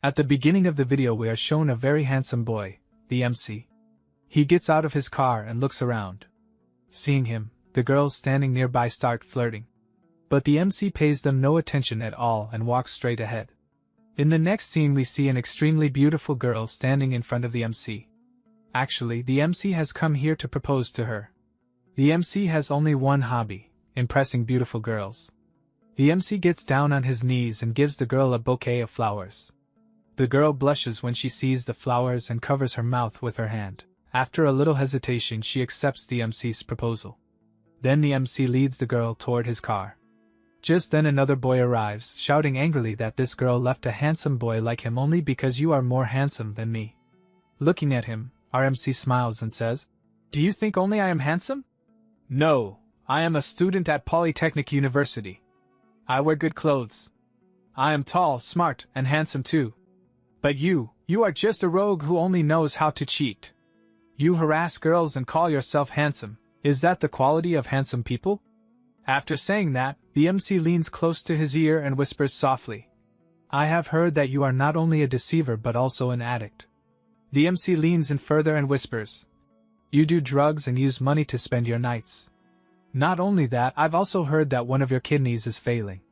At the beginning of the video we are shown a very handsome boy, the MC. He gets out of his car and looks around. Seeing him, the girls standing nearby start flirting. But the MC pays them no attention at all and walks straight ahead. In the next scene we see an extremely beautiful girl standing in front of the MC. Actually, the MC has come here to propose to her. The MC has only one hobby, impressing beautiful girls. The MC gets down on his knees and gives the girl a bouquet of flowers. The girl blushes when she sees the flowers and covers her mouth with her hand. After a little hesitation she accepts the MC's proposal. Then the MC leads the girl toward his car. Just then another boy arrives, shouting angrily that this girl left a handsome boy like him only because you are more handsome than me. Looking at him, our MC smiles and says, "Do you think only I am handsome? No, I am a student at Polytechnic University. I wear good clothes. I am tall, smart, and handsome too. But you are just a rogue who only knows how to cheat. You harass girls and call yourself handsome. Is that the quality of handsome people?" After saying that, the MC leans close to his ear and whispers softly, "I have heard that you are not only a deceiver but also an addict." The MC leans in further and whispers, "You do drugs and use money to spend your nights. Not only that, I've also heard that one of your kidneys is failing.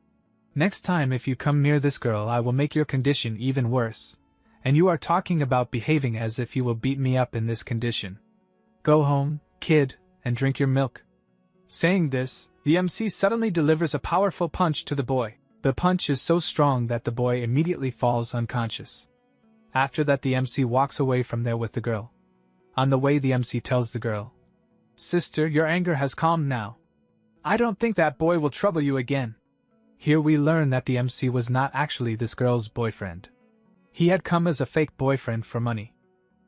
Next time if you come near this girl I will make your condition even worse. And you are talking about behaving as if you will beat me up in this condition. Go home, kid, and drink your milk." Saying this, the MC suddenly delivers a powerful punch to the boy. The punch is so strong that the boy immediately falls unconscious. After that the MC walks away from there with the girl. On the way the MC tells the girl, "Sister, your anger has calmed now. I don't think that boy will trouble you again." Here we learn that the MC was not actually this girl's boyfriend. He had come as a fake boyfriend for money.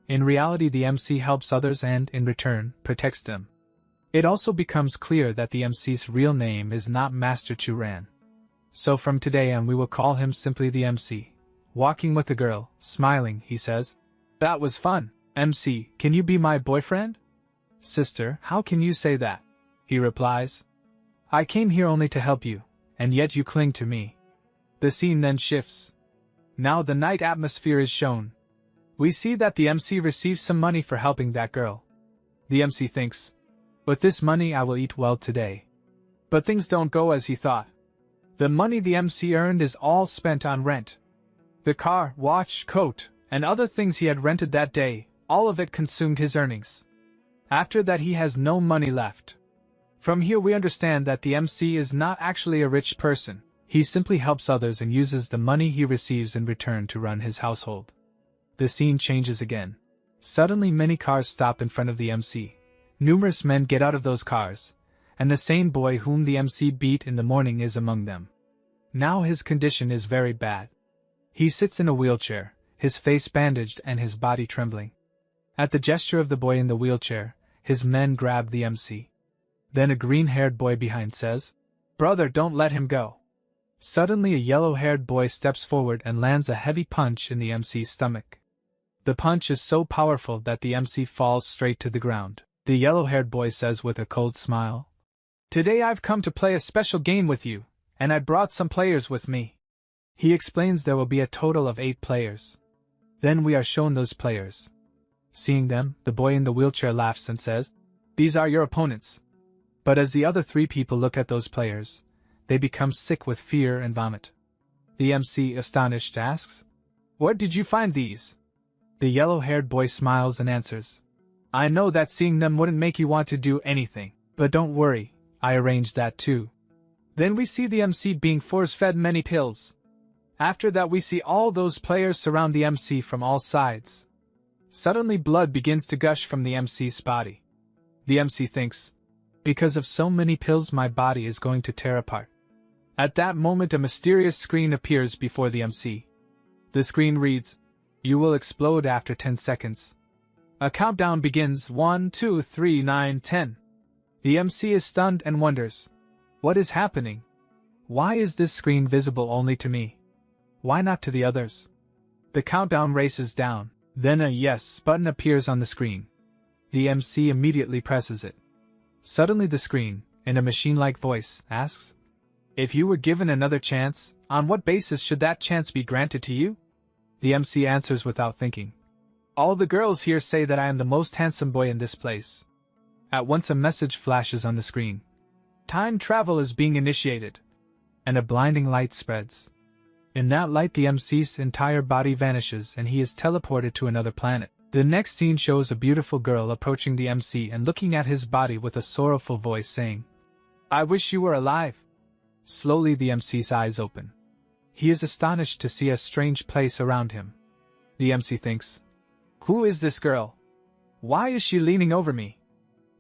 In reality the MC helps others and, in return, protects them. It also becomes clear that the MC's real name is not Master Churan. So from today on we will call him simply the MC. Walking with the girl, smiling, he says, "That was fun. MC, can you be my boyfriend?" "Sister, how can you say that?" he replies. "I came here only to help you, and yet you cling to me." The scene then shifts. Now the night atmosphere is shown. We see that the MC receives some money for helping that girl. The MC thinks, "With this money I will eat well today." But things don't go as he thought. The money the MC earned is all spent on rent. The car, watch, coat, and other things he had rented that day, all of it consumed his earnings. After that he has no money left. From here we understand that the MC is not actually a rich person. He simply helps others and uses the money he receives in return to run his household. The scene changes again. Suddenly many cars stop in front of the MC. Numerous men get out of those cars, and the same boy whom the MC beat in the morning is among them. Now his condition is very bad. He sits in a wheelchair, his face bandaged and his body trembling. At the gesture of the boy in the wheelchair, his men grab the MC. Then a green-haired boy behind says, "Brother, don't let him go." Suddenly a yellow-haired boy steps forward and lands a heavy punch in the MC's stomach. The punch is so powerful that the MC falls straight to the ground. The yellow-haired boy says with a cold smile, "Today I've come to play a special game with you, and I brought some players with me." He explains there will be a total of 8 players. Then we are shown those players. Seeing them, the boy in the wheelchair laughs and says, "These are your opponents." But as the other 3 people look at those players, they become sick with fear and vomit. The MC, astonished, asks, "Where did you find these?" The yellow-haired boy smiles and answers, "I know that seeing them wouldn't make you want to do anything, but don't worry, I arranged that too." Then we see the MC being force-fed many pills. After that we see all those players surround the MC from all sides. Suddenly blood begins to gush from the MC's body. The MC thinks, "Because of so many pills my body is going to tear apart." At that moment a mysterious screen appears before the MC. The screen reads, "You will explode after 10 seconds. A countdown begins, 1, 2, 3, 9, 10. The MC is stunned and wonders, "What is happening? Why is this screen visible only to me? Why not to the others?" The countdown races down. Then a yes button appears on the screen. The MC immediately presses it. Suddenly the screen, in a machine-like voice, asks, "If you were given another chance, on what basis should that chance be granted to you?" The MC answers without thinking. All the girls here say that I am the most handsome boy in this place. At once a message flashes on the screen. Time travel is being initiated. And a blinding light spreads. In that light the MC's entire body vanishes and he is teleported to another planet. The next scene shows a beautiful girl approaching the MC and looking at his body with a sorrowful voice saying, "I wish you were alive." Slowly the MC's eyes open. He is astonished to see a strange place around him. The MC thinks, "Who is this girl? Why is she leaning over me?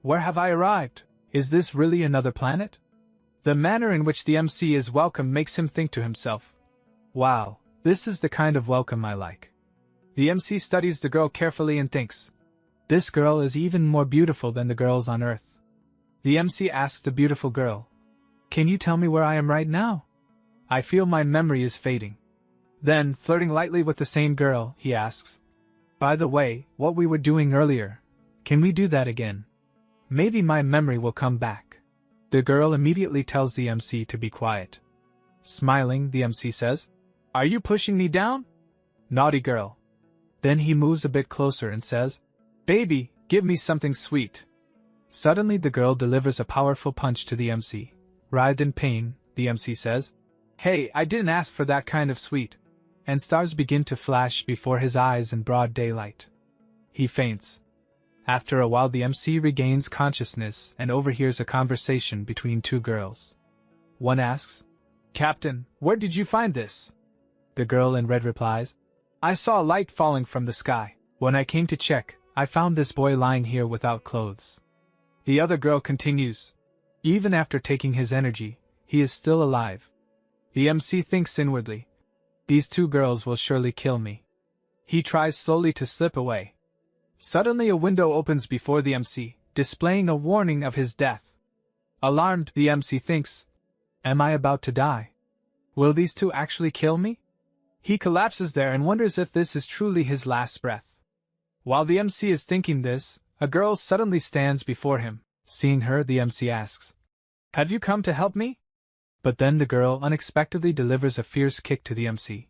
Where have I arrived? Is this really another planet?" The manner in which the MC is welcomed makes him think to himself, "Wow, this is the kind of welcome I like." The MC studies the girl carefully and thinks, "This girl is even more beautiful than the girls on Earth." The MC asks the beautiful girl, "Can you tell me where I am right now? I feel my memory is fading." Then, flirting lightly with the same girl, he asks, "By the way, what we were doing earlier, can we do that again? Maybe my memory will come back." The girl immediately tells the MC to be quiet. Smiling, the MC says, "Are you pushing me down? Naughty girl." Then he moves a bit closer and says, "Baby, give me something sweet." Suddenly the girl delivers a powerful punch to the MC. Writhed in pain, the MC says, "Hey, I didn't ask for that kind of sweet." And stars begin to flash before his eyes in broad daylight. He faints. After a while the MC regains consciousness and overhears a conversation between two girls. One asks, "Captain, where did you find this?" The girl in red replies, "I saw a light falling from the sky. When I came to check, I found this boy lying here without clothes." The other girl continues, "Even after taking his energy, he is still alive." The MC thinks inwardly, "These two girls will surely kill me." He tries slowly to slip away. Suddenly a window opens before the MC, displaying a warning of his death. Alarmed, the MC thinks, "Am I about to die? Will these two actually kill me?" He collapses there and wonders if this is truly his last breath. While the MC is thinking this, a girl suddenly stands before him. Seeing her, the MC asks, "Have you come to help me?" But then the girl unexpectedly delivers a fierce kick to the MC.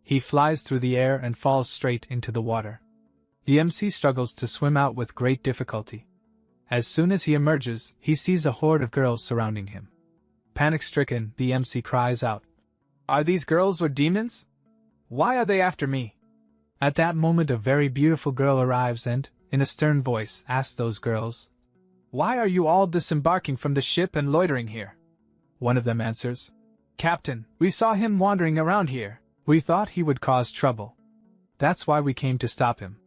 He flies through the air and falls straight into the water. The MC struggles to swim out with great difficulty. As soon as he emerges, he sees a horde of girls surrounding him. Panic-stricken, the MC cries out, "Are these girls or demons? Why are they after me?" At that moment a very beautiful girl arrives and, in a stern voice, asks those girls, "Why are you all disembarking from the ship and loitering here?" One of them answers, "Captain, we saw him wandering around here. We thought he would cause trouble. That's why we came to stop him."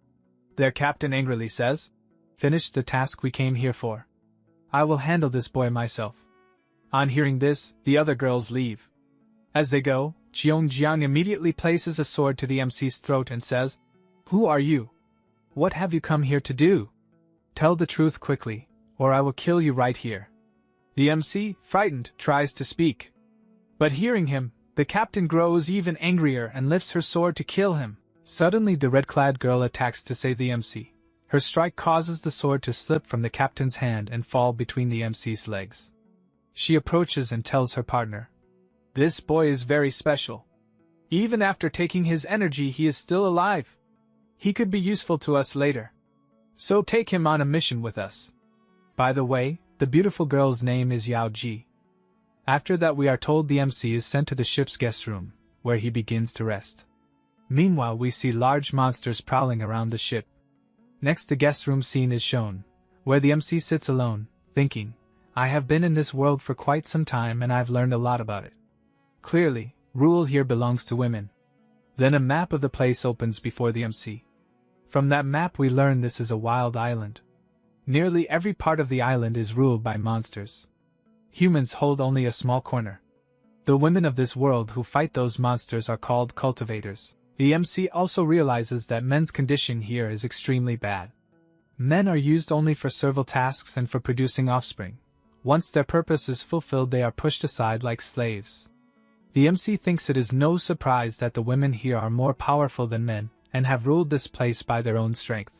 Their captain angrily says, "Finish the task we came here for. I will handle this boy myself." On hearing this, the other girls leave. As they go, Jiang immediately places a sword to the MC's throat and says, "Who are you? What have you come here to do? Tell the truth quickly, or I will kill you right here." The MC, frightened, tries to speak. But hearing him, the captain grows even angrier and lifts her sword to kill him. Suddenly the red-clad girl attacks to save the MC. Her strike causes the sword to slip from the captain's hand and fall between the MC's legs. She approaches and tells her partner, "This boy is very special. Even after taking his energy he is still alive. He could be useful to us later. So take him on a mission with us." By the way, the beautiful girl's name is Yao Ji. After that we are told the MC is sent to the ship's guest room, where he begins to rest. Meanwhile we see large monsters prowling around the ship. Next the guest room scene is shown, where the MC sits alone, thinking, "I have been in this world for quite some time and I've learned a lot about it. Clearly, rule here belongs to women." Then a map of the place opens before the MC. From that map we learn this is a wild island. Nearly every part of the island is ruled by monsters. Humans hold only a small corner. The women of this world who fight those monsters are called cultivators. The MC also realizes that men's condition here is extremely bad. Men are used only for servile tasks and for producing offspring. Once their purpose is fulfilled they are pushed aside like slaves. The MC thinks it is no surprise that the women here are more powerful than men, and have ruled this place by their own strength.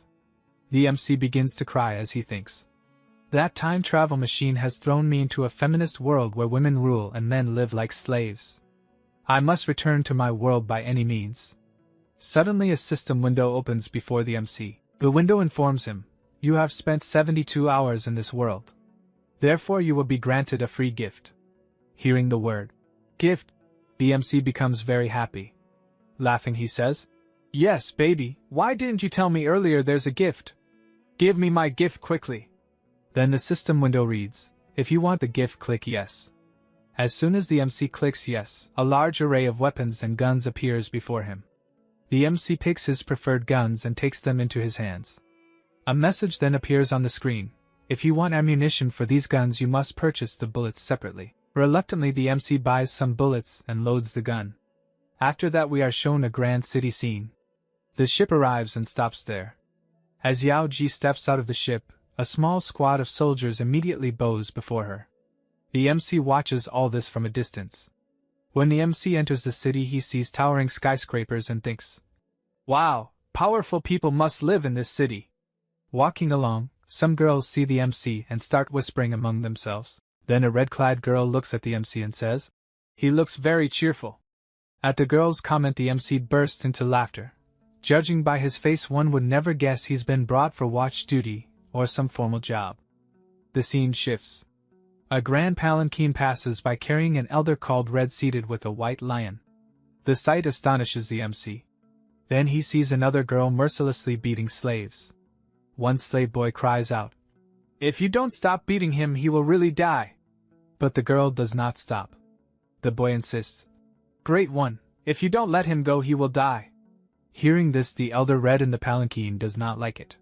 The MC begins to cry as he thinks, "That time travel machine has thrown me into a feminist world where women rule and men live like slaves. I must return to my world by any means." Suddenly a system window opens before the MC. The window informs him, "You have spent 72 hours in this world. Therefore you will be granted a free gift." Hearing the word gift, the MC becomes very happy. Laughing, he says, "Yes, baby, why didn't you tell me earlier there's a gift? Give me my gift quickly." Then the system window reads, "If you want the gift, click yes." As soon as the MC clicks yes, a large array of weapons and guns appears before him. The MC picks his preferred guns and takes them into his hands. A message then appears on the screen. If you want ammunition for these guns, you must purchase the bullets separately. Reluctantly, the MC buys some bullets and loads the gun. After that, we are shown a grand city scene. The ship arrives and stops there. As Yao Ji steps out of the ship, a small squad of soldiers immediately bows before her. The MC watches all this from a distance. When the MC enters the city, he sees towering skyscrapers and thinks, "Wow, powerful people must live in this city." Walking along, some girls see the MC and start whispering among themselves. Then a red-clad girl looks at the MC and says, "He looks very cheerful." At the girl's comment, the MC bursts into laughter. Judging by his face, one would never guess he's been brought for watch duty or some formal job. The scene shifts. A grand palanquin passes by carrying an elder called Red seated with a white lion. The sight astonishes the MC. Then he sees another girl mercilessly beating slaves. One slave boy cries out, "If you don't stop beating him, he will really die." But the girl does not stop. The boy insists, "Great one, if you don't let him go, he will die." Hearing this, the elder Red in the palanquin does not like it.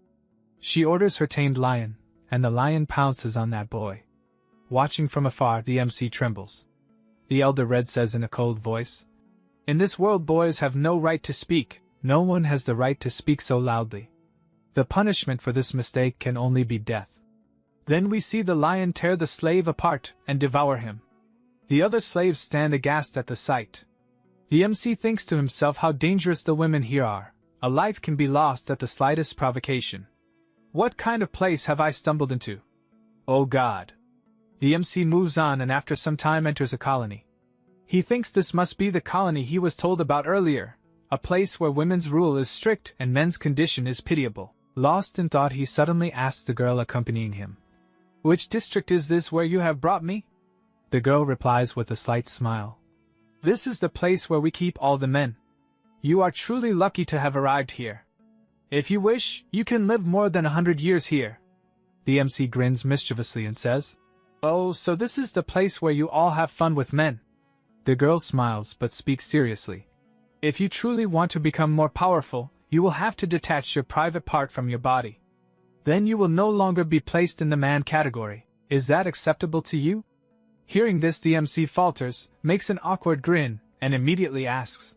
She orders her tamed lion, and the lion pounces on that boy. Watching from afar, the MC trembles. The elder Red says in a cold voice, "In this world, boys have no right to speak. No one has the right to speak so loudly. The punishment for this mistake can only be death." Then we see the lion tear the slave apart and devour him. The other slaves stand aghast at the sight. The MC thinks to himself how dangerous the women here are. A life can be lost at the slightest provocation. What kind of place have I stumbled into? Oh God! The MC moves on and after some time enters a colony. He thinks this must be the colony he was told about earlier, a place where women's rule is strict and men's condition is pitiable. Lost in thought, he suddenly asks the girl accompanying him, "Which district is this where you have brought me?" The girl replies with a slight smile, "This is the place where we keep all the men. You are truly lucky to have arrived here. If you wish, you can live more than 100 years here." The MC grins mischievously and says, "Oh, so this is the place where you all have fun with men." The girl smiles but speaks seriously. "If you truly want to become more powerful, you will have to detach your private part from your body. Then you will no longer be placed in the man category. Is that acceptable to you?" Hearing this, the MC falters, makes an awkward grin, and immediately asks,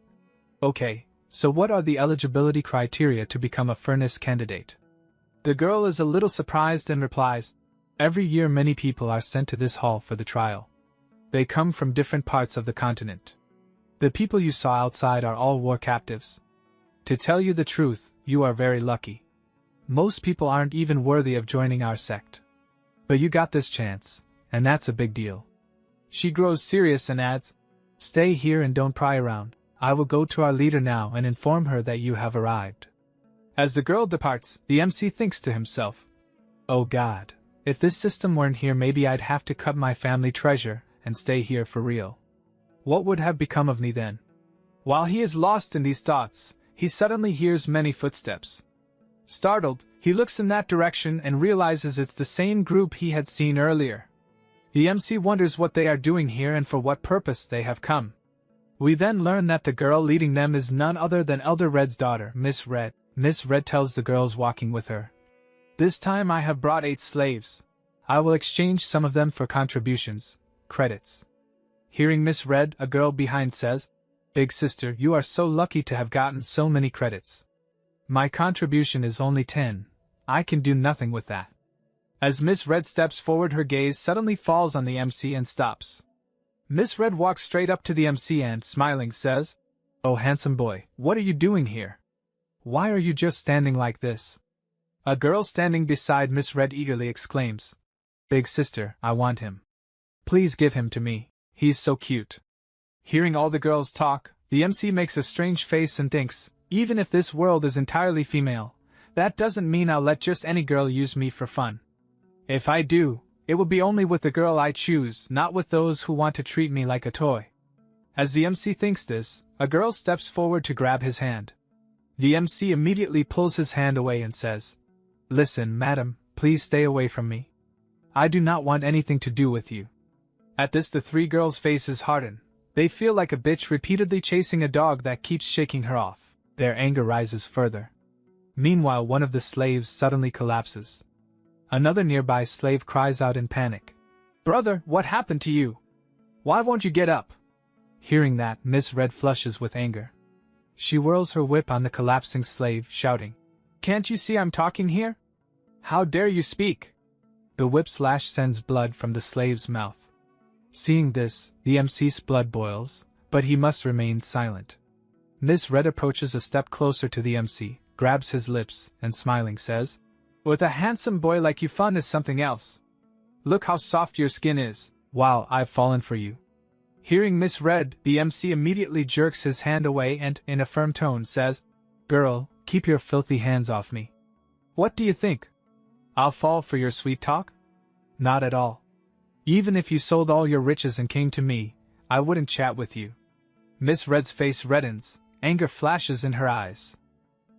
"Okay, so what are the eligibility criteria to become a furnace candidate?" The girl is a little surprised and replies, "Every year many people are sent to this hall for the trial. They come from different parts of the continent. The people you saw outside are all war captives. To tell you the truth, you are very lucky. Most people aren't even worthy of joining our sect. But you got this chance, and that's a big deal." She grows serious and adds, "Stay here and don't pry around. I will go to our leader now and inform her that you have arrived." As the girl departs, the MC thinks to himself, "Oh God, if this system weren't here, maybe I'd have to cut my family treasure and stay here for real. What would have become of me then?" While he is lost in these thoughts, he suddenly hears many footsteps. Startled, he looks in that direction and realizes it's the same group he had seen earlier. The MC wonders what they are doing here and for what purpose they have come. We then learn that the girl leading them is none other than Elder Red's daughter, Miss Red. Miss Red tells the girls walking with her, "This time I have brought 8 slaves. I will exchange some of them for contributions, credits." Hearing Miss Red, a girl behind says, "Big sister, you are so lucky to have gotten so many credits. My contribution is only 10. I can do nothing with that." As Miss Red steps forward, her gaze suddenly falls on the MC and stops. Miss Red walks straight up to the MC and, smiling, says, "Oh handsome boy, what are you doing here? Why are you just standing like this?" A girl standing beside Miss Red eagerly exclaims, "Big sister, I want him. Please give him to me. He's so cute." Hearing all the girls talk, the MC makes a strange face and thinks, Even if this world is entirely female, that doesn't mean I'll let just any girl use me for fun. If I do, it will be only with the girl I choose, not with those who want to treat me like a toy. As the MC thinks this, a girl steps forward to grab his hand. The MC immediately pulls his hand away and says, "Listen, madam, please stay away from me. I do not want anything to do with you." At this, the three girls' faces harden. They feel like a bitch repeatedly chasing a dog that keeps shaking her off. Their anger rises further. Meanwhile, one of the slaves suddenly collapses. Another nearby slave cries out in panic, "Brother, what happened to you? Why won't you get up?" Hearing that, Miss Red flushes with anger. She whirls her whip on the collapsing slave, shouting, "Can't you see I'm talking here? How dare you speak?" The whip slash sends blood from the slave's mouth. Seeing this, the MC's blood boils, but he must remain silent. Miss Red approaches a step closer to the MC, grabs his lips, and smiling says, "With a handsome boy like you, fun is something else. Look how soft your skin is. Wow, I've fallen for you." Hearing Miss Red, the MC immediately jerks his hand away and, in a firm tone, says, "Girl, keep your filthy hands off me. What do you think? I'll fall for your sweet talk? Not at all. Even if you sold all your riches and came to me, I wouldn't chat with you." Miss Red's face reddens, anger flashes in her eyes.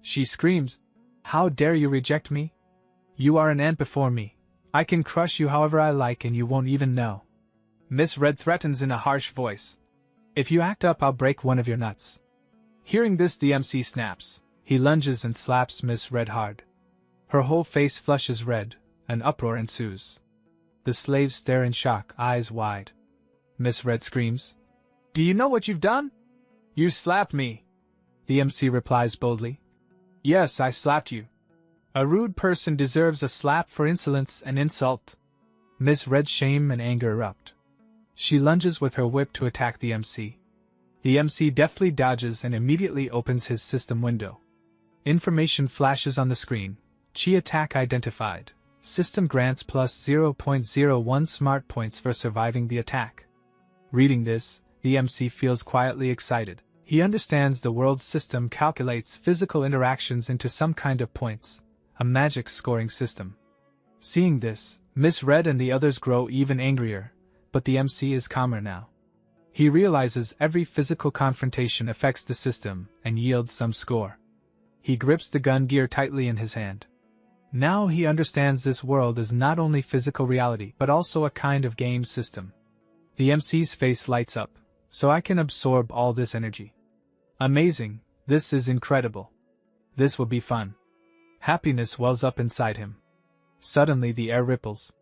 She screams, "How dare you reject me? You are an ant before me. I can crush you however I like and you won't even know." Miss Red threatens in a harsh voice, "If you act up, I'll break one of your nuts." Hearing this, the MC snaps. He lunges and slaps Miss Red hard. Her whole face flushes red. An uproar ensues. The slaves stare in shock, eyes wide. Miss Red screams, "Do you know what you've done? You slapped me." The MC replies boldly, "Yes, I slapped you. A rude person deserves a slap for insolence and insult." Miss Red's shame and anger erupt. She lunges with her whip to attack the MC. The MC deftly dodges and immediately opens his system window. Information flashes on the screen. Chi attack identified. System grants plus 0.01 smart points for surviving the attack. Reading this, the MC feels quietly excited. He understands the world's system calculates physical interactions into some kind of points, a magic scoring system. Seeing this, Miss Red and the others grow even angrier, but the MC is calmer now. He realizes every physical confrontation affects the system and yields some score. He grips the gun gear tightly in his hand. Now he understands this world is not only physical reality but also a kind of game system. The MC's face lights up. "So I can absorb all this energy. Amazing, this is incredible. This will be fun." Happiness wells up inside him. Suddenly the air ripples.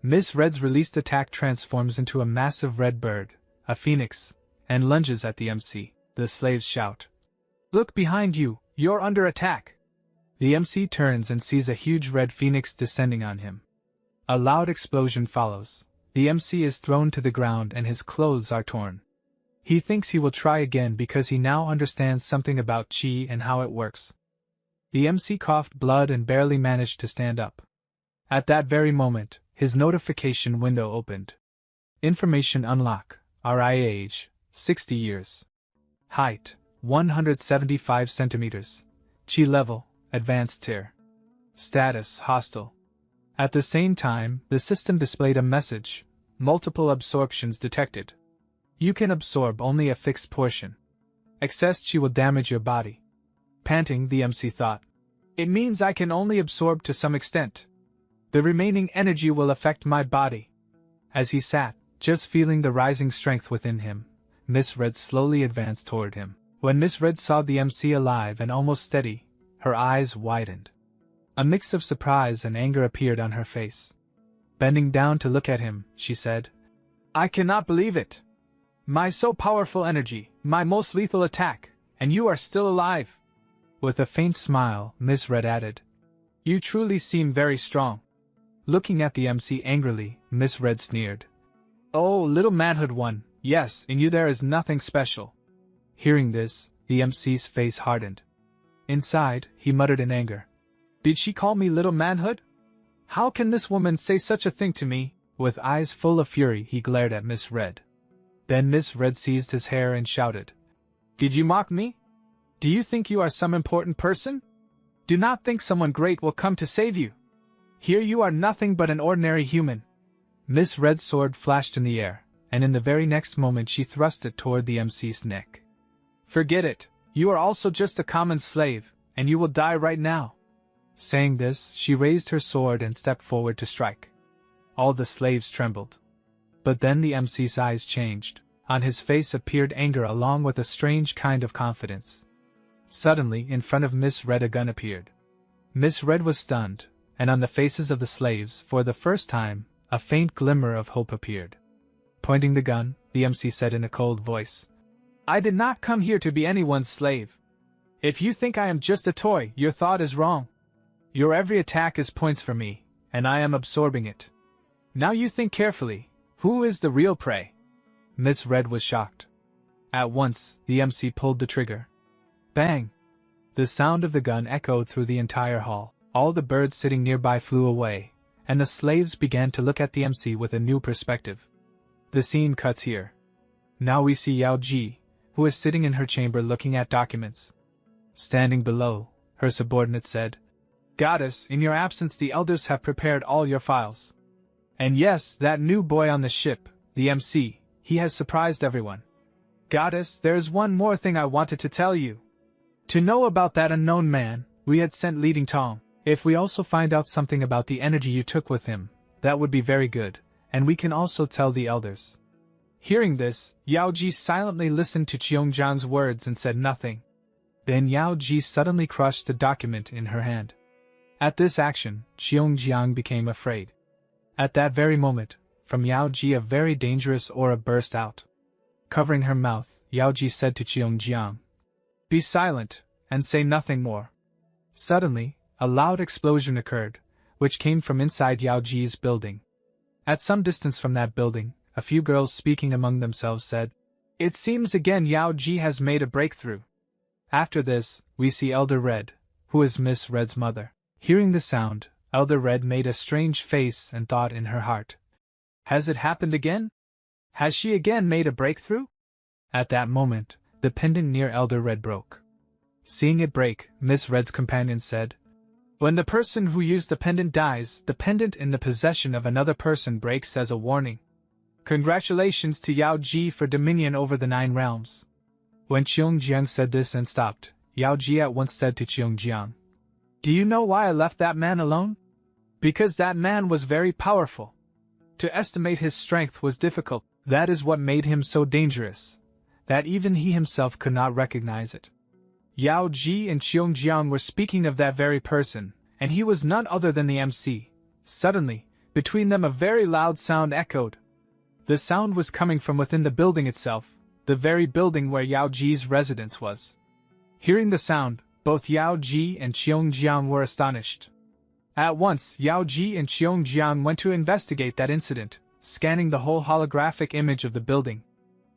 Miss Red's released attack transforms into a massive red bird, a phoenix, and lunges at the MC. The slaves shout, "Look behind you, you're under attack." The MC turns and sees a huge red phoenix descending on him. A loud explosion follows. The MC is thrown to the ground and his clothes are torn. He thinks he will try again because he now understands something about chi and how it works. The MC coughed blood and barely managed to stand up. At that very moment, his notification window opened. Information unlock. RIA age, 60 years. Height, 175 centimeters. Chi level, advanced tier. Status, hostile. At the same time, the system displayed a message, multiple absorptions detected. You can absorb only a fixed portion. Excess chi will damage your body. Panting, the MC thought, "It means I can only absorb to some extent. The remaining energy will affect my body." As he sat, just feeling the rising strength within him, Miss Red slowly advanced toward him. When Miss Red saw the MC alive and almost steady, her eyes widened. A mix of surprise and anger appeared on her face. Bending down to look at him, she said, "I cannot believe it. My so powerful energy, my most lethal attack, and you are still alive." With a faint smile, Miss Red added, "You truly seem very strong." Looking at the MC angrily, Miss Red sneered, "Oh, little manhood one, yes, in you there is nothing special." Hearing this, the MC's face hardened. Inside, he muttered in anger, "Did she call me little manhood? How can this woman say such a thing to me?" With eyes full of fury, he glared at Miss Red. Then Miss Red seized his hair and shouted, "Did you mock me? Do you think you are some important person? Do not think someone great will come to save you. Here you are nothing but an ordinary human. Miss Red's sword flashed in the air, and in the very next moment she thrust it toward the MC's neck. Forget it, you are also just a common slave, and you will die right now. Saying this, she raised her sword and stepped forward to strike. All the slaves trembled. But then the MC's eyes changed. On his face appeared anger along with a strange kind of confidence. Suddenly, in front of Miss Red a gun appeared. Miss Red was stunned, and on the faces of the slaves, for the first time, a faint glimmer of hope appeared. Pointing the gun, the MC said in a cold voice, I did not come here to be anyone's slave. If you think I am just a toy, your thought is wrong. Your every attack is points for me, and I am absorbing it. Now you think carefully, who is the real prey? Miss Red was shocked. At once, the MC pulled the trigger. Bang! The sound of the gun echoed through the entire hall. All the birds sitting nearby flew away, and the slaves began to look at the MC with a new perspective. The scene cuts here. Now we see Yao Ji, who is sitting in her chamber looking at documents. Standing below, her subordinate said, Goddess, in your absence the elders have prepared all your files. And yes, that new boy on the ship, the MC, he has surprised everyone. Goddess, there is one more thing I wanted to tell you. To know about that unknown man, we had sent Leading Tong. If we also find out something about the energy you took with him, that would be very good, and we can also tell the elders. Hearing this, Yao Ji silently listened to Cheongjiang's words and said nothing. Then Yao Ji suddenly crushed the document in her hand. At this action, Cheongjiang became afraid. At that very moment, from Yao Ji a very dangerous aura burst out. Covering her mouth, Yao Ji said to Cheongjiang, Be silent, and say nothing more. Suddenly, a loud explosion occurred, which came from inside Yao Ji's building. At some distance from that building, a few girls speaking among themselves said, It seems again Yao Ji has made a breakthrough. After this, we see Elder Red, who is Miss Red's mother. Hearing the sound, Elder Red made a strange face and thought in her heart, Has it happened again? Has she again made a breakthrough? At that moment, the pendant near Elder Red broke. Seeing it break, Miss Red's companion said, When the person who used the pendant dies, the pendant in the possession of another person breaks as a warning. Congratulations to Yao Ji for dominion over the 9 realms. When Cheongjiang said this and stopped, Yao Ji at once said to Cheongjiang, Do you know why I left that man alone? Because that man was very powerful. To estimate his strength was difficult. That is what made him so dangerous, that even he himself could not recognize it. Yao Ji and Cheongjiang were speaking of that very person, and he was none other than the MC. Suddenly, between them a very loud sound echoed. The sound was coming from within the building itself, the very building where Yao Ji's residence was. Hearing the sound, both Yao Ji and Cheongjiang were astonished. At once, Yao Ji and Cheongjiang went to investigate that incident, scanning the whole holographic image of the building.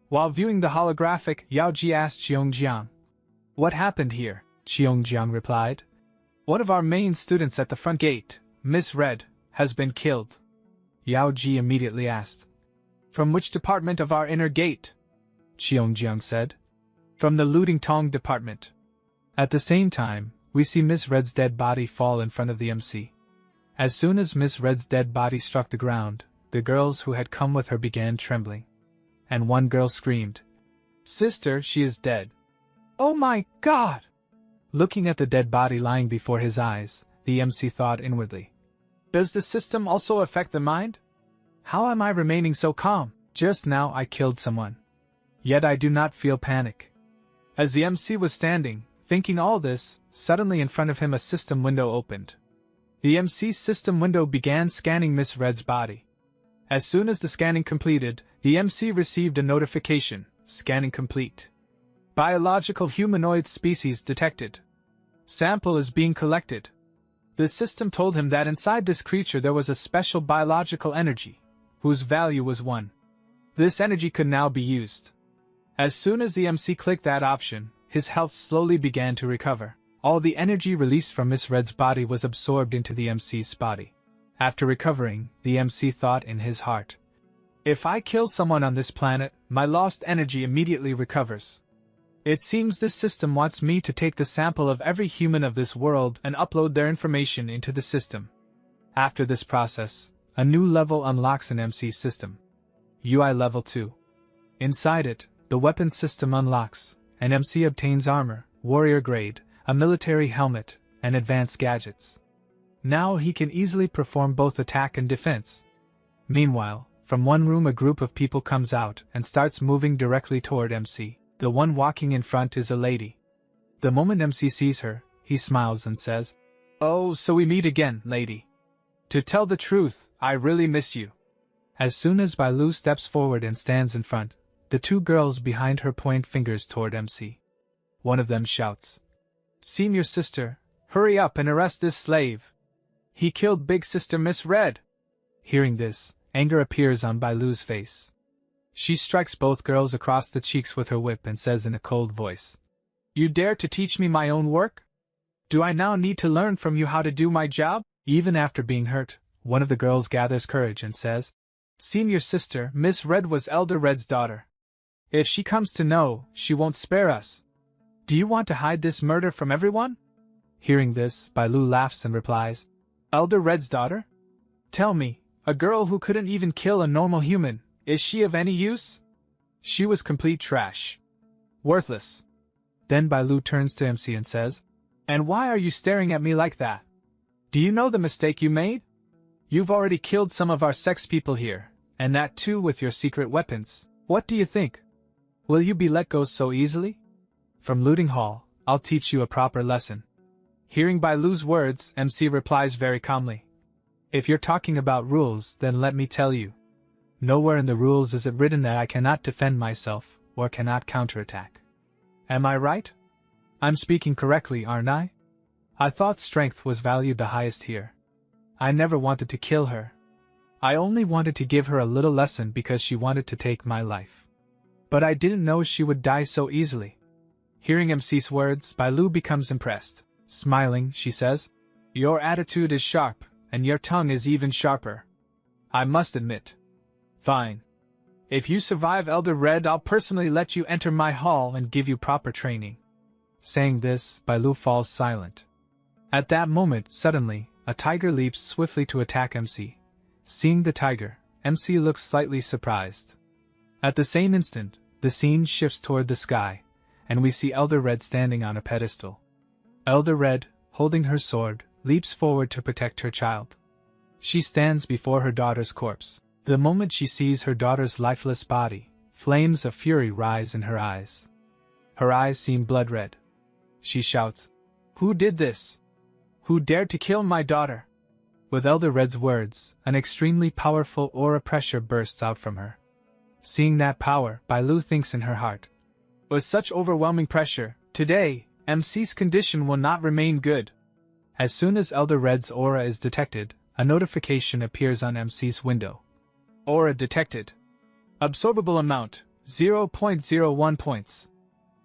While viewing the holographic, Yao Ji asked Cheongjiang, What happened here? Cheongjiang replied, One of our main students at the front gate, Miss Red, has been killed. Yao Ji immediately asked, From which department of our inner gate? Cheongjiang said, From the Looting Tong department. At the same time, we see Miss Red's dead body fall in front of the MC. As soon as Miss Red's dead body struck the ground, the girls who had come with her began trembling. And one girl screamed, Sister, she is dead. Oh my God! Looking at the dead body lying before his eyes, the MC thought inwardly, Does the system also affect the mind? How am I remaining so calm? Just now I killed someone. Yet I do not feel panic. As the MC was standing, thinking all this, suddenly in front of him a system window opened. The MC's system window began scanning Miss Red's body. As soon as the scanning completed, the MC received a notification, Scanning complete. Biological humanoid species detected. Sample is being collected. The system told him that inside this creature there was a special biological energy, whose value was 1. This energy could now be used. As soon as the MC clicked that option, his health slowly began to recover. All the energy released from Miss Red's body was absorbed into the MC's body. After recovering, the MC thought in his heart, If I kill someone on this planet, my lost energy immediately recovers. It seems this system wants me to take the sample of every human of this world and upload their information into the system. After this process, a new level unlocks in MC's system. UI Level 2. Inside it, the weapons system unlocks, and MC obtains armor, warrior grade, a military helmet, and advanced gadgets. Now he can easily perform both attack and defense. Meanwhile, from one room a group of people comes out and starts moving directly toward MC. The one walking in front is a lady. The moment MC sees her, he smiles and says, "Oh, so we meet again, lady. To tell the truth, I really miss you." As soon as Bailu steps forward and stands in front, the two girls behind her point fingers toward MC. One of them shouts, "Senior sister, hurry up and arrest this slave. He killed big sister Miss Red." Hearing this, anger appears on Bailu's face. She strikes both girls across the cheeks with her whip and says in a cold voice, "You dare to teach me my own work? Do I now need to learn from you how to do my job?" Even after being hurt, one of the girls gathers courage and says, "Senior sister, Miss Red was Elder Red's daughter. If she comes to know, she won't spare us. Do you want to hide this murder from everyone?" Hearing this, Bailu laughs and replies, "Elder Red's daughter? Tell me, a girl who couldn't even kill a normal human, is she of any use? She was complete trash. Worthless." Then Bailu turns to MC and says, "And why are you staring at me like that? Do you know the mistake you made? You've already killed some of our sex people here, and that too with your secret weapons. What do you think? Will you be let go so easily? From looting hall, I'll teach you a proper lesson." Hearing Bailu's words, MC replies very calmly, "If you're talking about rules, then let me tell you. Nowhere in the rules is it written that I cannot defend myself, or cannot counterattack. Am I right? I'm speaking correctly, aren't I? I thought strength was valued the highest here. I never wanted to kill her. I only wanted to give her a little lesson because she wanted to take my life. But I didn't know she would die so easily." Hearing MC's words, Bailu becomes impressed. Smiling, she says, "Your attitude is sharp, and your tongue is even sharper. I must admit. Fine. If you survive Elder Red, I'll personally let you enter my hall and give you proper training." Saying this, Bailu falls silent. At that moment, suddenly, a tiger leaps swiftly to attack MC. Seeing the tiger, MC looks slightly surprised. At the same instant, the scene shifts toward the sky, and we see Elder Red standing on a pedestal. Elder Red, holding her sword, leaps forward to protect her child. She stands before her daughter's corpse. The moment she sees her daughter's lifeless body, flames of fury rise in her eyes. Her eyes seem blood red. She shouts, "Who did this? Who dared to kill my daughter?" With Elder Red's words, an extremely powerful aura pressure bursts out from her. Seeing that power, Bailu thinks in her heart, "With such overwhelming pressure, today, MC's condition will not remain good." As soon as Elder Red's aura is detected, a notification appears on MC's window. Aura detected. Absorbable amount, 0.01 points.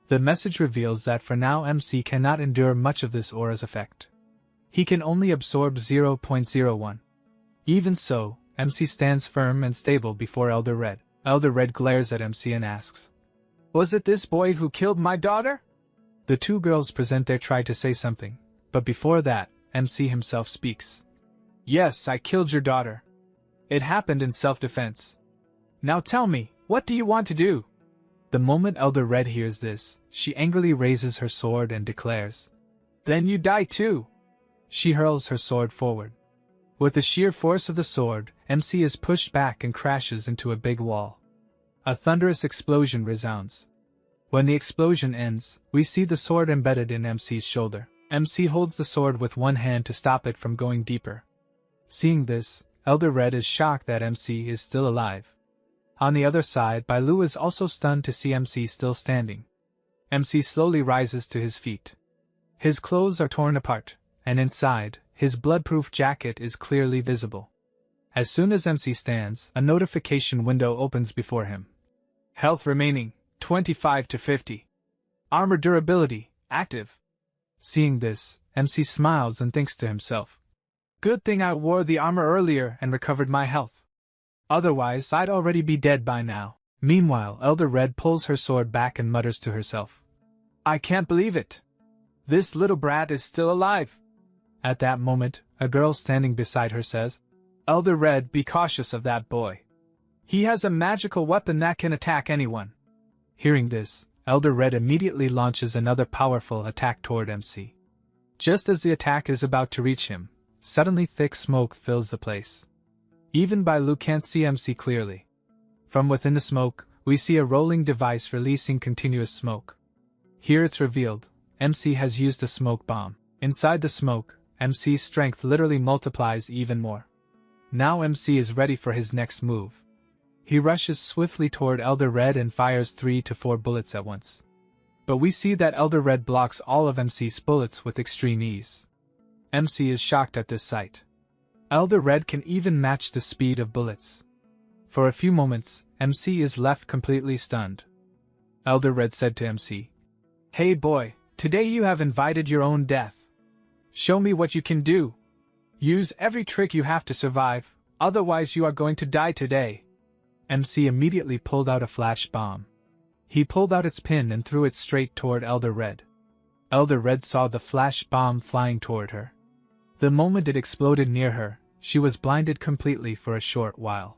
The message reveals that for now MC cannot endure much of this aura's effect. He can only absorb 0.01. Even so, MC stands firm and stable before Elder Red. Elder Red glares at MC and asks, "Was it this boy who killed my daughter?" The two girls present their try to say something, but before that, MC himself speaks. "Yes, I killed your daughter. It happened in self-defense. Now tell me, what do you want to do?" The moment Elder Red hears this, she angrily raises her sword and declares, "Then you die too." She hurls her sword forward. With the sheer force of the sword, MC is pushed back and crashes into a big wall. A thunderous explosion resounds. When the explosion ends, we see the sword embedded in MC's shoulder. MC holds the sword with one hand to stop it from going deeper. Seeing this, Elder Red is shocked that MC is still alive. On the other side, Bailu is also stunned to see MC still standing. MC slowly rises to his feet. His clothes are torn apart, and inside, his blood-proof jacket is clearly visible. As soon as MC stands, a notification window opens before him. Health remaining, 25 to 50. Armor durability, active. Seeing this, MC smiles and thinks to himself, "Good thing I wore the armor earlier and recovered my health. Otherwise, I'd already be dead by now." Meanwhile, Elder Red pulls her sword back and mutters to herself, I can't believe it. This little brat is still alive. At that moment, a girl standing beside her says, Elder Red, be cautious of that boy. He has a magical weapon that can attack anyone. Hearing this, Elder Red immediately launches another powerful attack toward MC. Just as the attack is about to reach him, suddenly thick smoke fills the place. Even Bailu can't see MC clearly. From within the smoke, we see a rolling device releasing continuous smoke. Here it's revealed, MC has used a smoke bomb. Inside the smoke, MC's strength literally multiplies even more. Now MC is ready for his next move. He rushes swiftly toward Elder Red and fires 3 to 4 bullets at once. But we see that Elder Red blocks all of MC's bullets with extreme ease. MC is shocked at this sight. Elder Red can even match the speed of bullets. For a few moments, MC is left completely stunned. Elder Red said to MC, Hey boy, today you have invited your own death. Show me what you can do. Use every trick you have to survive, otherwise you are going to die today. MC immediately pulled out a flash bomb. He pulled out its pin and threw it straight toward Elder Red. Elder Red saw the flash bomb flying toward her. The moment it exploded near her, she was blinded completely for a short while.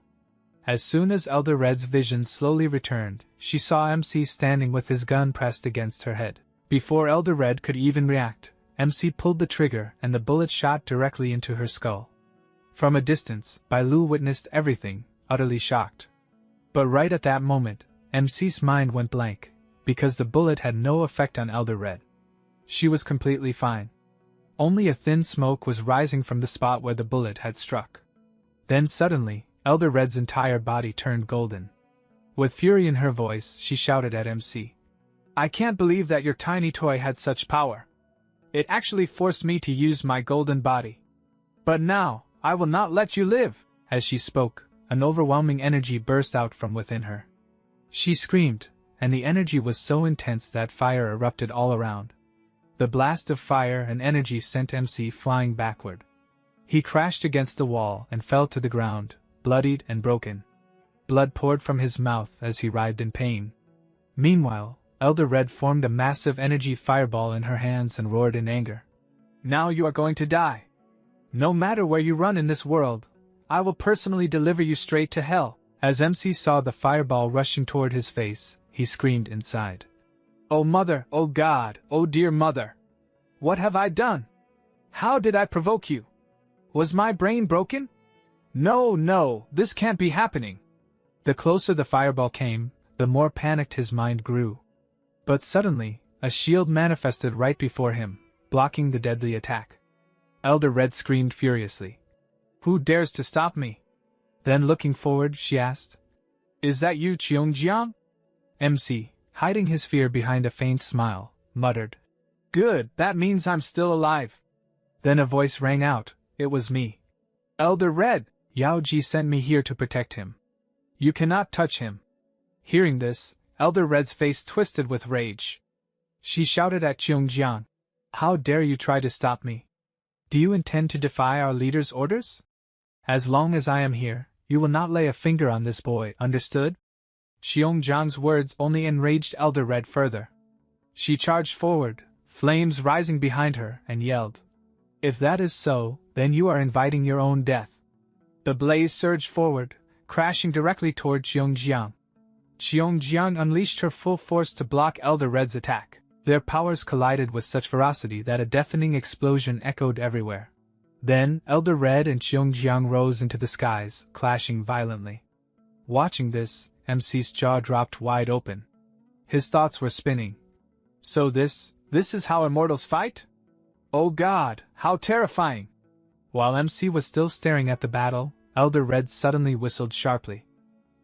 As soon as Elder Red's vision slowly returned, she saw MC standing with his gun pressed against her head. Before Elder Red could even react, MC pulled the trigger and the bullet shot directly into her skull. From a distance, Bailu witnessed everything, utterly shocked. But right at that moment, MC's mind went blank, because the bullet had no effect on Elder Red. She was completely fine. Only a thin smoke was rising from the spot where the bullet had struck. Then suddenly, Elder Red's entire body turned golden. With fury in her voice, she shouted at MC. I can't believe that your tiny toy had such power. It actually forced me to use my golden body. But now, I will not let you live. As she spoke, an overwhelming energy burst out from within her. She screamed, and the energy was so intense that fire erupted all around. The blast of fire and energy sent MC flying backward. He crashed against the wall and fell to the ground, bloodied and broken. Blood poured from his mouth as he writhed in pain. Meanwhile, Elder Red formed a massive energy fireball in her hands and roared in anger. Now you are going to die. No matter where you run in this world, I will personally deliver you straight to hell. As MC saw the fireball rushing toward his face, he screamed inside. Oh mother, oh God, oh dear mother. What have I done? How did I provoke you? Was my brain broken? No, this can't be happening. The closer the fireball came, the more panicked his mind grew. But suddenly, a shield manifested right before him, blocking the deadly attack. Elder Red screamed furiously. Who dares to stop me? Then looking forward, she asked, Is that you, Cheongjiang? MC, hiding his fear behind a faint smile, muttered, Good, that means I'm still alive. Then a voice rang out, It was me. Elder Red, Yao Ji sent me here to protect him. You cannot touch him. Hearing this, Elder Red's face twisted with rage. She shouted at Cheongjiang, How dare you try to stop me? Do you intend to defy our leader's orders? As long as I am here, you will not lay a finger on this boy, understood? Cheongjiang's words only enraged Elder Red further. She charged forward, flames rising behind her, and yelled, If that is so, then you are inviting your own death. The blaze surged forward, crashing directly toward Cheongjiang. Cheongjiang unleashed her full force to block Elder Red's attack. Their powers collided with such ferocity that a deafening explosion echoed everywhere. Then, Elder Red and Cheongjiang rose into the skies, clashing violently. Watching this, MC's jaw dropped wide open. His thoughts were spinning. So this is how immortals fight? Oh God, how terrifying! While MC was still staring at the battle, Elder Red suddenly whistled sharply.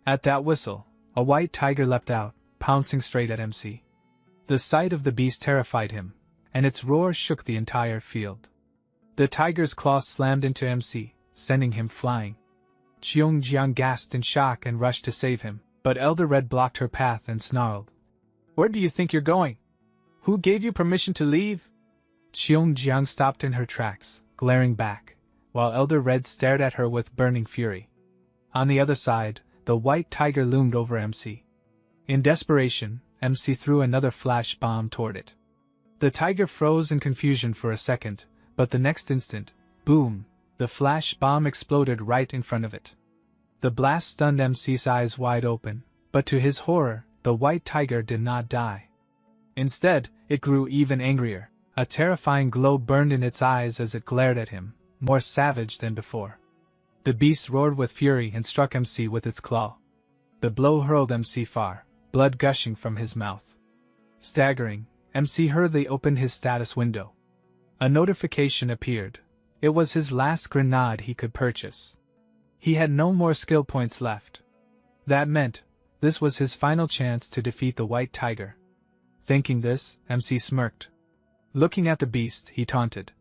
At that whistle, a white tiger leapt out, pouncing straight at MC. The sight of the beast terrified him, and its roar shook the entire field. The tiger's claws slammed into MC, sending him flying. Cheongjiang gasped in shock and rushed to save him, but Elder Red blocked her path and snarled. Where do you think you're going? Who gave you permission to leave? Cheongjiang stopped in her tracks, glaring back, while Elder Red stared at her with burning fury. On the other side, the white tiger loomed over MC. In desperation, MC threw another flash bomb toward it. The tiger froze in confusion for a second, but the next instant, boom, the flash bomb exploded right in front of it. The blast stunned MC's eyes wide open, but to his horror, the white tiger did not die. Instead, it grew even angrier. A terrifying glow burned in its eyes as it glared at him, more savage than before. The beast roared with fury and struck MC with its claw. The blow hurled MC far, blood gushing from his mouth. Staggering, MC hurriedly opened his status window. A notification appeared. It was his last grenade he could purchase. He had no more skill points left. That meant, this was his final chance to defeat the white tiger. Thinking this, MC smirked. Looking at the beast, he taunted.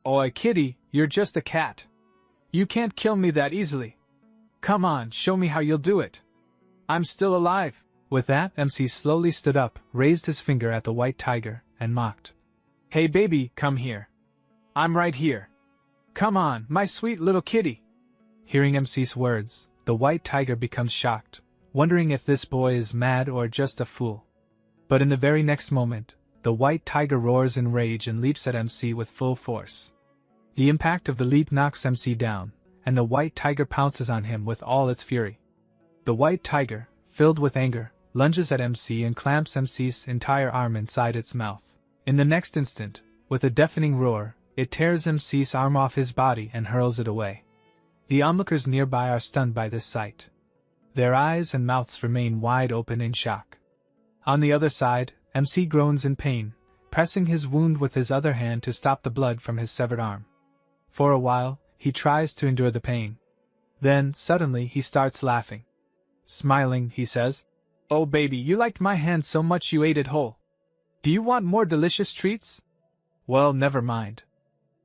"Oi, kitty, you're just a cat. You can't kill me that easily. Come on, show me how you'll do it. I'm still alive." With that, MC slowly stood up, raised his finger at the white tiger, and mocked. "Hey baby, come here. I'm right here. Come on, my sweet little kitty." Hearing MC's words, the white tiger becomes shocked, wondering if this boy is mad or just a fool. But in the very next moment, the white tiger roars in rage and leaps at MC with full force. The impact of the leap knocks MC down, and the white tiger pounces on him with all its fury. The white tiger, filled with anger, lunges at MC and clamps MC's entire arm inside its mouth. In the next instant, with a deafening roar, it tears MC's arm off his body and hurls it away. The onlookers nearby are stunned by this sight. Their eyes and mouths remain wide open in shock. On the other side, MC groans in pain, pressing his wound with his other hand to stop the blood from his severed arm. For a while, he tries to endure the pain. Then, suddenly, he starts laughing. Smiling, he says, "Oh baby, you liked my hand so much you ate it whole. Do you want more delicious treats? Well, never mind.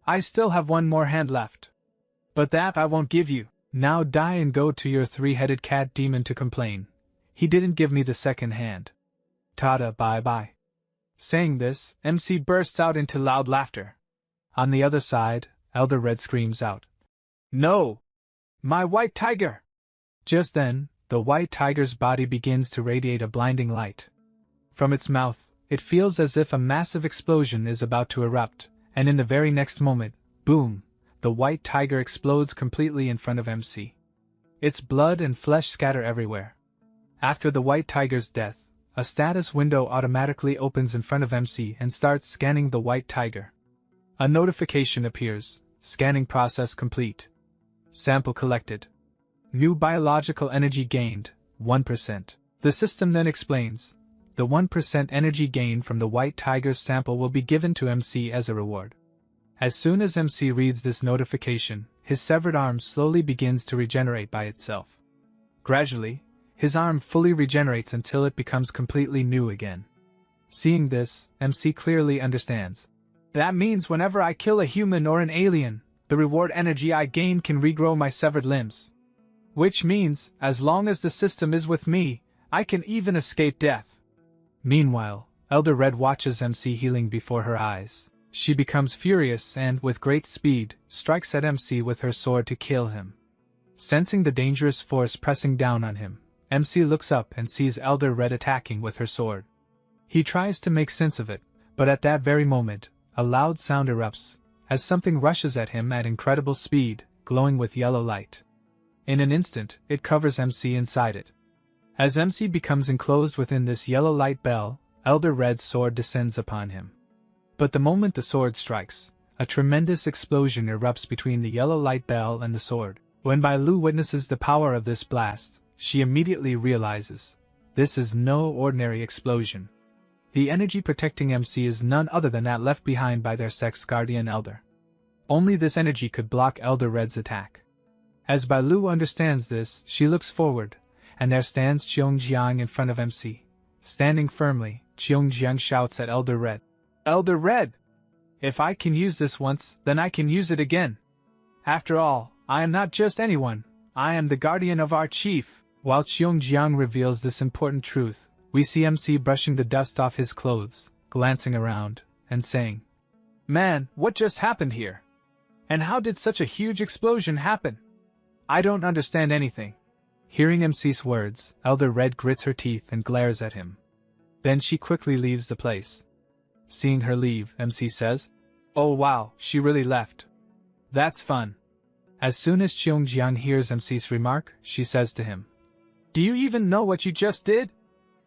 I still have one more hand left. But that I won't give you. Now die and go to your three-headed cat demon to complain. He didn't give me the second hand. Tada, bye-bye." Saying this, MC bursts out into loud laughter. On the other side, Elder Red screams out, "No! My white tiger!" Just then, the white tiger's body begins to radiate a blinding light. From its mouth, it feels as if a massive explosion is about to erupt, and in the very next moment, boom, the white tiger explodes completely in front of MC. Its blood and flesh scatter everywhere. After the white tiger's death, a status window automatically opens in front of MC and starts scanning the white tiger. A notification appears, scanning process complete. Sample collected. New biological energy gained, 1%. The system then explains, the 1% energy gained from the white tiger's sample will be given to MC as a reward. As soon as MC reads this notification, his severed arm slowly begins to regenerate by itself. Gradually, his arm fully regenerates until it becomes completely new again. Seeing this, MC clearly understands. That means whenever I kill a human or an alien, the reward energy I gain can regrow my severed limbs. Which means, as long as the system is with me, I can even escape death. Meanwhile, Elder Red watches MC healing before her eyes. She becomes furious and, with great speed, strikes at MC with her sword to kill him. Sensing the dangerous force pressing down on him, MC looks up and sees Elder Red attacking with her sword. He tries to make sense of it, but at that very moment, a loud sound erupts, as something rushes at him at incredible speed, glowing with yellow light. In an instant, it covers MC inside it. As MC becomes enclosed within this yellow light bell, Elder Red's sword descends upon him. But the moment the sword strikes, a tremendous explosion erupts between the yellow light bell and the sword. When Bai Lu witnesses the power of this blast, she immediately realizes, this is no ordinary explosion. The energy protecting MC is none other than that left behind by their sex guardian elder. Only this energy could block Elder Red's attack. As Bai Lu understands this, she looks forward, and there stands Cheongjiang in front of MC. Standing firmly, Cheongjiang shouts at Elder Red, "Elder Red! If I can use this once, then I can use it again. After all, I am not just anyone, I am the guardian of our chief." While Cheongjiang reveals this important truth, we see MC brushing the dust off his clothes, glancing around, and saying, "Man, what just happened here? And how did such a huge explosion happen? I don't understand anything." Hearing MC's words, Elder Red grits her teeth and glares at him. Then she quickly leaves the place. Seeing her leave, MC says, "Oh wow, she really left. That's fun." As soon as Cheongjiang hears MC's remark, she says to him, "Do you even know what you just did?"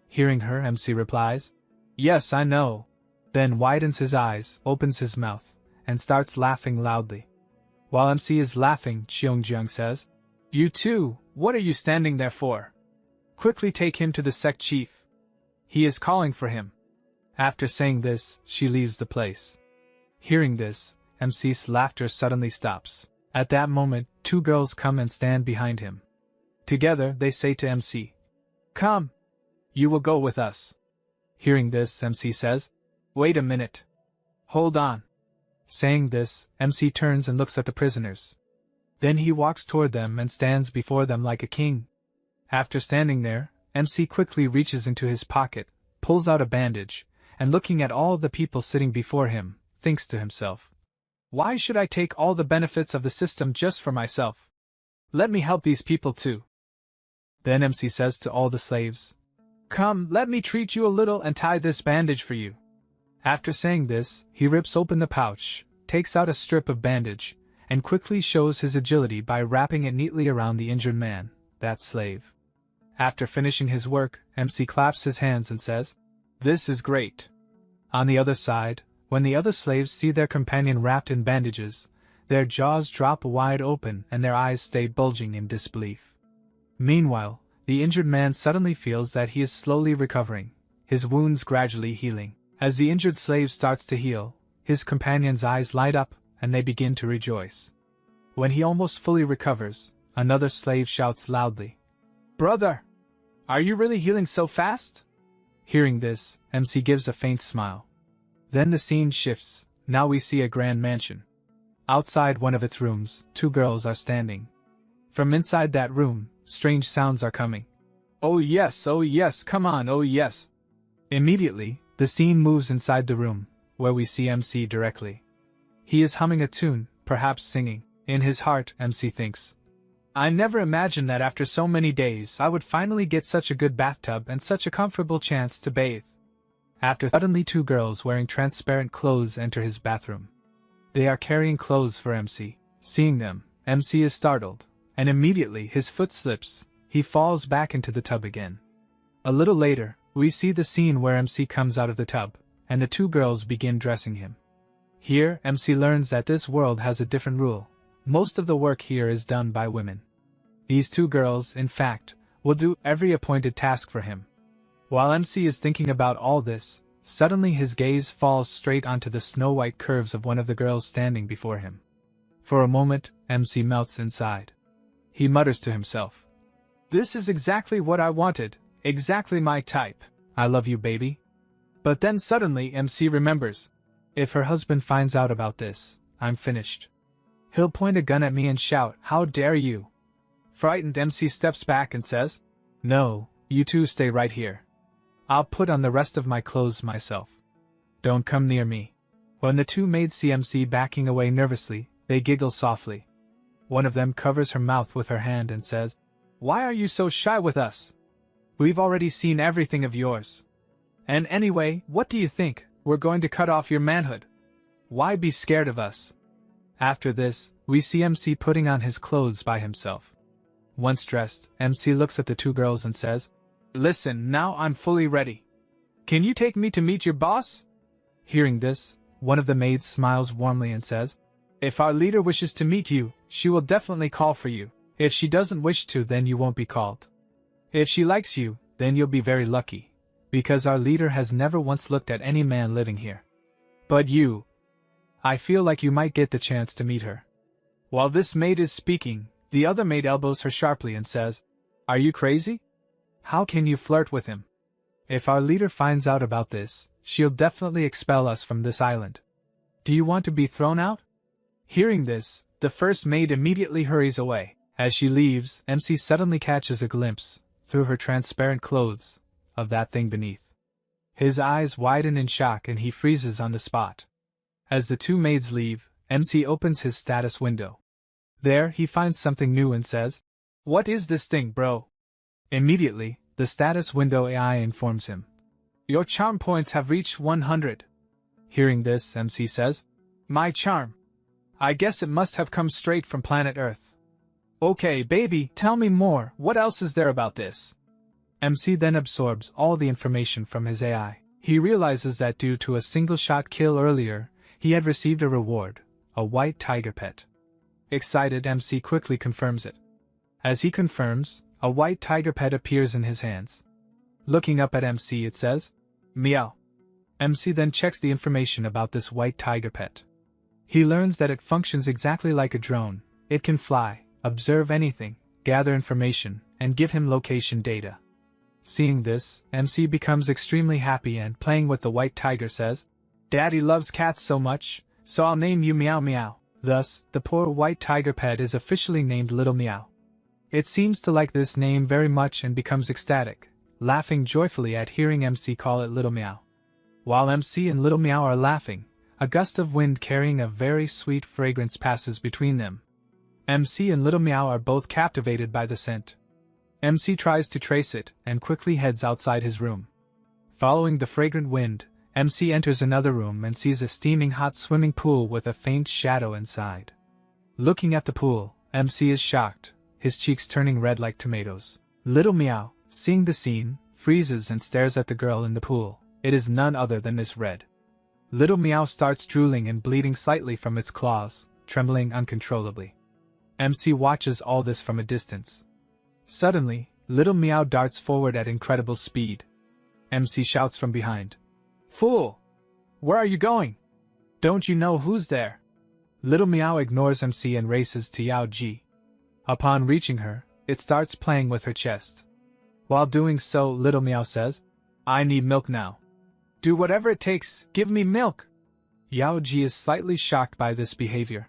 Hearing her, MC replies, "Yes, I know." Then widens his eyes, opens his mouth, and starts laughing loudly. While MC is laughing, Cheongjiang says, "You too, what are you standing there for? Quickly take him to the sect chief. He is calling for him." After saying this, she leaves the place. Hearing this, MC's laughter suddenly stops. At that moment, two girls come and stand behind him. Together, they say to MC, "Come. You will go with us." Hearing this, MC says, "Wait a minute. Hold on." Saying this, MC turns and looks at the prisoners. Then he walks toward them and stands before them like a king. After standing there, MC quickly reaches into his pocket, pulls out a bandage, and looking at all the people sitting before him, thinks to himself, "Why should I take all the benefits of the system just for myself? Let me help these people too." Then MC says to all the slaves, "Come, let me treat you a little and tie this bandage for you." After saying this, he rips open the pouch, takes out a strip of bandage, and quickly shows his agility by wrapping it neatly around the injured man, that slave. After finishing his work, MC claps his hands and says, "This is great." On the other side, when the other slaves see their companion wrapped in bandages, their jaws drop wide open and their eyes stay bulging in disbelief. Meanwhile, the injured man suddenly feels that he is slowly recovering, his wounds gradually healing. As the injured slave starts to heal, his companion's eyes light up and they begin to rejoice. When he almost fully recovers, another slave shouts loudly, "Brother! Are you really healing so fast?" Hearing this, MC gives a faint smile. Then the scene shifts. Now we see a grand mansion. Outside one of its rooms, two girls are standing. From inside that room, strange sounds are coming. "Oh yes, come on, oh yes." Immediately, the scene moves inside the room, where we see MC directly. He is humming a tune, perhaps singing. In his heart, MC thinks, "I never imagined that after so many days I would finally get such a good bathtub and such a comfortable chance to bathe." After suddenly two girls wearing transparent clothes enter his bathroom. They are carrying clothes for MC. Seeing them, MC is startled, and immediately his foot slips, he falls back into the tub again. A little later, we see the scene where MC comes out of the tub, and the two girls begin dressing him. Here, MC learns that this world has a different rule. Most of the work here is done by women. These two girls, in fact, will do every appointed task for him. While MC is thinking about all this, suddenly his gaze falls straight onto the snow-white curves of one of the girls standing before him. For a moment, MC melts inside. He mutters to himself, "This is exactly what I wanted, exactly my type. I love you, baby." But then suddenly MC remembers, if her husband finds out about this, I'm finished. He'll point a gun at me and shout, "How dare you!" Frightened, MC steps back and says, "No, you two stay right here. I'll put on the rest of my clothes myself. Don't come near me." When the two maids see MC backing away nervously, they giggle softly. One of them covers her mouth with her hand and says, "Why are you so shy with us? We've already seen everything of yours. And anyway, what do you think? We're going to cut off your manhood. Why be scared of us?" After this, we see MC putting on his clothes by himself. Once dressed, MC looks at the two girls and says, "Listen, now I'm fully ready. Can you take me to meet your boss?" Hearing this, one of the maids smiles warmly and says, "If our leader wishes to meet you, she will definitely call for you. If she doesn't wish to, then you won't be called. If she likes you, then you'll be very lucky, because our leader has never once looked at any man living here. But you, I feel like you might get the chance to meet her." While this maid is speaking, the other maid elbows her sharply and says, "Are you crazy? How can you flirt with him? If our leader finds out about this, she'll definitely expel us from this island. Do you want to be thrown out?" Hearing this, the first maid immediately hurries away. As she leaves, MC suddenly catches a glimpse, through her transparent clothes, of that thing beneath. His eyes widen in shock and he freezes on the spot. As the two maids leave, MC opens his status window. There, he finds something new and says, "What is this thing, bro?" Immediately, the status window AI informs him, Your charm points have reached 100. Hearing this, MC says, My charm. I guess it must have come straight from planet Earth. Okay, baby, tell me more. What else is there about this? MC then absorbs all the information from his AI. He realizes that due to a single-shot kill earlier, he had received a reward, a white tiger pet. Excited, MC quickly confirms it. As he confirms, a white tiger pet appears in his hands. Looking up at MC, it says, Meow. MC then checks the information about this white tiger pet. He learns that it functions exactly like a drone. It can fly, observe anything, gather information, and give him location data. Seeing this, MC becomes extremely happy and, playing with the white tiger, says, Daddy loves cats so much, so I'll name you Meow Meow. Thus, the poor white tiger pet is officially named Little Meow. It seems to like this name very much and becomes ecstatic, laughing joyfully at hearing MC call it Little Meow. While MC and Little Meow are laughing, a gust of wind carrying a very sweet fragrance passes between them. MC and Little Meow are both captivated by the scent. MC tries to trace it and quickly heads outside his room. Following the fragrant wind, MC enters another room and sees a steaming hot swimming pool with a faint shadow inside. Looking at the pool, MC is shocked, his cheeks turning red like tomatoes. Little Meow, seeing the scene, freezes and stares at the girl in the pool. It is none other than Miss Red. Little Meow starts drooling and bleeding slightly from its claws, trembling uncontrollably. MC watches all this from a distance. Suddenly, Little Meow darts forward at incredible speed. MC shouts from behind, Fool! Where are you going? Don't you know who's there? Little Meow ignores MC and races to Yao Ji. Upon reaching her, it starts playing with her chest. While doing so, Little Meow says, I need milk now. Do whatever it takes, give me milk! Yao Ji is slightly shocked by this behavior.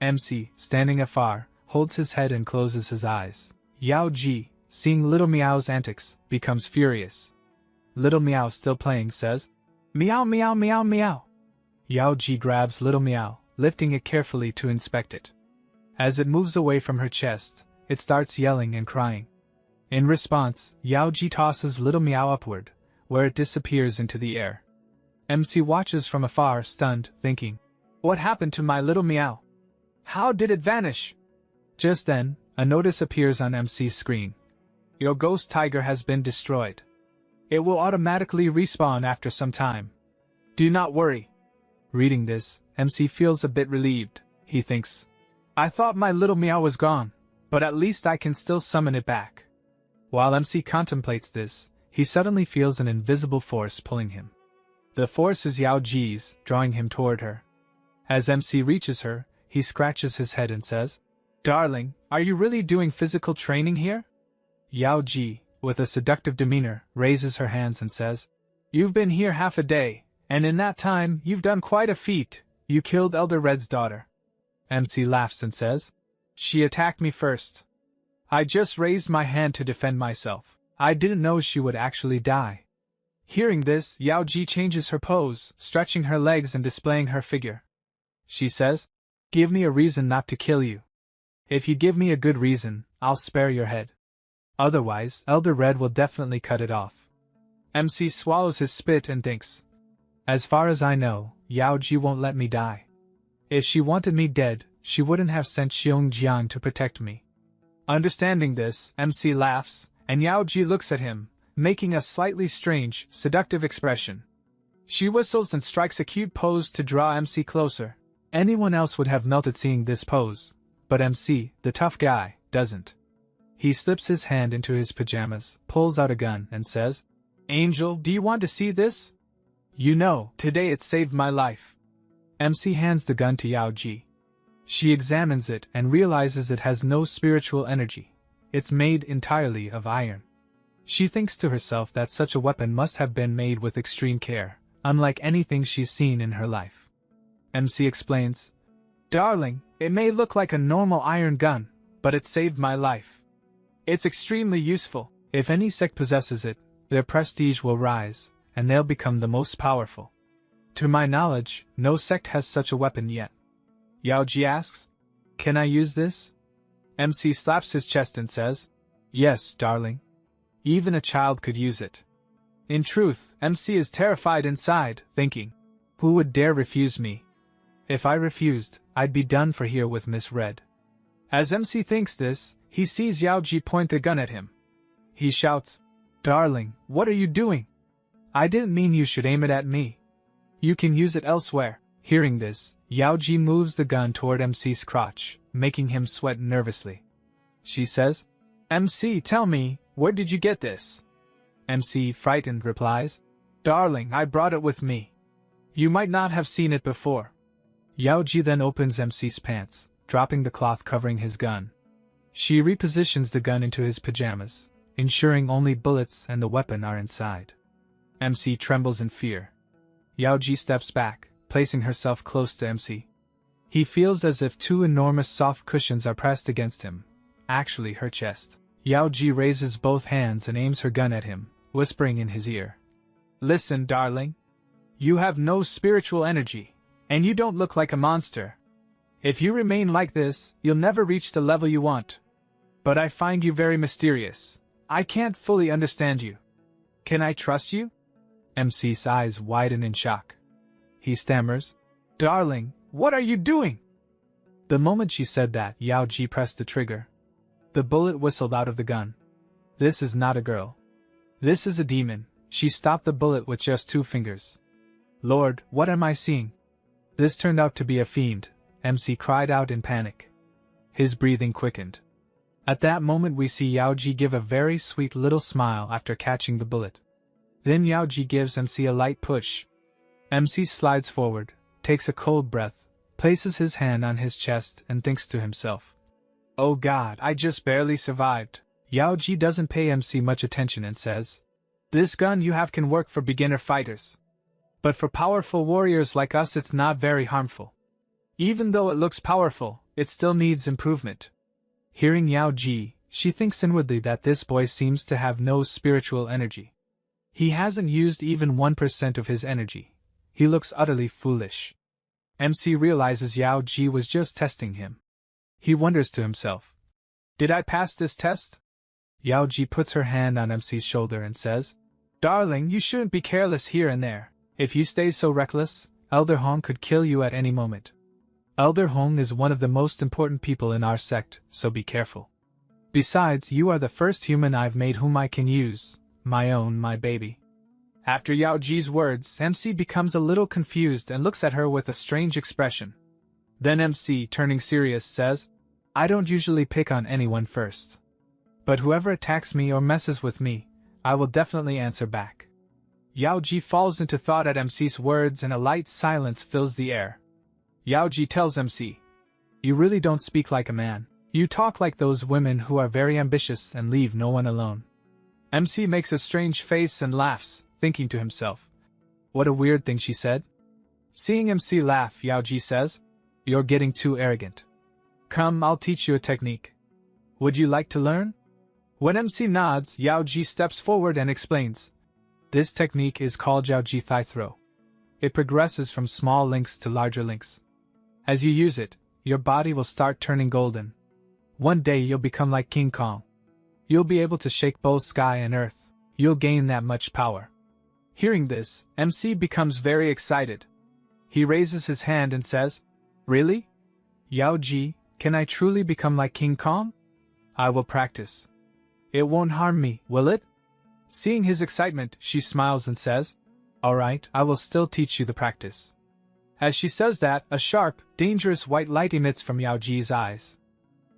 MC, standing afar, holds his head and closes his eyes. Yao Ji, seeing Little Meow's antics, becomes furious. Little Meow, still playing, says, Meow meow meow meow. Yao Ji grabs Little Meow, lifting it carefully to inspect it. As it moves away from her chest, it starts yelling and crying. In response, Yao Ji tosses Little Meow upward, where it disappears into the air. MC watches from afar, stunned, thinking, What happened to my Little Meow? How did it vanish? Just then, a notice appears on MC's screen. Your ghost tiger has been destroyed. It will automatically respawn after some time. Do not worry. Reading this, MC feels a bit relieved. He thinks, I thought my Little Meow was gone, but at least I can still summon it back. While MC contemplates this, he suddenly feels an invisible force pulling him. The force is Yao Ji's, drawing him toward her. As MC reaches her, he scratches his head and says, Darling, are you really doing physical training here? Yao Ji, with a seductive demeanor, raises her hands and says, You've been here half a day, and in that time, you've done quite a feat. You killed Elder Red's daughter. MC laughs and says, She attacked me first. I just raised my hand to defend myself. I didn't know she would actually die. Hearing this, Yao Ji changes her pose, stretching her legs and displaying her figure. She says, Give me a reason not to kill you. If you give me a good reason, I'll spare your head. Otherwise, Elder Red will definitely cut it off. MC swallows his spit and thinks, As far as I know, Yao Ji won't let me die. If she wanted me dead, she wouldn't have sent Xiong Jian to protect me. Understanding this, MC laughs, and Yao Ji looks at him, making a slightly strange, seductive expression. She whistles and strikes a cute pose to draw MC closer. Anyone else would have melted seeing this pose, but MC, the tough guy, doesn't. He slips his hand into his pajamas, pulls out a gun, and says, Angel, do you want to see this? You know, today it saved my life. MC hands the gun to Yao Ji. She examines it and realizes it has no spiritual energy. It's made entirely of iron. She thinks to herself that such a weapon must have been made with extreme care, unlike anything she's seen in her life. MC explains, Darling, it may look like a normal iron gun, but it saved my life. It's extremely useful. If any sect possesses it, their prestige will rise, and they'll become the most powerful. To my knowledge, no sect has such a weapon yet. Yao Ji asks, Can I use this? MC slaps his chest and says, Yes, darling. Even a child could use it. In truth, MC is terrified inside, thinking, who would dare refuse me? If I refused, I'd be done for here with Miss Red. As MC thinks this, he sees Yaoji point the gun at him. He shouts, Darling, what are you doing? I didn't mean you should aim it at me. You can use it elsewhere. Hearing this, Yaoji moves the gun toward MC's crotch, making him sweat nervously. She says, MC, tell me, where did you get this? MC, frightened, replies, Darling, I brought it with me. You might not have seen it before. Yaoji then opens MC's pants, dropping the cloth covering his gun. She repositions the gun into his pajamas, ensuring only bullets and the weapon are inside. MC trembles in fear. Yaoji steps back, placing herself close to MC. He feels as if two enormous soft cushions are pressed against him, actually her chest. Yaoji raises both hands and aims her gun at him, whispering in his ear. Listen, darling. You have no spiritual energy, and you don't look like a monster. If you remain like this, you'll never reach the level you want. But I find you very mysterious. I can't fully understand you. Can I trust you? MC's eyes widen in shock. He stammers, Darling, what are you doing? The moment she said that, Yaoji pressed the trigger. The bullet whistled out of the gun. This is not a girl. This is a demon. She stopped the bullet with just 2 fingers. Lord, what am I seeing? This turned out to be a fiend, MC cried out in panic. His breathing quickened. At that moment we see Yaoji give a very sweet little smile after catching the bullet. Then Yaoji gives MC a light push. MC slides forward, takes a cold breath, places his hand on his chest and thinks to himself. Oh God, I just barely survived. Yaoji doesn't pay MC much attention and says, This gun you have can work for beginner fighters. But for powerful warriors like us it's not very harmful. Even though it looks powerful, it still needs improvement. Hearing Yaoji, she thinks inwardly that this boy seems to have no spiritual energy. He hasn't used even 1% of his energy. He looks utterly foolish. MC realizes Yaoji was just testing him. He wonders to himself, Did I pass this test? Yaoji puts her hand on MC's shoulder and says, Darling, you shouldn't be careless here and there. If you stay so reckless, Elder Hong could kill you at any moment. Elder Hong is one of the most important people in our sect, so be careful. Besides, you are the first human I've made whom I can use, my baby. After Yaoji's words, MC becomes a little confused and looks at her with a strange expression. Then MC, turning serious, says, I don't usually pick on anyone first. But whoever attacks me or messes with me, I will definitely answer back. Yaoji falls into thought at MC's words and a light silence fills the air. Yaoji tells MC, You really don't speak like a man. You talk like those women who are very ambitious and leave no one alone. MC makes a strange face and laughs, thinking to himself, What a weird thing she said. Seeing MC laugh, Yaoji says, You're getting too arrogant. Come, I'll teach you a technique. Would you like to learn? When MC nods, Yaoji steps forward and explains. This technique is called Yaoji Thigh Throw. It progresses from small links to larger links. As you use it, your body will start turning golden. One day you'll become like King Kong. You'll be able to shake both sky and earth. You'll gain that much power. Hearing this, MC becomes very excited. He raises his hand and says, Really? Yaoji, can I truly become like King Kong? I will practice. It won't harm me, will it? Seeing his excitement, she smiles and says, All right, I will still teach you the practice. As she says that, a sharp, dangerous white light emits from Yaoji's eyes.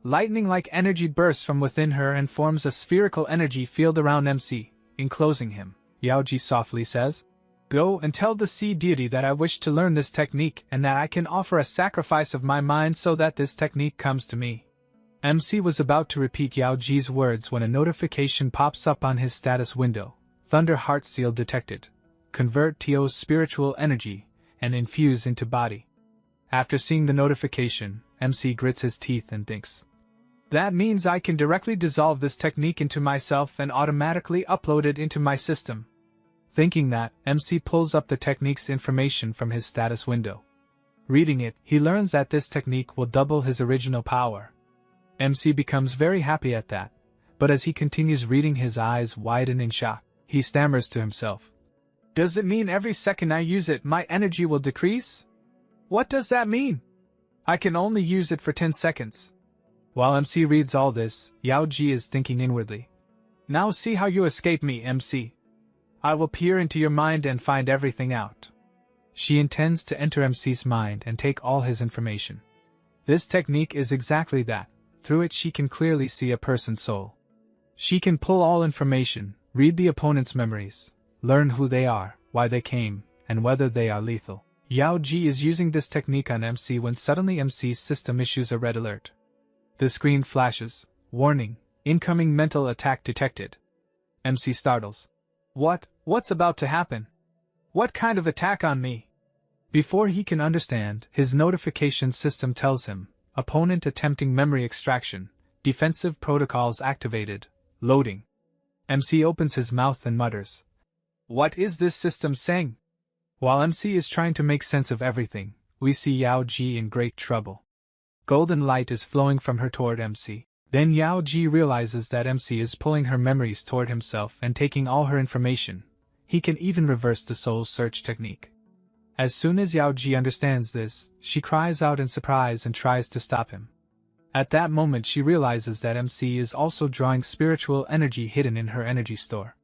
Lightning-like energy bursts from within her and forms a spherical energy field around MC, enclosing him. Yaoji softly says, Go and tell the sea deity that I wish to learn this technique and that I can offer a sacrifice of my mind so that this technique comes to me. MC was about to repeat Yaoji's words when a notification pops up on his status window. Thunder Heart Seal detected. Convert TO's spiritual energy and infuse into body. After seeing the notification, MC grits his teeth and thinks, That means I can directly dissolve this technique into myself and automatically upload it into my system. Thinking that, MC pulls up the technique's information from his status window. Reading it, he learns that this technique will double his original power. MC becomes very happy at that, but as he continues reading his eyes widen in shock. He stammers to himself. Does it mean every second I use it, my energy will decrease? What does that mean? I can only use it for 10 seconds. While MC reads all this, Yao Ji is thinking inwardly. Now see how you escape me, MC. I will peer into your mind and find everything out. She intends to enter MC's mind and take all his information. This technique is exactly that. Through it she can clearly see a person's soul. She can pull all information, read the opponent's memories, learn who they are, why they came, and whether they are lethal. Yao Ji is using this technique on MC when suddenly MC's system issues a red alert. The screen flashes, warning, incoming mental attack detected. MC startles. What's about to happen? What kind of attack on me? Before he can understand, his notification system tells him, opponent attempting memory extraction, defensive protocols activated, loading. MC opens his mouth and mutters. What is this system saying? While MC is trying to make sense of everything, we see Yao Ji in great trouble. Golden light is flowing from her toward MC. Then Yao Ji realizes that MC is pulling her memories toward himself and taking all her information. He can even reverse the soul search technique. As soon as Yao Ji understands this, she cries out in surprise and tries to stop him. At that moment she realizes that MC is also drawing spiritual energy hidden in her energy store.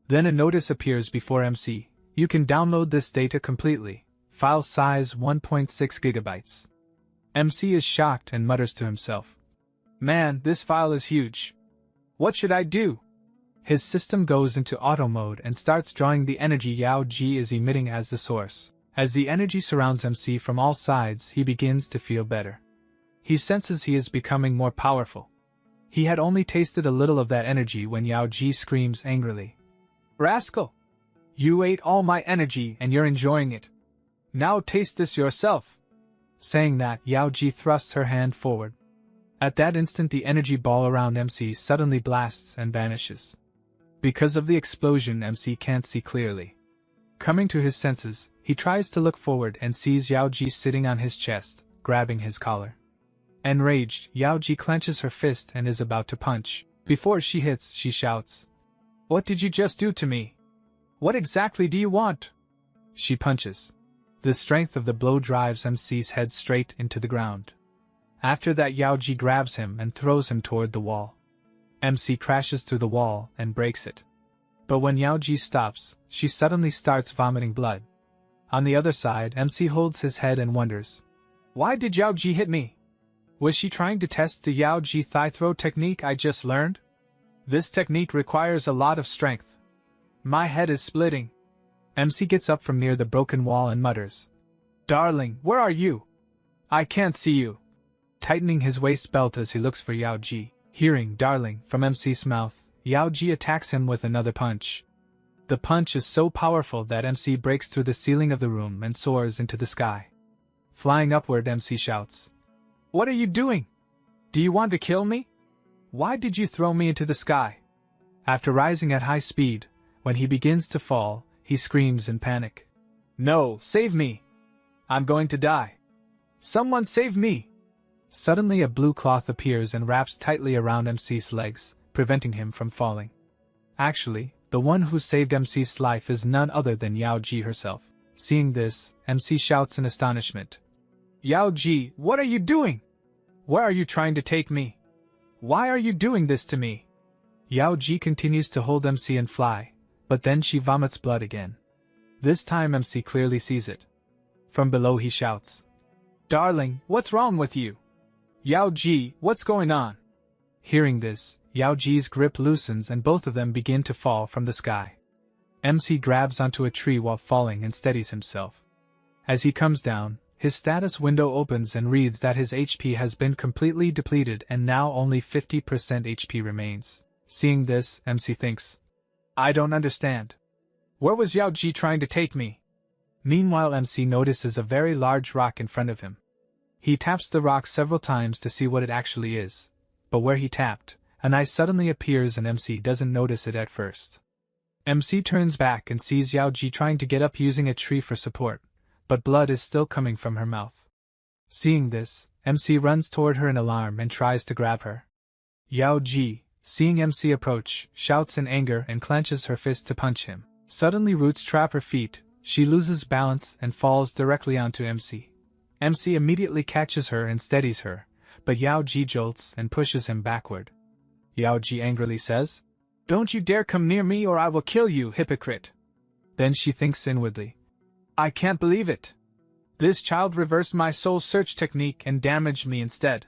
Then a notice appears before MC. You can download this data completely. File size 1.6 gigabytes. MC is shocked and mutters to himself. Man, this file is huge. What should I do? His system goes into auto mode and starts drawing the energy Yao Ji is emitting as the source. As the energy surrounds MC from all sides, he begins to feel better. He senses he is becoming more powerful. He had only tasted a little of that energy when Yao Ji screams angrily. Rascal! You ate all my energy and you're enjoying it. Now taste this yourself. Saying that, Yao Ji thrusts her hand forward. At that instant the energy ball around MC suddenly blasts and vanishes. Because of the explosion, MC can't see clearly. Coming to his senses, he tries to look forward and sees Yao Ji sitting on his chest, grabbing his collar. Enraged, Yao Ji clenches her fist and is about to punch. Before she hits, she shouts. What did you just do to me? What exactly do you want? She punches. The strength of the blow drives MC's head straight into the ground. After that, Yao Ji grabs him and throws him toward the wall. MC crashes through the wall and breaks it. But when Yao Ji stops, she suddenly starts vomiting blood. On the other side, MC holds his head and wonders. Why did Yao Ji hit me? Was she trying to test the Yao Ji thigh throw technique I just learned? This technique requires a lot of strength. My head is splitting. MC gets up from near the broken wall and mutters. Darling, where are you? I can't see you. Tightening his waist belt as he looks for Yao Ji. Hearing darling from MC's mouth, Yao Ji attacks him with another punch. The punch is so powerful that MC breaks through the ceiling of the room and soars into the sky. Flying upward, MC shouts. What are you doing? Do you want to kill me? Why did you throw me into the sky? After rising at high speed, when he begins to fall, he screams in panic. No, save me! I'm going to die. Someone save me! Suddenly a blue cloth appears and wraps tightly around MC's legs, preventing him from falling. Actually, the one who saved MC's life is none other than Yao Ji herself. Seeing this, MC shouts in astonishment. Yao Ji, what are you doing? Where are you trying to take me? Why are you doing this to me? Yao Ji continues to hold MC and fly, but then she vomits blood again. This time MC clearly sees it. From below he shouts. Darling, what's wrong with you? Yao Ji, what's going on? Hearing this, Yao Ji's grip loosens and both of them begin to fall from the sky. MC grabs onto a tree while falling and steadies himself. As he comes down, his status window opens and reads that his HP has been completely depleted and now only 50% HP remains. Seeing this, MC thinks, I don't understand. Where was Yao Ji trying to take me? Meanwhile, MC notices a very large rock in front of him. He taps the rock several times to see what it actually is, but where he tapped, an eye suddenly appears and MC doesn't notice it at first. MC turns back and sees Yao Ji trying to get up using a tree for support, but blood is still coming from her mouth. Seeing this, MC runs toward her in alarm and tries to grab her. Yao Ji, seeing MC approach, shouts in anger and clenches her fist to punch him. Suddenly roots trap her feet, she loses balance and falls directly onto MC. MC immediately catches her and steadies her, but Yao Ji jolts and pushes him backward. Yao Ji angrily says, "Don't you dare come near me or I will kill you, hypocrite." Then she thinks inwardly, "I can't believe it. This child reversed my soul search technique and damaged me instead."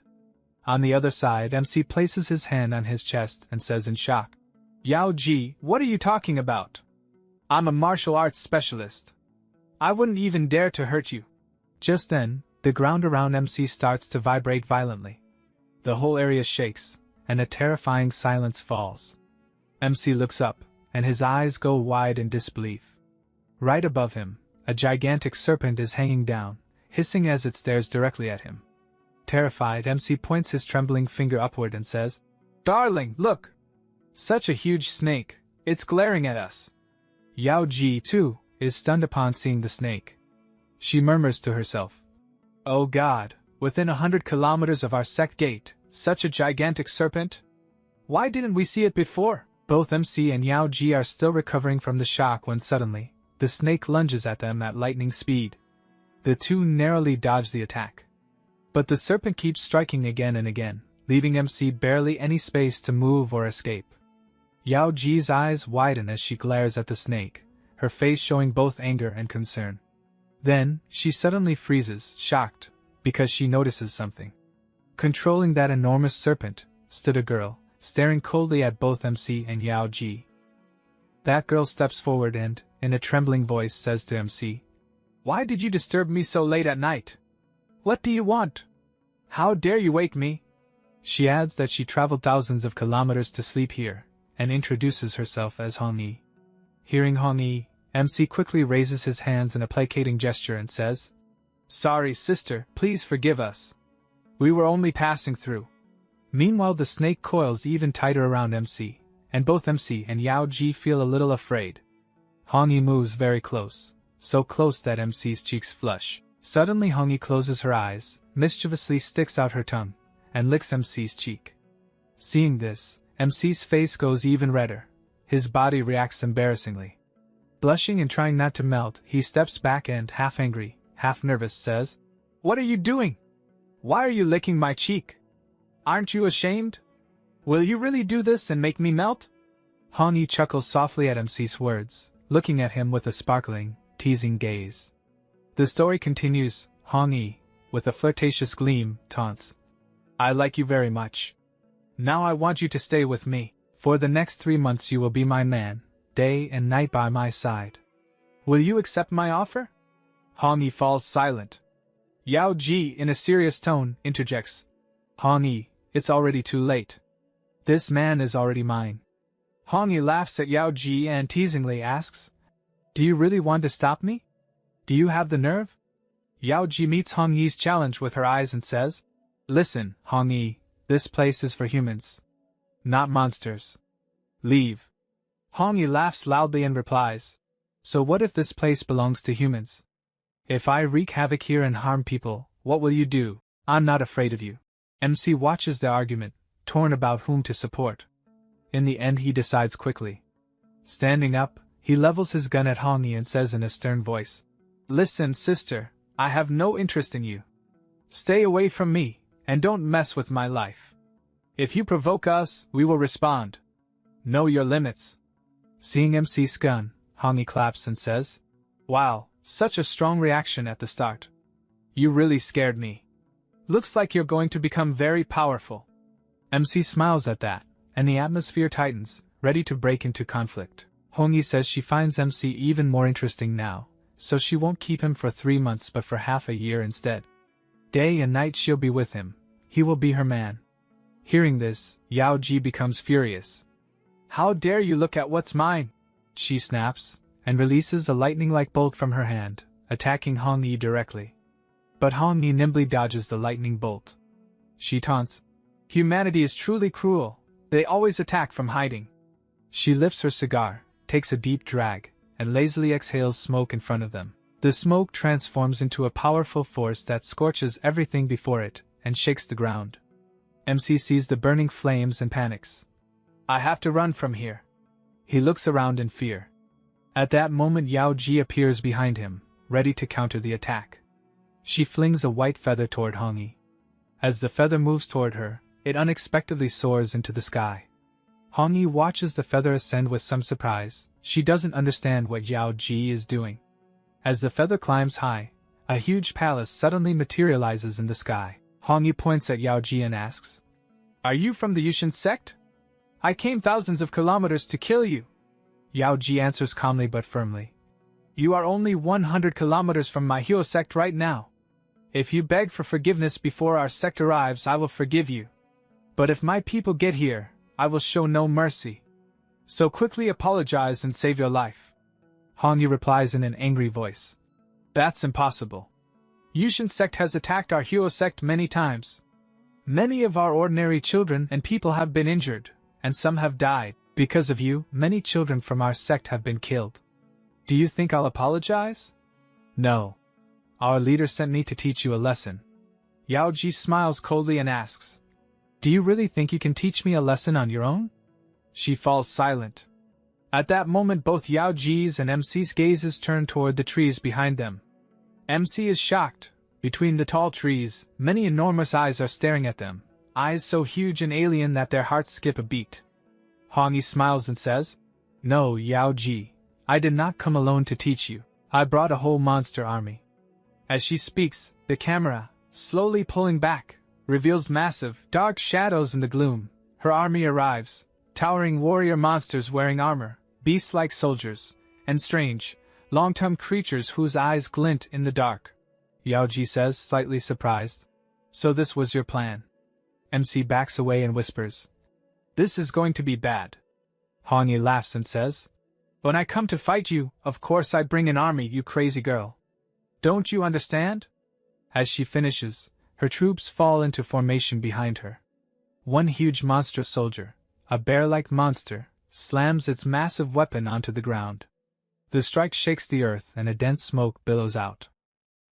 On the other side, MC places his hand on his chest and says in shock, "Yao Ji, what are you talking about? I'm a martial arts specialist. I wouldn't even dare to hurt you." Just then, the ground around MC starts to vibrate violently. The whole area shakes, and a terrifying silence falls. MC looks up, and his eyes go wide in disbelief. Right above him, a gigantic serpent is hanging down, hissing as it stares directly at him. Terrified, MC points his trembling finger upward and says, "Darling, look! Such a huge snake, it's glaring at us." Yao Ji, too, is stunned upon seeing the snake. She murmurs to herself, "Oh God, within 100 kilometers of our sect gate, such a gigantic serpent? Why didn't we see it before?" Both MC and Yao Ji are still recovering from the shock when suddenly, the snake lunges at them at lightning speed. The two narrowly dodge the attack. But the serpent keeps striking again and again, leaving MC barely any space to move or escape. Yao Ji's eyes widen as she glares at the snake, her face showing both anger and concern. Then, she suddenly freezes, shocked, because she notices something. Controlling that enormous serpent, stood a girl, staring coldly at both MC and Yao Ji. That girl steps forward and, in a trembling voice, says to MC, "Why did you disturb me so late at night? What do you want? How dare you wake me?" She adds that she traveled thousands of kilometers to sleep here, and introduces herself as Hong Yi. Hearing Hong Yi, MC quickly raises his hands in a placating gesture and says, "Sorry, sister, please forgive us. We were only passing through." Meanwhile, the snake coils even tighter around MC, and both MC and Yao Ji feel a little afraid. Hong Yi moves very close, so close that MC's cheeks flush. Suddenly Hong Yi closes her eyes, mischievously sticks out her tongue, and licks MC's cheek. Seeing this, MC's face goes even redder. His body reacts embarrassingly. Blushing and trying not to melt, he steps back and, half angry, half nervous, says, "What are you doing? Why are you licking my cheek? Aren't you ashamed? Will you really do this and make me melt?" Hong Yi chuckles softly at MC's words, looking at him with a sparkling, teasing gaze. The story continues. Hong Yi, with a flirtatious gleam, taunts, "I like you very much. Now I want you to stay with me. For the next 3 months you will be my man, day and night by my side. Will you accept my offer?" Hong Yi falls silent. Yao Ji, in a serious tone, interjects, "Hong Yi, it's already too late. This man is already mine." Hong Yi laughs at Yao Ji and teasingly asks, "Do you really want to stop me? Do you have the nerve?" Yao Ji meets Hong Yi's challenge with her eyes and says, "Listen, Hong Yi, this place is for humans, not monsters. Leave." Hong Yi laughs loudly and replies, "So what if this place belongs to humans? If I wreak havoc here and harm people, what will you do? I'm not afraid of you." MC watches the argument, torn about whom to support. In the end he decides quickly. Standing up, he levels his gun at Hong Yi and says in a stern voice, "Listen, sister, I have no interest in you. Stay away from me, and don't mess with my life. If you provoke us, we will respond. Know your limits." Seeing MC's gun, Hong Yi claps and says, "Wow, such a strong reaction at the start. You really scared me. Looks like you're going to become very powerful." MC smiles at that, and the atmosphere tightens, ready to break into conflict. Hong Yi says she finds MC even more interesting now, so she won't keep him for 3 months but for half a year instead. Day and night she'll be with him. He will be her man. Hearing this, Yao Ji becomes furious. "How dare you look at what's mine?" she snaps, and releases a lightning-like bolt from her hand, attacking Hong Yi directly. But Hong Yi nimbly dodges the lightning bolt. She taunts, "Humanity is truly cruel. They always attack from hiding." She lifts her cigar, takes a deep drag, and lazily exhales smoke in front of them. The smoke transforms into a powerful force that scorches everything before it and shakes the ground. MC sees the burning flames and panics. I have to run from here. He looks around in fear. At that moment Yao Ji appears behind him, ready to counter the attack. She flings a white feather toward Hong Yi. As the feather moves toward her, it unexpectedly soars into the sky. Hong Yi watches the feather ascend with some surprise. She doesn't understand what Yao Ji is doing. As the feather climbs high, a huge palace suddenly materializes in the sky. Hong Yi points at Yao Ji and asks, "Are you from the Yushin sect? I came thousands of kilometers to kill you." Yao Ji answers calmly but firmly, "You are only 100 kilometers from my Hyo sect right now. If you beg for forgiveness before our sect arrives, I will forgive you. But if my people get here, I will show no mercy. So quickly apologize and save your life." Hong Yi replies in an angry voice, "That's impossible. Yushin sect has attacked our Hyo sect many times. Many of our ordinary children and people have been injured, and some have died. Because of you, many children from our sect have been killed. Do you think I'll apologize? No. Our leader sent me to teach you a lesson." Yao Ji smiles coldly and asks, "Do you really think you can teach me a lesson on your own?" She falls silent. At that moment both Yao Ji's and MC's gazes turn toward the trees behind them. MC is shocked. Between the tall trees, many enormous eyes are staring at them, eyes so huge and alien that their hearts skip a beat. Hong Yi smiles and says, "No, Yao Ji, I did not come alone to teach you. I brought a whole monster army." As she speaks, the camera, slowly pulling back, reveals massive, dark shadows in the gloom. Her army arrives, towering warrior monsters wearing armor, beast-like soldiers, and strange, long-term creatures whose eyes glint in the dark. Yao Ji says, slightly surprised, "So this was your plan?" MC backs away and whispers, "This is going to be bad." Hong Yi laughs and says, "When I come to fight you, of course I bring an army, you crazy girl. Don't you understand?" As she finishes, her troops fall into formation behind her. One huge monstrous soldier, a bear-like monster, slams its massive weapon onto the ground. The strike shakes the earth and a dense smoke billows out.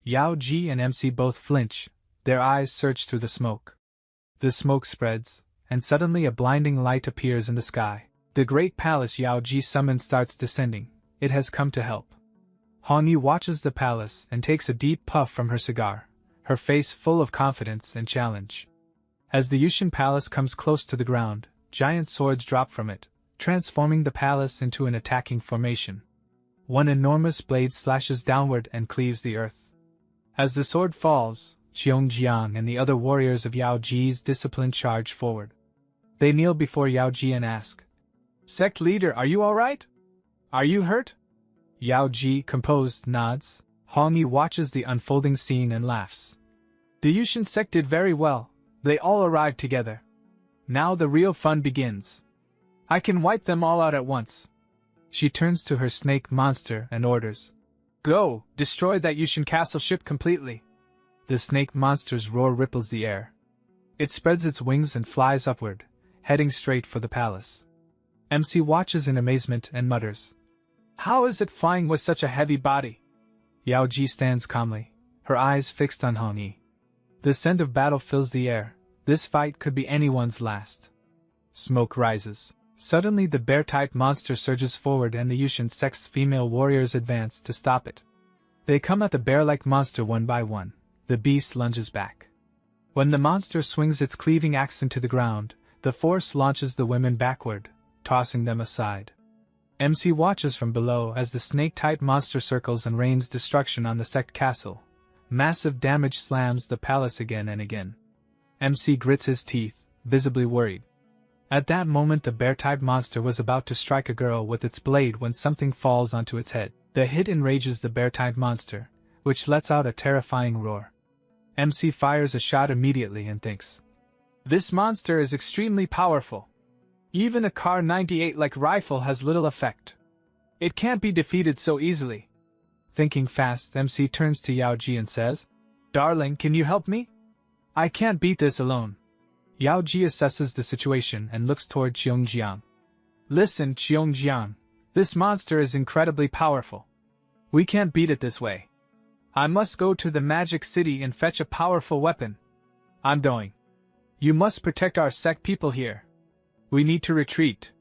Yao Ji and MC both flinch, their eyes search through the smoke. The smoke spreads, and suddenly a blinding light appears in the sky. The great palace Yao Ji summoned starts descending. It has come to help. Hong Yi watches the palace and takes a deep puff from her cigar, her face full of confidence and challenge. As the Yushin palace comes close to the ground, giant swords drop from it, transforming the palace into an attacking formation. One enormous blade slashes downward and cleaves the earth. As the sword falls, Xiongjiang and the other warriors of Yao Ji's discipline charge forward. They kneel before Yao Ji and ask, "Sect leader, are you alright? Are you hurt?" Yao Ji, composed, nods. Hong Yi watches the unfolding scene and laughs. "The Yushin sect did very well. They all arrived together. Now the real fun begins. I can wipe them all out at once." She turns to her snake monster and orders, "Go, destroy that Yushin castle ship completely." The snake monster's roar ripples the air. It spreads its wings and flies upward, heading straight for the palace. MC watches in amazement and mutters, "How is it flying with such a heavy body?" Yao Ji stands calmly, her eyes fixed on Hong Yi. The scent of battle fills the air. This fight could be anyone's last. Smoke rises. Suddenly the bear-type monster surges forward and the Yushin sect's female warriors advance to stop it. They come at the bear-like monster one by one. The beast lunges back. When the monster swings its cleaving axe into the ground, the force launches the women backward, tossing them aside. MC watches from below as the snake-type monster circles and rains destruction on the sect castle. Massive damage slams the palace again and again. MC grits his teeth, visibly worried. At that moment the bear-type monster was about to strike a girl with its blade when something falls onto its head. The hit enrages the bear-type monster, which lets out a terrifying roar. MC fires a shot immediately and thinks, "This monster is extremely powerful. Even a Kar 98-like rifle has little effect. It can't be defeated so easily." Thinking fast, MC turns to Yao Ji and says, "Darling, can you help me? I can't beat this alone." Yao Ji assesses the situation and looks toward Xiongjiang. "Listen, Xiongjiang, this monster is incredibly powerful. We can't beat it this way. I must go to the magic city and fetch a powerful weapon. I'm going. You must protect our sect people here." We need to retreat.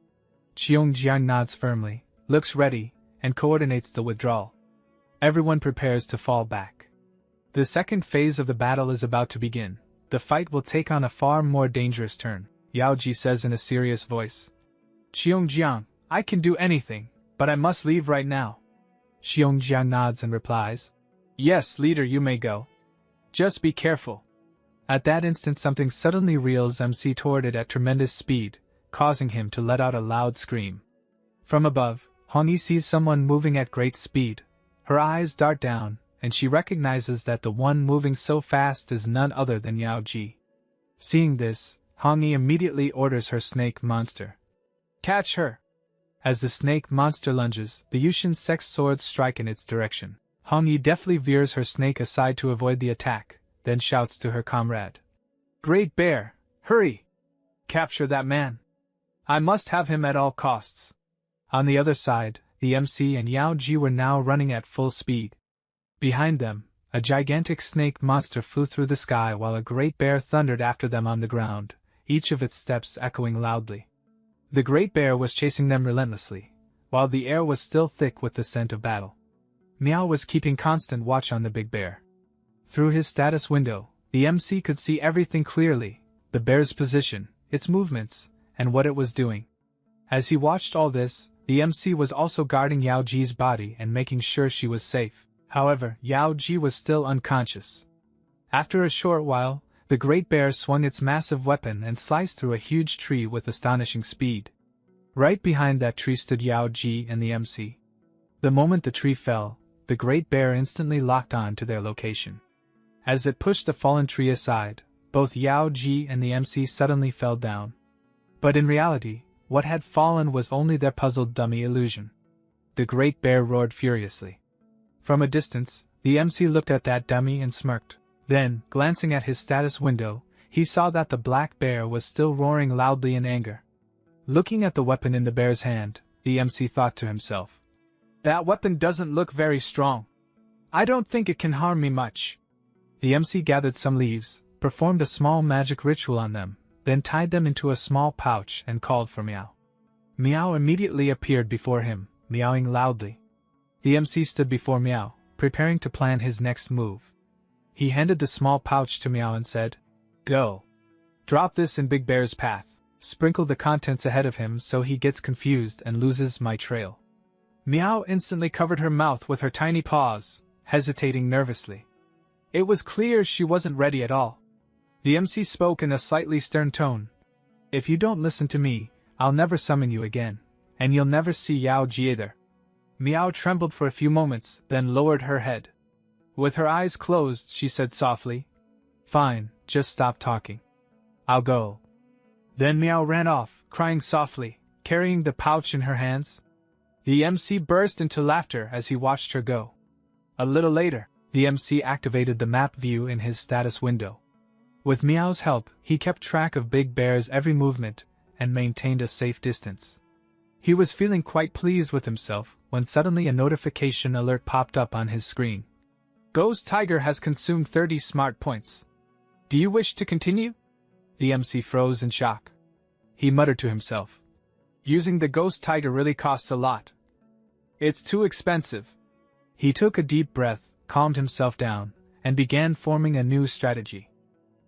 Cheongjiang nods firmly, looks ready, and coordinates the withdrawal. Everyone prepares to fall back. The second phase of the battle is about to begin. The fight will take on a far more dangerous turn, Yaoji says in a serious voice. Cheongjiang, I can do anything, but I must leave right now. Cheongjiang nods and replies, Yes, leader, you may go. Just be careful. At that instant something suddenly reels MC toward it at tremendous speed, causing him to let out a loud scream. From above, Hongyi sees someone moving at great speed. Her eyes dart down, and she recognizes that the one moving so fast is none other than Yao Ji. Seeing this, Hongyi immediately orders her snake monster. Catch her! As the snake monster lunges, the Yushin sex swords strike in its direction. Hongyi deftly veers her snake aside to avoid the attack, then shouts to her comrade. Great Bear, hurry! Capture that man! I must have him at all costs. On the other side, the MC and Yao Ji were now running at full speed. Behind them, a gigantic snake monster flew through the sky while a great bear thundered after them on the ground, each of its steps echoing loudly. The great bear was chasing them relentlessly, while the air was still thick with the scent of battle. Meow was keeping constant watch on the big bear. Through his status window, the MC could see everything clearly, the bear's position, its movements, and what it was doing. As he watched all this, the MC was also guarding Yao Ji's body and making sure she was safe. However, Yao Ji was still unconscious. After a short while, the great bear swung its massive weapon and sliced through a huge tree with astonishing speed. Right behind that tree stood Yao Ji and the MC. The moment the tree fell, the great bear instantly locked on to their location. As it pushed the fallen tree aside, both Yao Ji and the MC suddenly fell down. But in reality, what had fallen was only their puzzled dummy illusion. The great bear roared furiously. From a distance, the MC looked at that dummy and smirked. Then, glancing at his status window, he saw that the black bear was still roaring loudly in anger. Looking at the weapon in the bear's hand, the MC thought to himself, That weapon doesn't look very strong. I don't think it can harm me much. The MC gathered some leaves, performed a small magic ritual on them, then tied them into a small pouch and called for Meow. Meow immediately appeared before him, meowing loudly. The MC stood before Meow, preparing to plan his next move. He handed the small pouch to Meow and said, Go. Drop this in Big Bear's path. Sprinkle the contents ahead of him so he gets confused and loses my trail. Meow instantly covered her mouth with her tiny paws, hesitating nervously. It was clear she wasn't ready at all. The MC spoke in a slightly stern tone. If you don't listen to me, I'll never summon you again, and you'll never see Yao Ji either. Meow trembled for a few moments, then lowered her head. With her eyes closed, she said softly, Fine, just stop talking. I'll go. Then Meow ran off, crying softly, carrying the pouch in her hands. The MC burst into laughter as he watched her go. A little later, the MC activated the map view in his status window. With Meow's help, he kept track of Big Bear's every movement and maintained a safe distance. He was feeling quite pleased with himself when suddenly a notification alert popped up on his screen. Ghost Tiger has consumed 30 smart points. Do you wish to continue? The MC froze in shock. He muttered to himself. Using the Ghost Tiger really costs a lot. It's too expensive. He took a deep breath, calmed himself down, and began forming a new strategy.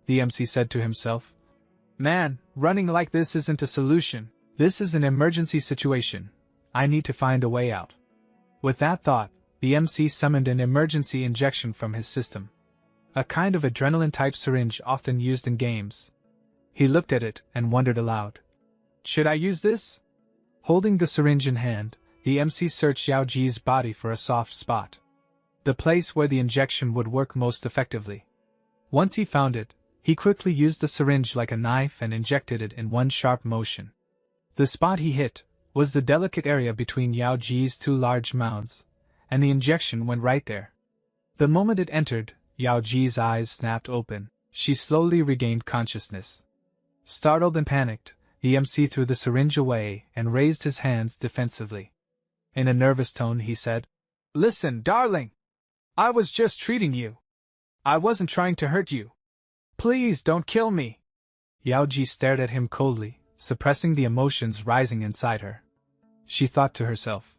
The MC said to himself, Man, running like this isn't a solution. This is an emergency situation. I need to find a way out. With that thought, the MC summoned an emergency injection from his system. A kind of adrenaline-type syringe often used in games. He looked at it and wondered aloud. Should I use this? Holding the syringe in hand, the MC searched Yao Ji's body for a soft spot. The place where the injection would work most effectively. Once he found it, he quickly used the syringe like a knife and injected it in one sharp motion. The spot he hit was the delicate area between Yao Ji's two large mounds, and the injection went right there. The moment it entered, Yao Ji's eyes snapped open. She slowly regained consciousness. Startled and panicked, the MC threw the syringe away and raised his hands defensively. In a nervous tone he said, Listen, darling! I was just treating you. I wasn't trying to hurt you. Please don't kill me. Yao Ji stared at him coldly, suppressing the emotions rising inside her. She thought to herself,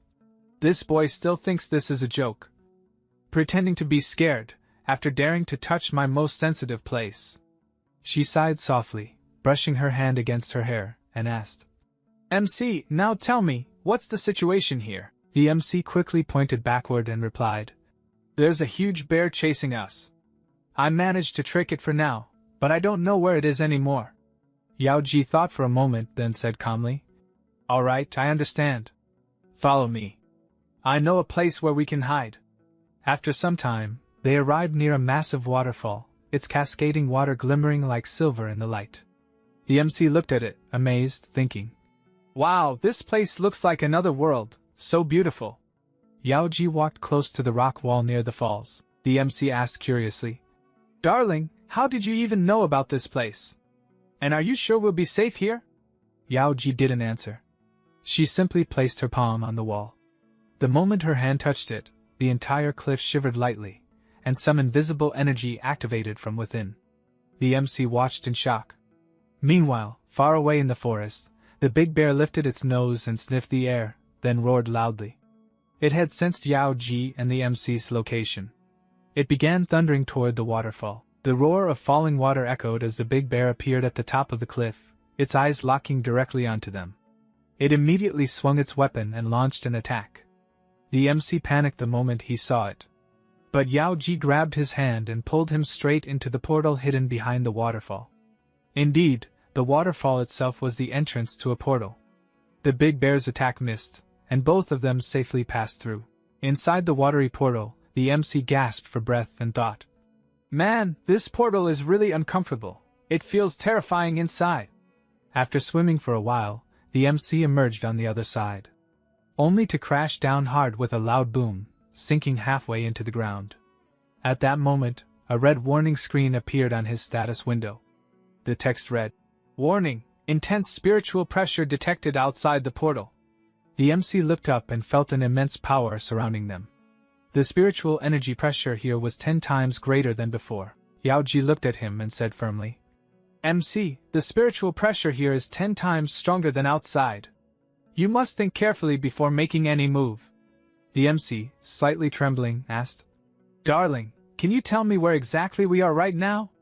"This boy still thinks this is a joke. Pretending to be scared, after daring to touch my most sensitive place." She sighed softly, brushing her hand against her hair, and asked, "MC, now tell me, what's the situation here?" The MC quickly pointed backward and replied, "There's a huge bear chasing us. I managed to trick it for now, but I don't know where it is anymore." Yao Ji thought for a moment, then said calmly, "All right, I understand. Follow me. I know a place where we can hide." After some time, they arrived near a massive waterfall, its cascading water glimmering like silver in the light. The MC looked at it, amazed, thinking, "Wow, this place looks like another world, so beautiful." Yao Ji walked close to the rock wall near the falls. The MC asked curiously, "Darling, how did you even know about this place? And are you sure we'll be safe here?" Yao Ji didn't answer. She simply placed her palm on the wall. The moment her hand touched it, the entire cliff shivered lightly, and some invisible energy activated from within. The MC watched in shock. Meanwhile, far away in the forest, the big bear lifted its nose and sniffed the air, then roared loudly. It had sensed Yao Ji and the MC's location. It began thundering toward the waterfall. The roar of falling water echoed as the big bear appeared at the top of the cliff, its eyes locking directly onto them. It immediately swung its weapon and launched an attack. The MC panicked the moment he saw it. But Yao Ji grabbed his hand and pulled him straight into the portal hidden behind the waterfall. Indeed, the waterfall itself was the entrance to a portal. The big bear's attack missed, and both of them safely passed through. Inside the watery portal, the MC gasped for breath and thought, "Man, this portal is really uncomfortable. It feels terrifying inside." After swimming for a while, the MC emerged on the other side, only to crash down hard with a loud boom, sinking halfway into the ground. At that moment, a red warning screen appeared on his status window. The text read, "Warning, intense spiritual pressure detected outside the portal." The MC looked up and felt an immense power surrounding them. The spiritual energy pressure here was 10 times greater than before. Yao Ji looked at him and said firmly, "MC, the spiritual pressure here is 10 times stronger than outside. You must think carefully before making any move." The MC, slightly trembling, asked, "Darling, can you tell me where exactly we are right now?"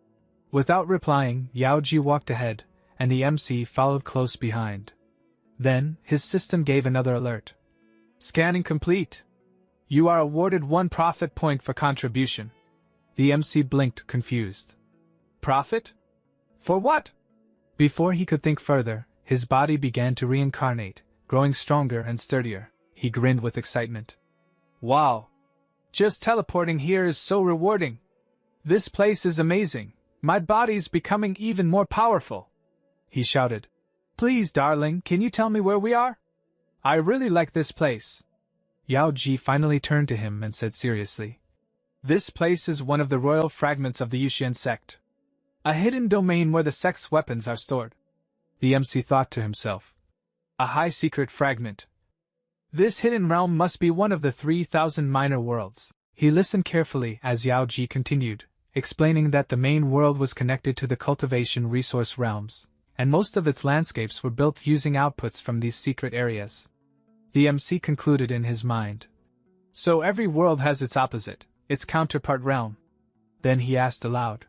Without replying, Yao Ji walked ahead, and the MC followed close behind. Then, his system gave another alert. "Scanning complete. You are awarded 1 profit point for contribution." The MC blinked, confused. "Profit? For what?" Before he could think further, his body began to reincarnate, growing stronger and sturdier. He grinned with excitement. "Wow! Just teleporting here is so rewarding. This place is amazing. My body's becoming even more powerful," he shouted. "Please, darling, can you tell me where we are? I really like this place." Yao Ji finally turned to him and said seriously, "This place is one of the royal fragments of the Yuxian sect. A hidden domain where the sect's weapons are stored." The MC thought to himself, "A high-secret fragment. This hidden realm must be one of the 3,000 minor worlds." He listened carefully as Yao Ji continued, explaining that the main world was connected to the cultivation resource realms, and most of its landscapes were built using outputs from these secret areas. The MC concluded in his mind, "So every world has its opposite, its counterpart realm." Then he asked aloud,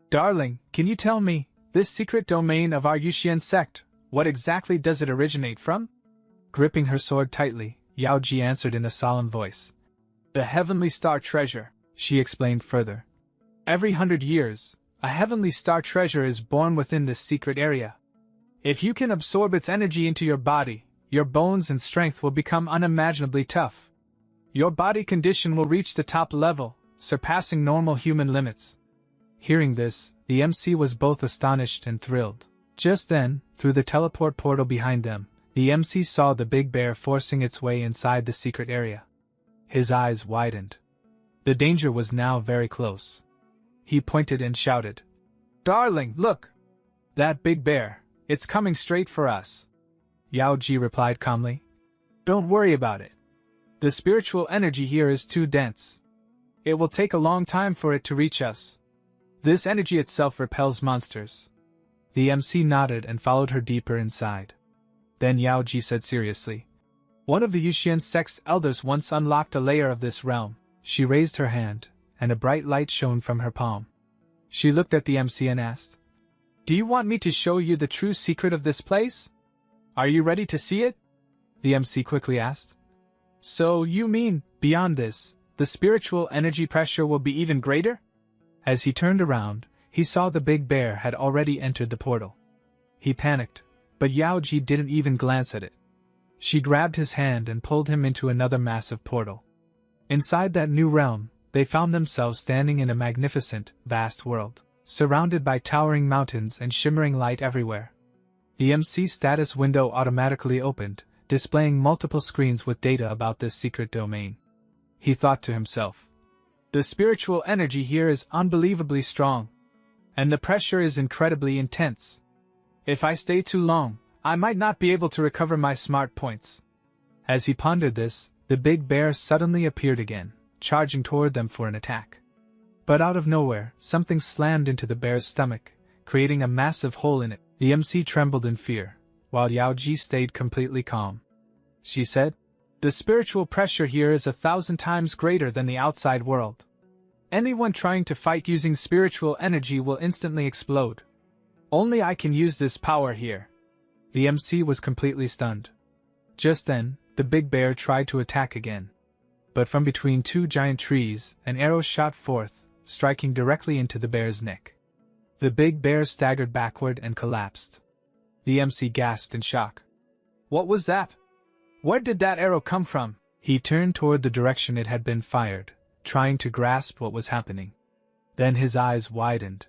"Darling, can you tell me, this secret domain of our Yuxian sect, what exactly does it originate from?" Gripping her sword tightly, Yao Ji answered in a solemn voice, "The heavenly star treasure," she explained further. "Every 100 years, a heavenly star treasure is born within this secret area. If you can absorb its energy into your body, your bones and strength will become unimaginably tough. Your body condition will reach the top level, surpassing normal human limits." Hearing this, the MC was both astonished and thrilled. Just then, through the teleport portal behind them, the MC saw the big bear forcing its way inside the secret area. His eyes widened. The danger was now very close. He pointed and shouted, "Darling, look! That big bear, it's coming straight for us." Yao Ji replied calmly, "Don't worry about it. The spiritual energy here is too dense. It will take a long time for it to reach us. This energy itself repels monsters." The MC nodded and followed her deeper inside. Then Yao Ji said seriously, "One of the Yuxian sect's elders once unlocked a layer of this realm." She raised her hand, and a bright light shone from her palm. She looked at the MC and asked, "Do you want me to show you the true secret of this place? Are you ready to see it?" The MC quickly asked. "So you mean, beyond this, the spiritual energy pressure will be even greater?" As he turned around, he saw the big bear had already entered the portal. He panicked, but Yao Ji didn't even glance at it. She grabbed his hand and pulled him into another massive portal. Inside that new realm, they found themselves standing in a magnificent, vast world, surrounded by towering mountains and shimmering light everywhere. The MC status window automatically opened, displaying multiple screens with data about this secret domain. He thought to himself, "The spiritual energy here is unbelievably strong, and the pressure is incredibly intense. If I stay too long, I might not be able to recover my smart points." As he pondered this, the big bear suddenly appeared again, charging toward them for an attack. But out of nowhere, something slammed into the bear's stomach, creating a massive hole in it. The MC trembled in fear, while Yao Ji stayed completely calm. She said, "The spiritual pressure here is 1,000 times greater than the outside world. Anyone trying to fight using spiritual energy will instantly explode. Only I can use this power here." The MC was completely stunned. Just then, the big bear tried to attack again. But from between two giant trees, an arrow shot forth, striking directly into the bear's neck. The big bear staggered backward and collapsed. The MC gasped in shock. "What was that? Where did that arrow come from?" He turned toward the direction it had been fired, trying to grasp what was happening. Then his eyes widened.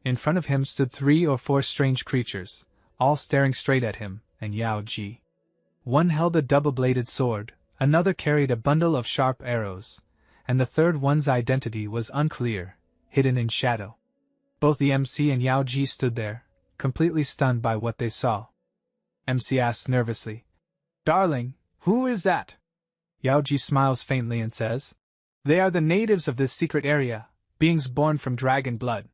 In front of him stood 3 or 4 strange creatures, all staring straight at him and Yao Ji. One held a double-bladed sword, another carried a bundle of sharp arrows, and the third one's identity was unclear, hidden in shadow. Both the MC and Yao Ji stood there, completely stunned by what they saw. MC asks nervously, "Darling, who is that?" Yao Ji smiles faintly and says, "They are the natives of this secret area, beings born from dragon blood.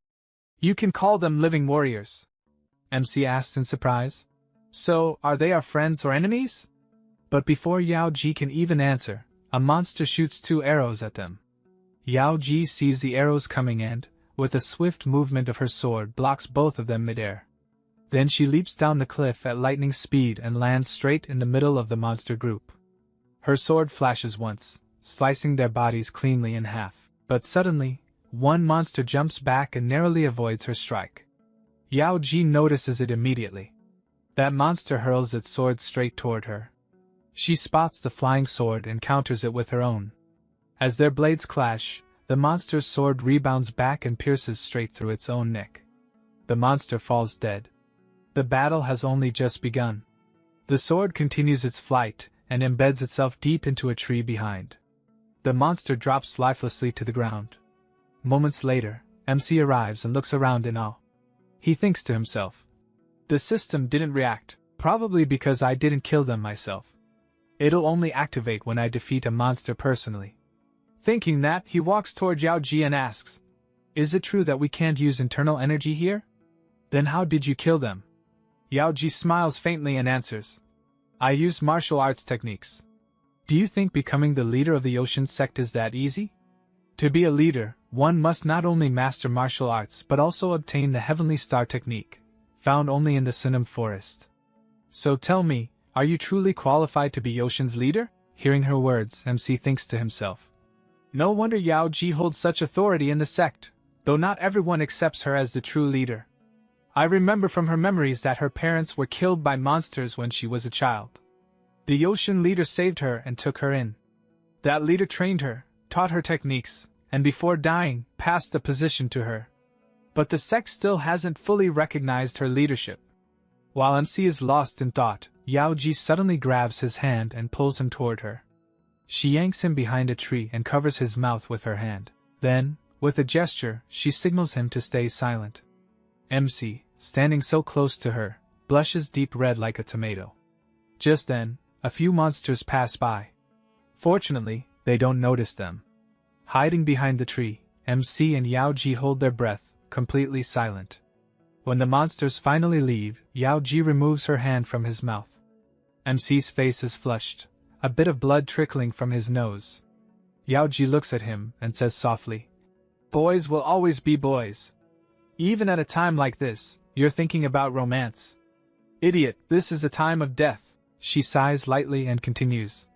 You can call them living warriors." MC asks in surprise, "So, are they our friends or enemies?" But before Yao Ji can even answer, a monster shoots 2 arrows at them. Yao Ji sees the arrows coming and, with a swift movement of her sword, blocks both of them midair. Then she leaps down the cliff at lightning speed and lands straight in the middle of the monster group. Her sword flashes once, slicing their bodies cleanly in half, but suddenly, one monster jumps back and narrowly avoids her strike. Yao Ji notices it immediately. That monster hurls its sword straight toward her. She spots the flying sword and counters it with her own. As their blades clash, the monster's sword rebounds back and pierces straight through its own neck. The monster falls dead. The battle has only just begun. The sword continues its flight and embeds itself deep into a tree behind. The monster drops lifelessly to the ground. Moments later, MC arrives and looks around in awe. He thinks to himself, "The system didn't react, probably because I didn't kill them myself. It'll only activate when I defeat a monster personally." Thinking that, he walks toward Yao Ji and asks, "Is it true that we can't use internal energy here? Then how did you kill them?" Yao Ji smiles faintly and answers, "I used martial arts techniques." "Do you think becoming the leader of the ocean sect is that easy?" "To be a leader, one must not only master martial arts but also obtain the Heavenly Star technique, found only in the Sunim forest. So tell me, are you truly qualified to be Yoshin's leader?" Hearing her words, MC thinks to himself, "No wonder Yao Ji holds such authority in the sect, though not everyone accepts her as the true leader. I remember from her memories that her parents were killed by monsters when she was a child. The Yoshin leader saved her and took her in. That leader trained her, taught her techniques, and before dying, passed the position to her. But the sect still hasn't fully recognized her leadership." While MC is lost in thought, Yao Ji suddenly grabs his hand and pulls him toward her. She yanks him behind a tree and covers his mouth with her hand. Then, with a gesture, she signals him to stay silent. MC, standing so close to her, blushes deep red like a tomato. Just then, a few monsters pass by. Fortunately, they don't notice them. Hiding behind the tree, MC and Yao Ji hold their breath, completely silent. When the monsters finally leave, Yao Ji removes her hand from his mouth. MC's face is flushed, a bit of blood trickling from his nose. Yao Ji looks at him and says softly, "Boys will always be boys. Even at a time like this, you're thinking about romance. Idiot, this is a time of death." She sighs lightly and continues,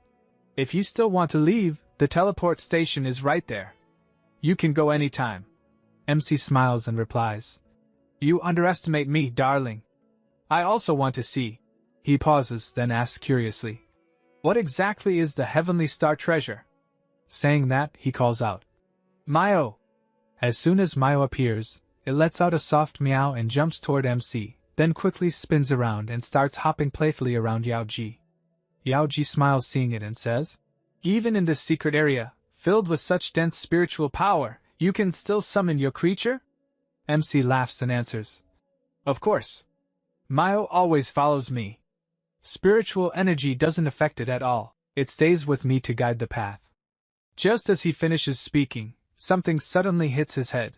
"If you still want to leave, the teleport station is right there. You can go anytime." MC smiles and replies, "You underestimate me, darling. I also want to see." He pauses, then asks curiously, "What exactly is the Heavenly Star treasure?" Saying that, he calls out, "Mayo!" As soon as Mayo appears, it lets out a soft meow and jumps toward MC, then quickly spins around and starts hopping playfully around Yao Ji. Yao Ji smiles seeing it and says, "Even in this secret area, filled with such dense spiritual power, you can still summon your creature?" MC laughs and answers, "Of course. Mayo always follows me. Spiritual energy doesn't affect it at all, it stays with me to guide the path." Just as he finishes speaking, something suddenly hits his head.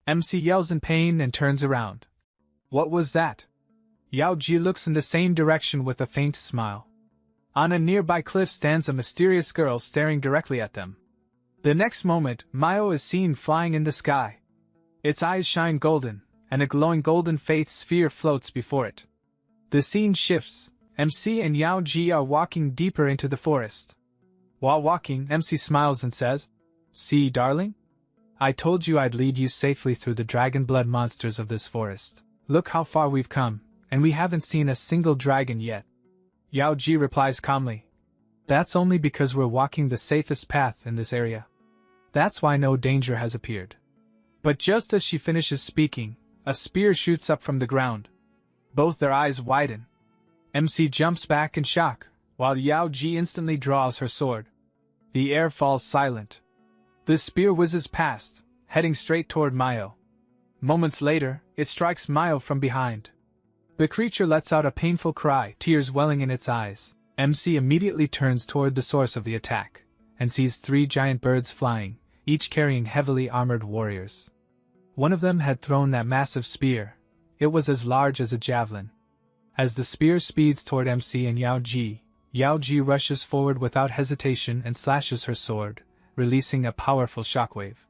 MC yells in pain and turns around. What was that? Yao Ji looks in the same direction with a faint smile. On a nearby cliff stands a mysterious girl staring directly at them. The next moment, Mayo is seen flying in the sky. Its eyes shine golden, and a glowing golden faith sphere floats before it. The scene shifts. MC and Yao Ji are walking deeper into the forest. While walking, MC smiles and says, "See, darling? I told you I'd lead you safely through the dragon blood monsters of this forest. Look how far we've come, and we haven't seen a single dragon yet." Yao Ji replies calmly, "That's only because we're walking the safest path in this area. That's why no danger has appeared." But just as she finishes speaking, a spear shoots up from the ground. Both their eyes widen. MC jumps back in shock, while Yao Ji instantly draws her sword. The air falls silent. The spear whizzes past, heading straight toward Mayo. Moments later, it strikes Mayo from behind. The creature lets out a painful cry, tears welling in its eyes. MC immediately turns toward the source of the attack, and sees 3 giant birds flying, each carrying heavily armored warriors. One of them had thrown that massive spear. It was as large as a javelin. As the spear speeds toward MC and Yao Ji rushes forward without hesitation and slashes her sword, releasing a powerful shockwave.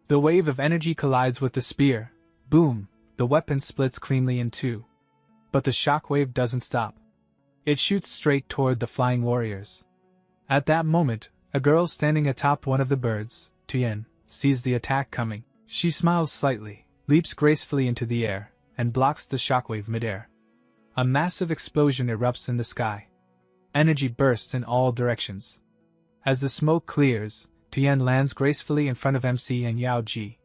The wave of energy collides with the spear. Boom! The weapon splits cleanly in two. But the shockwave doesn't stop. It shoots straight toward the flying warriors. At that moment, a girl standing atop one of the birds, Tuyen, sees the attack coming. She smiles slightly, leaps gracefully into the air, and blocks the shockwave midair. A massive explosion erupts in the sky. Energy bursts in all directions. As the smoke clears, Tuyen lands gracefully in front of MC and Yao Ji.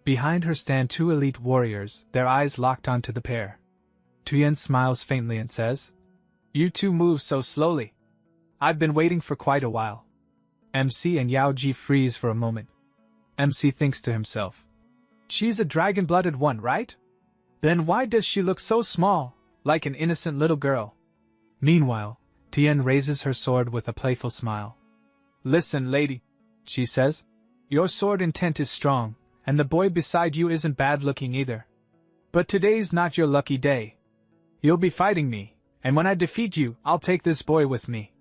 Behind her stand 2 elite warriors, their eyes locked onto the pair. Tuyen smiles faintly and says, "You two move so slowly. I've been waiting for quite a while." MC and Yao Ji freeze for a moment. MC thinks to himself, "She's a dragon-blooded one, right? Then why does she look so small, like an innocent little girl?" Meanwhile, Tuyen raises her sword with a playful smile. "Listen, lady," she says. "Your sword intent is strong, and the boy beside you isn't bad-looking either. But today's not your lucky day. You'll be fighting me, and when I defeat you, I'll take this boy with me.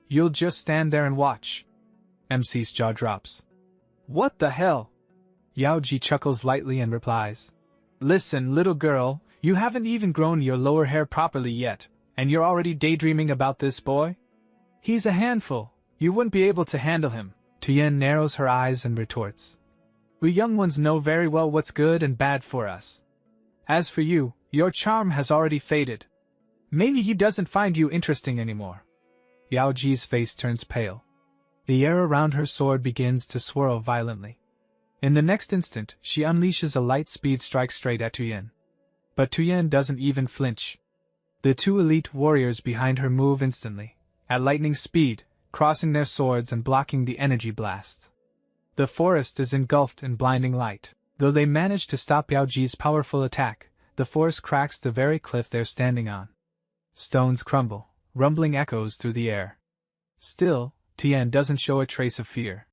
You'll just stand there and watch." MC's jaw drops. "What the hell?" Yao Ji chuckles lightly and replies, "Listen, little girl, you haven't even grown your lower hair properly yet, and you're already daydreaming about this boy? He's a handful. You wouldn't be able to handle him." Tuyen narrows her eyes and retorts, "We young ones know very well what's good and bad for us. As for you, your charm has already faded. Maybe he doesn't find you interesting anymore." Yao Ji's face turns pale. The air around her sword begins to swirl violently. In the next instant, she unleashes a light speed strike straight at Tuyen. But Tuyen doesn't even flinch. The 2 elite warriors behind her move instantly, at lightning speed, crossing their swords and blocking the energy blast. The forest is engulfed in blinding light. Though they manage to stop Yao Ji's powerful attack, the forest cracks the very cliff they're standing on. Stones crumble, rumbling echoes through the air. Still, Tuyen doesn't show a trace of fear.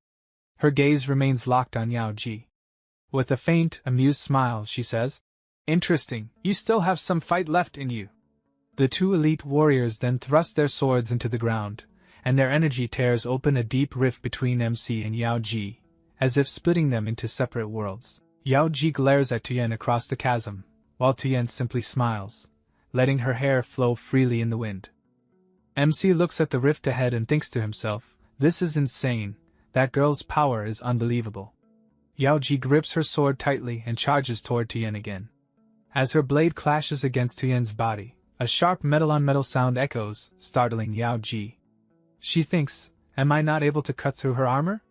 Her gaze remains locked on Yao Ji. With a faint, amused smile, she says, Interesting, you still have some fight left in you. The two elite warriors then thrust their swords into the ground, and their energy tears open a deep rift between MC and Yao Ji, as if splitting them into separate worlds. Yao Ji glares at Tuyen across the chasm, while Tuyen simply smiles, letting her hair flow freely in the wind. MC looks at the rift ahead and thinks to himself, this is insane, that girl's power is unbelievable. Yao Ji grips her sword tightly and charges toward Tuyen again. As her blade clashes against Tuyen's body, a sharp metal-on-metal sound echoes, startling Yao Ji. She thinks, am I not able to cut through her armor?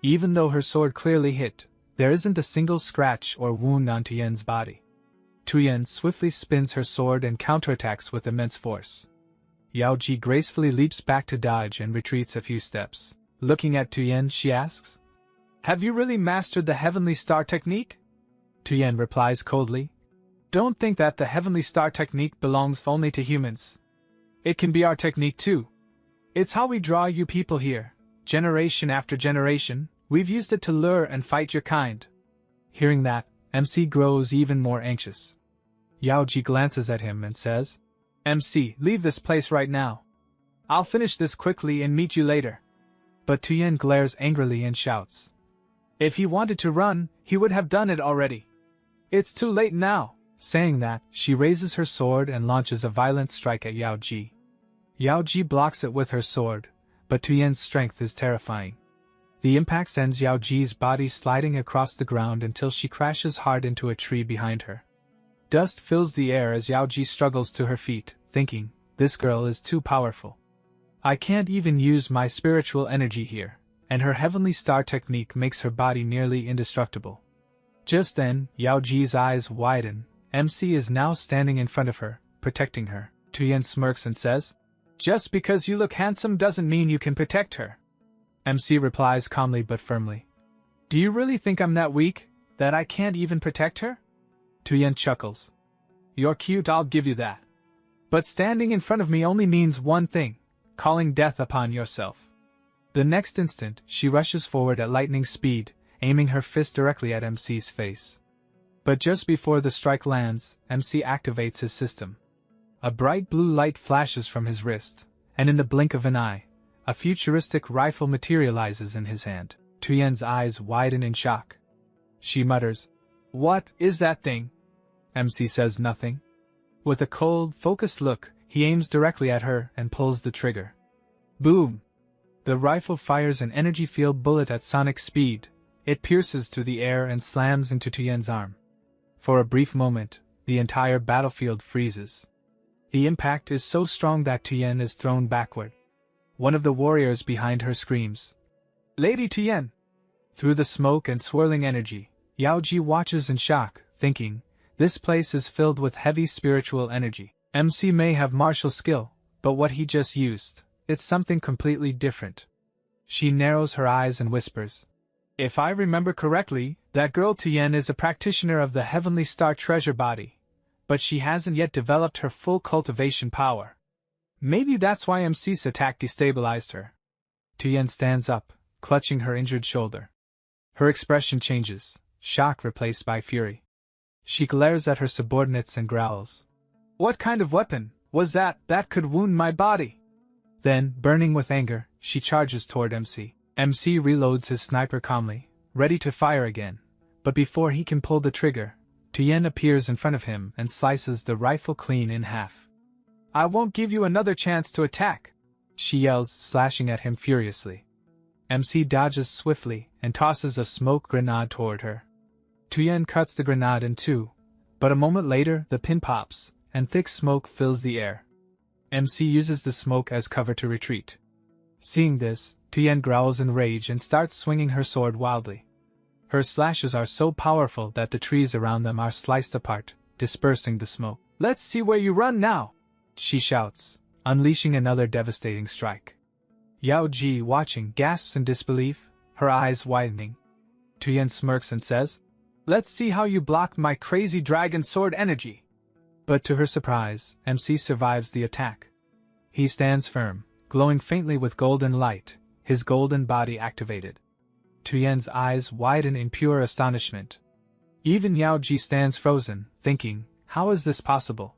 Even though her sword clearly hit, there isn't a single scratch or wound on Tuyen's body. Tuyen swiftly spins her sword and counterattacks with immense force. Yao Ji gracefully leaps back to dodge and retreats a few steps. Looking at Tuyen, she asks, have you really mastered the Heavenly Star technique? Tuyen replies coldly, don't think that the Heavenly Star technique belongs only to humans. It can be our technique too. It's how we draw you people here. Generation after generation, we've used it to lure and fight your kind. Hearing that, MC grows even more anxious. Yao Ji glances at him and says, MC, leave this place right now. I'll finish this quickly and meet you later. But Tuyen glares angrily and shouts, if he wanted to run, he would have done it already. It's too late now. Saying that, she raises her sword and launches a violent strike at Yao Ji. Yao Ji blocks it with her sword, but Tuyen's strength is terrifying. The impact sends Yao Ji's body sliding across the ground until she crashes hard into a tree behind her. Dust fills the air as Yao Ji struggles to her feet, thinking, this girl is too powerful. I can't even use my spiritual energy here, and her Heavenly Star technique makes her body nearly indestructible. Just then, Yao Ji's eyes widen. MC is now standing in front of her, protecting her. Tuyen smirks and says, just because you look handsome doesn't mean you can protect her. MC replies calmly but firmly, do you really think I'm that weak, that I can't even protect her? Tuyen chuckles. You're cute, I'll give you that. But standing in front of me only means one thing, calling death upon yourself. The next instant, she rushes forward at lightning speed, aiming her fist directly at MC's face. But just before the strike lands, MC activates his system. A bright blue light flashes from his wrist, and in the blink of an eye, a futuristic rifle materializes in his hand. Tuyen's eyes widen in shock. She mutters, what is that thing? MC says nothing. With a cold, focused look, he aims directly at her and pulls the trigger. Boom! The rifle fires an energy field bullet at sonic speed. It pierces through the air and slams into Tuyen's arm. For a brief moment, the entire battlefield freezes. The impact is so strong that Tuyen is thrown backward. One of the warriors behind her screams, Lady Tuyen! Through the smoke and swirling energy, Yao Ji watches in shock, thinking, this place is filled with heavy spiritual energy. MC may have martial skill, but what he just used, it's something completely different. She narrows her eyes and whispers, if I remember correctly, that girl Tuyen is a practitioner of the Heavenly Star treasure body, but she hasn't yet developed her full cultivation power. Maybe that's why MC's attack destabilized her. Tuyen stands up, clutching her injured shoulder. Her expression changes, shock replaced by fury. She glares at her subordinates and growls, what kind of weapon was that could wound my body? Then, burning with anger, she charges toward MC. MC reloads his sniper calmly, ready to fire again, but before he can pull the trigger, Tuyen appears in front of him and slices the rifle clean in half. I won't give you another chance to attack, she yells, slashing at him furiously. MC dodges swiftly and tosses a smoke grenade toward her. Tuyen cuts the grenade in two, but a moment later the pin pops, and thick smoke fills the air. MC uses the smoke as cover to retreat. Seeing this, Tuyen growls in rage and starts swinging her sword wildly. Her slashes are so powerful that the trees around them are sliced apart, dispersing the smoke. Let's see where you run now, she shouts, unleashing another devastating strike. Yao Ji, watching, gasps in disbelief, her eyes widening. Tuyen smirks and says, let's see how you block my crazy dragon sword energy. But to her surprise, MC survives the attack. He stands firm, glowing faintly with golden light, his golden body activated. Tuyen's eyes widen in pure astonishment. Even Yaoji stands frozen, thinking, how is this possible?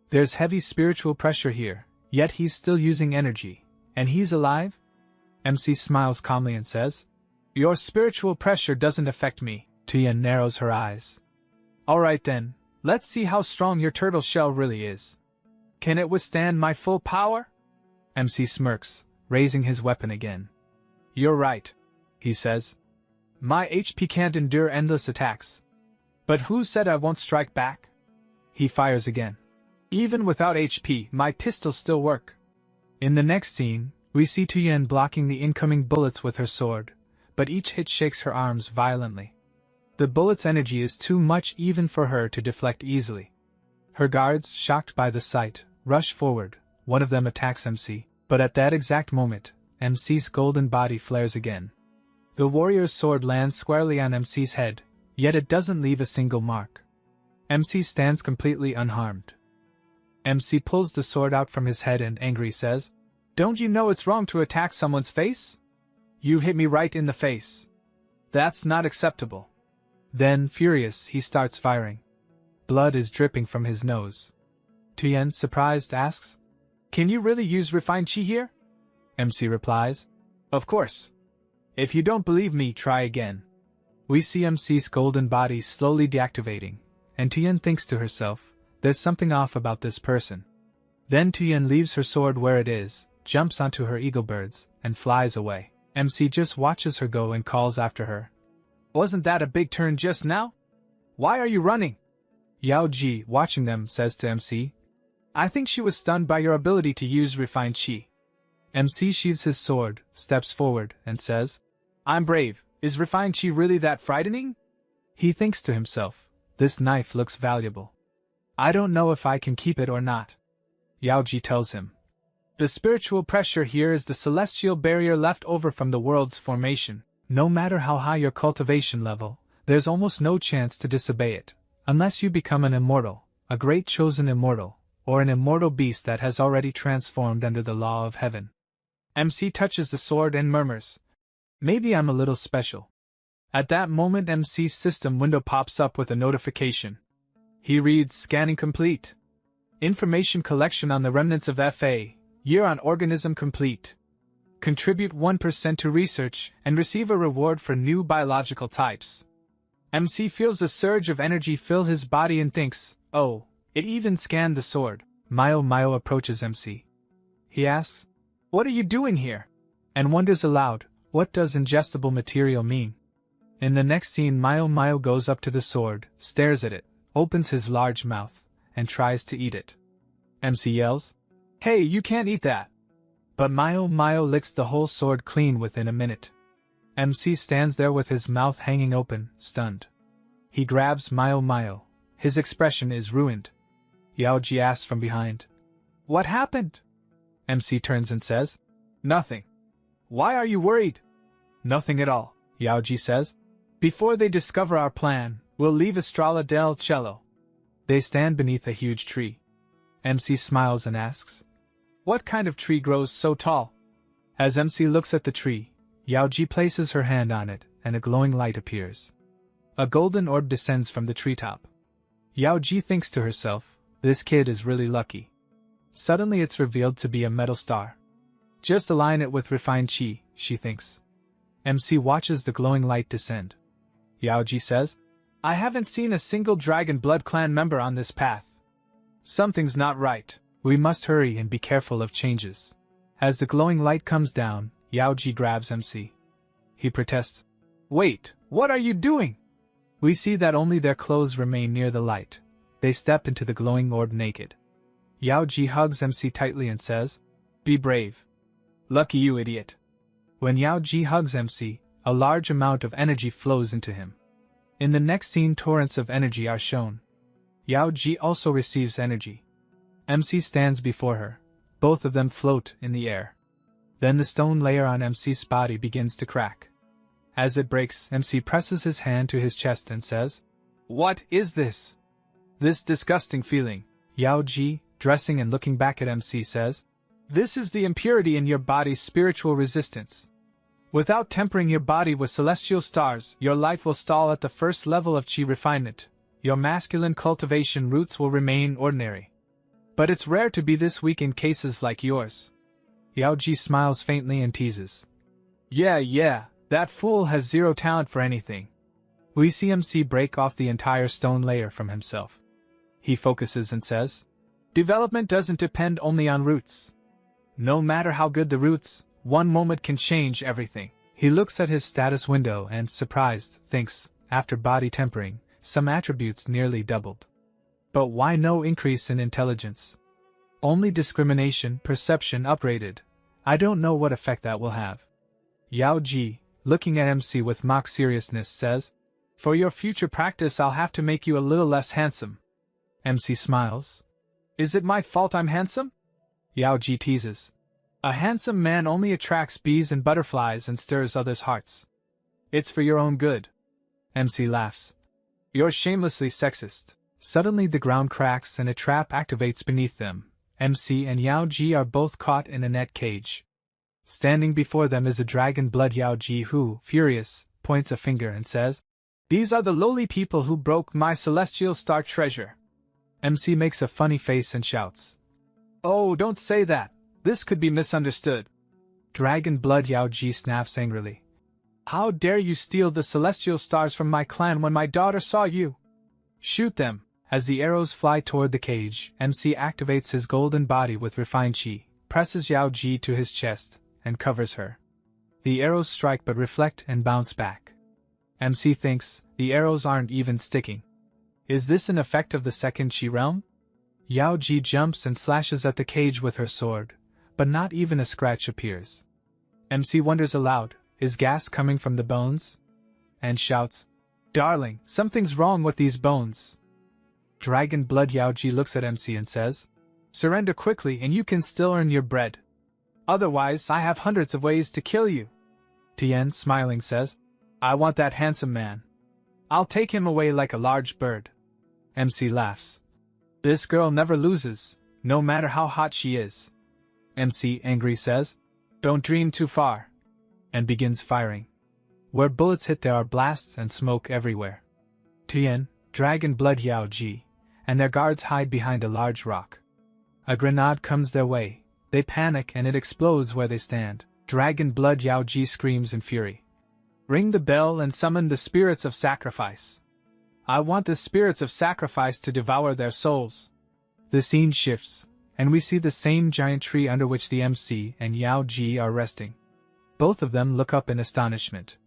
There's heavy spiritual pressure here, yet he's still using energy, and he's alive? MC smiles calmly and says, your spiritual pressure doesn't affect me. Tuyen narrows her eyes. Alright then, let's see how strong your turtle shell really is. Can it withstand my full power? MC smirks, raising his weapon again. You're right, he says. My HP can't endure endless attacks. But who said I won't strike back? He fires again. Even without HP, my pistols still work. In the next scene, we see Tuyen blocking the incoming bullets with her sword, but each hit shakes her arms violently. The bullet's energy is too much even for her to deflect easily. Her guards, shocked by the sight, rush forward. One of them attacks MC, but at that exact moment, MC's golden body flares again. The warrior's sword lands squarely on MC's head, yet it doesn't leave a single mark. MC stands completely unharmed. MC pulls the sword out from his head and angry says, don't you know it's wrong to attack someone's face? You hit me right in the face. That's not acceptable. Then, furious, he starts firing. Blood is dripping from his nose. Tuyen, surprised, asks, can you really use refined chi here? MC replies, of course. If you don't believe me, try again. We see MC's golden body slowly deactivating, and Tuyen thinks to herself, there's something off about this person. Then Tuyen leaves her sword where it is, jumps onto her eagle birds, and flies away. MC just watches her go and calls after her. Wasn't that a big turn just now? Why are you running? Yaoji, watching them, says to MC, I think she was stunned by your ability to use refined chi. MC sheathes his sword, steps forward, and says, I'm brave. Is refined chi really that frightening? He thinks to himself, this knife looks valuable. I don't know if I can keep it or not. Yaoji tells him, the spiritual pressure here is the celestial barrier left over from the world's formation. No matter how high your cultivation level, there's almost no chance to disobey it, unless you become an immortal, a great chosen immortal, or an immortal beast that has already transformed under the law of heaven. MC touches the sword and murmurs, maybe I'm a little special. At that moment MC's system window pops up with a notification. He reads, scanning complete. Information collection on the remnants of FA, year on organism complete. Contribute 1% to research and receive a reward for new biological types. MC feels a surge of energy fill his body and thinks, oh, it even scanned the sword. Mayo approaches MC. He asks, what are you doing here? And wonders aloud, what does ingestible material mean? In the next scene Mayo goes up to the sword, stares at it, opens his large mouth, and tries to eat it. MC yells, hey, you can't eat that! But Mayo licks the whole sword clean within a minute. MC stands there with his mouth hanging open, stunned. He grabs Mayo. His expression is ruined. Yaoji asks from behind, what happened? MC turns and says, nothing. Why are you worried? Nothing at all, Yaoji says. Before they discover our plan, we'll leave Estrella del Cielo. They stand beneath a huge tree. MC smiles and asks, what kind of tree grows so tall? As MC looks at the tree, Yaoji places her hand on it, and a glowing light appears. A golden orb descends from the treetop. Yaoji thinks to herself, this kid is really lucky. Suddenly it's revealed to be a metal star. Just align it with refined chi, she thinks. MC watches the glowing light descend. Yaoji says, I haven't seen a single Dragon Blood clan member on this path. Something's not right. We must hurry and be careful of changes. As the glowing light comes down, Yaoji grabs MC. He protests, wait, what are you doing? We see that only their clothes remain near the light. They step into the glowing orb naked. Yaoji hugs MC tightly and says, be brave. Lucky you, idiot. When Yaoji hugs MC, a large amount of energy flows into him. In the next scene torrents of energy are shown. Yaoji also receives energy. MC stands before her. Both of them float in the air. Then the stone layer on MC's body begins to crack. As it breaks, MC presses his hand to his chest and says, what is this? This disgusting feeling. Yaoji, dressing and looking back at MC, says, this is the impurity in your body's spiritual resistance. Without tempering your body with celestial stars, your life will stall at the first level of chi refinement. Your masculine cultivation roots will remain ordinary. But it's rare to be this weak in cases like yours. Yaoji smiles faintly and teases. Yeah, that fool has zero talent for anything. We see MC break off the entire stone layer from himself. He focuses and says, development doesn't depend only on roots. No matter how good the roots, one moment can change everything. He looks at his status window and, surprised, thinks, after body tempering, some attributes nearly doubled. But why no increase in intelligence? Only discrimination, perception upgraded. I don't know what effect that will have. Yaoji, looking at MC with mock seriousness, says, for your future practice I'll have to make you a little less handsome. MC smiles. Is it my fault I'm handsome? Yaoji teases. A handsome man only attracts bees and butterflies and stirs others' hearts. It's for your own good. MC laughs. You're shamelessly sexist. Suddenly the ground cracks and a trap activates beneath them. MC and Yaoji are both caught in a net cage. Standing before them is a dragon blood Yaoji who, furious, points a finger and says, these are the lowly people who broke my celestial star treasure. MC makes a funny face and shouts. Oh, don't say that. This could be misunderstood. Dragon blood Yaoji snaps angrily. How dare you steal the celestial stars from my clan when my daughter saw you? Shoot them. As the arrows fly toward the cage, MC activates his golden body with refined chi, presses Yaoji to his chest, and covers her. The arrows strike but reflect and bounce back. MC thinks, the arrows aren't even sticking. Is this an effect of the second chi realm? Yaoji jumps and slashes at the cage with her sword, but not even a scratch appears. MC wonders aloud, is gas coming from the bones? And shouts, darling, something's wrong with these bones. Dragon blood Yaoji looks at MC and says, surrender quickly and you can still earn your bread. Otherwise, I have hundreds of ways to kill you. Tien, smiling, says, I want that handsome man. I'll take him away like a large bird. MC laughs. This girl never loses, no matter how hot she is. MC, angry, says, don't dream too far. And begins firing. Where bullets hit there are blasts and smoke everywhere. Tien, dragon blood Yaoji, and their guards hide behind a large rock. A grenade comes their way, they panic and it explodes where they stand. Dragon blood Yaoji screams in fury. Ring the bell and summon the spirits of sacrifice. I want the spirits of sacrifice to devour their souls. The scene shifts, and we see the same giant tree under which the MC and Yaoji are resting. Both of them look up in astonishment.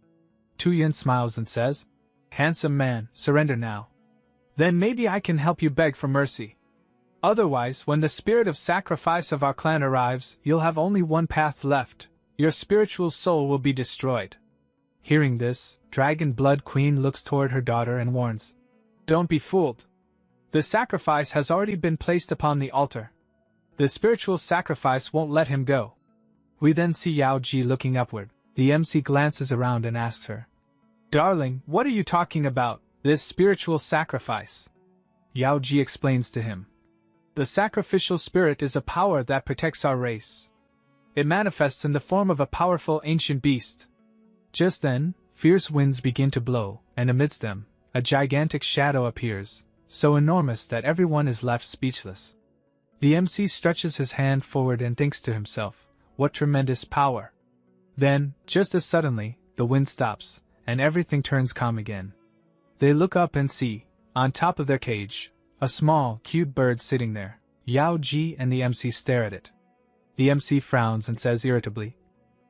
Tuyen smiles and says, handsome man, surrender now. Then maybe I can help you beg for mercy. Otherwise, when the spirit of sacrifice of our clan arrives, you'll have only one path left. Your spiritual soul will be destroyed. Hearing this, Dragon Blood Queen looks toward her daughter and warns, don't be fooled. The sacrifice has already been placed upon the altar. The spiritual sacrifice won't let him go. We then see Yaoji looking upward. The MC glances around and asks her, darling, what are you talking about, this spiritual sacrifice? Yaoji explains to him. The sacrificial spirit is a power that protects our race. It manifests in the form of a powerful ancient beast. Just then, fierce winds begin to blow, and amidst them, a gigantic shadow appears, so enormous that everyone is left speechless. The MC stretches his hand forward and thinks to himself, what tremendous power. Then, just as suddenly, the wind stops, and everything turns calm again. They look up and see, on top of their cage, a small, cute bird sitting there. Yaoji and the MC stare at it. The MC frowns and says irritably,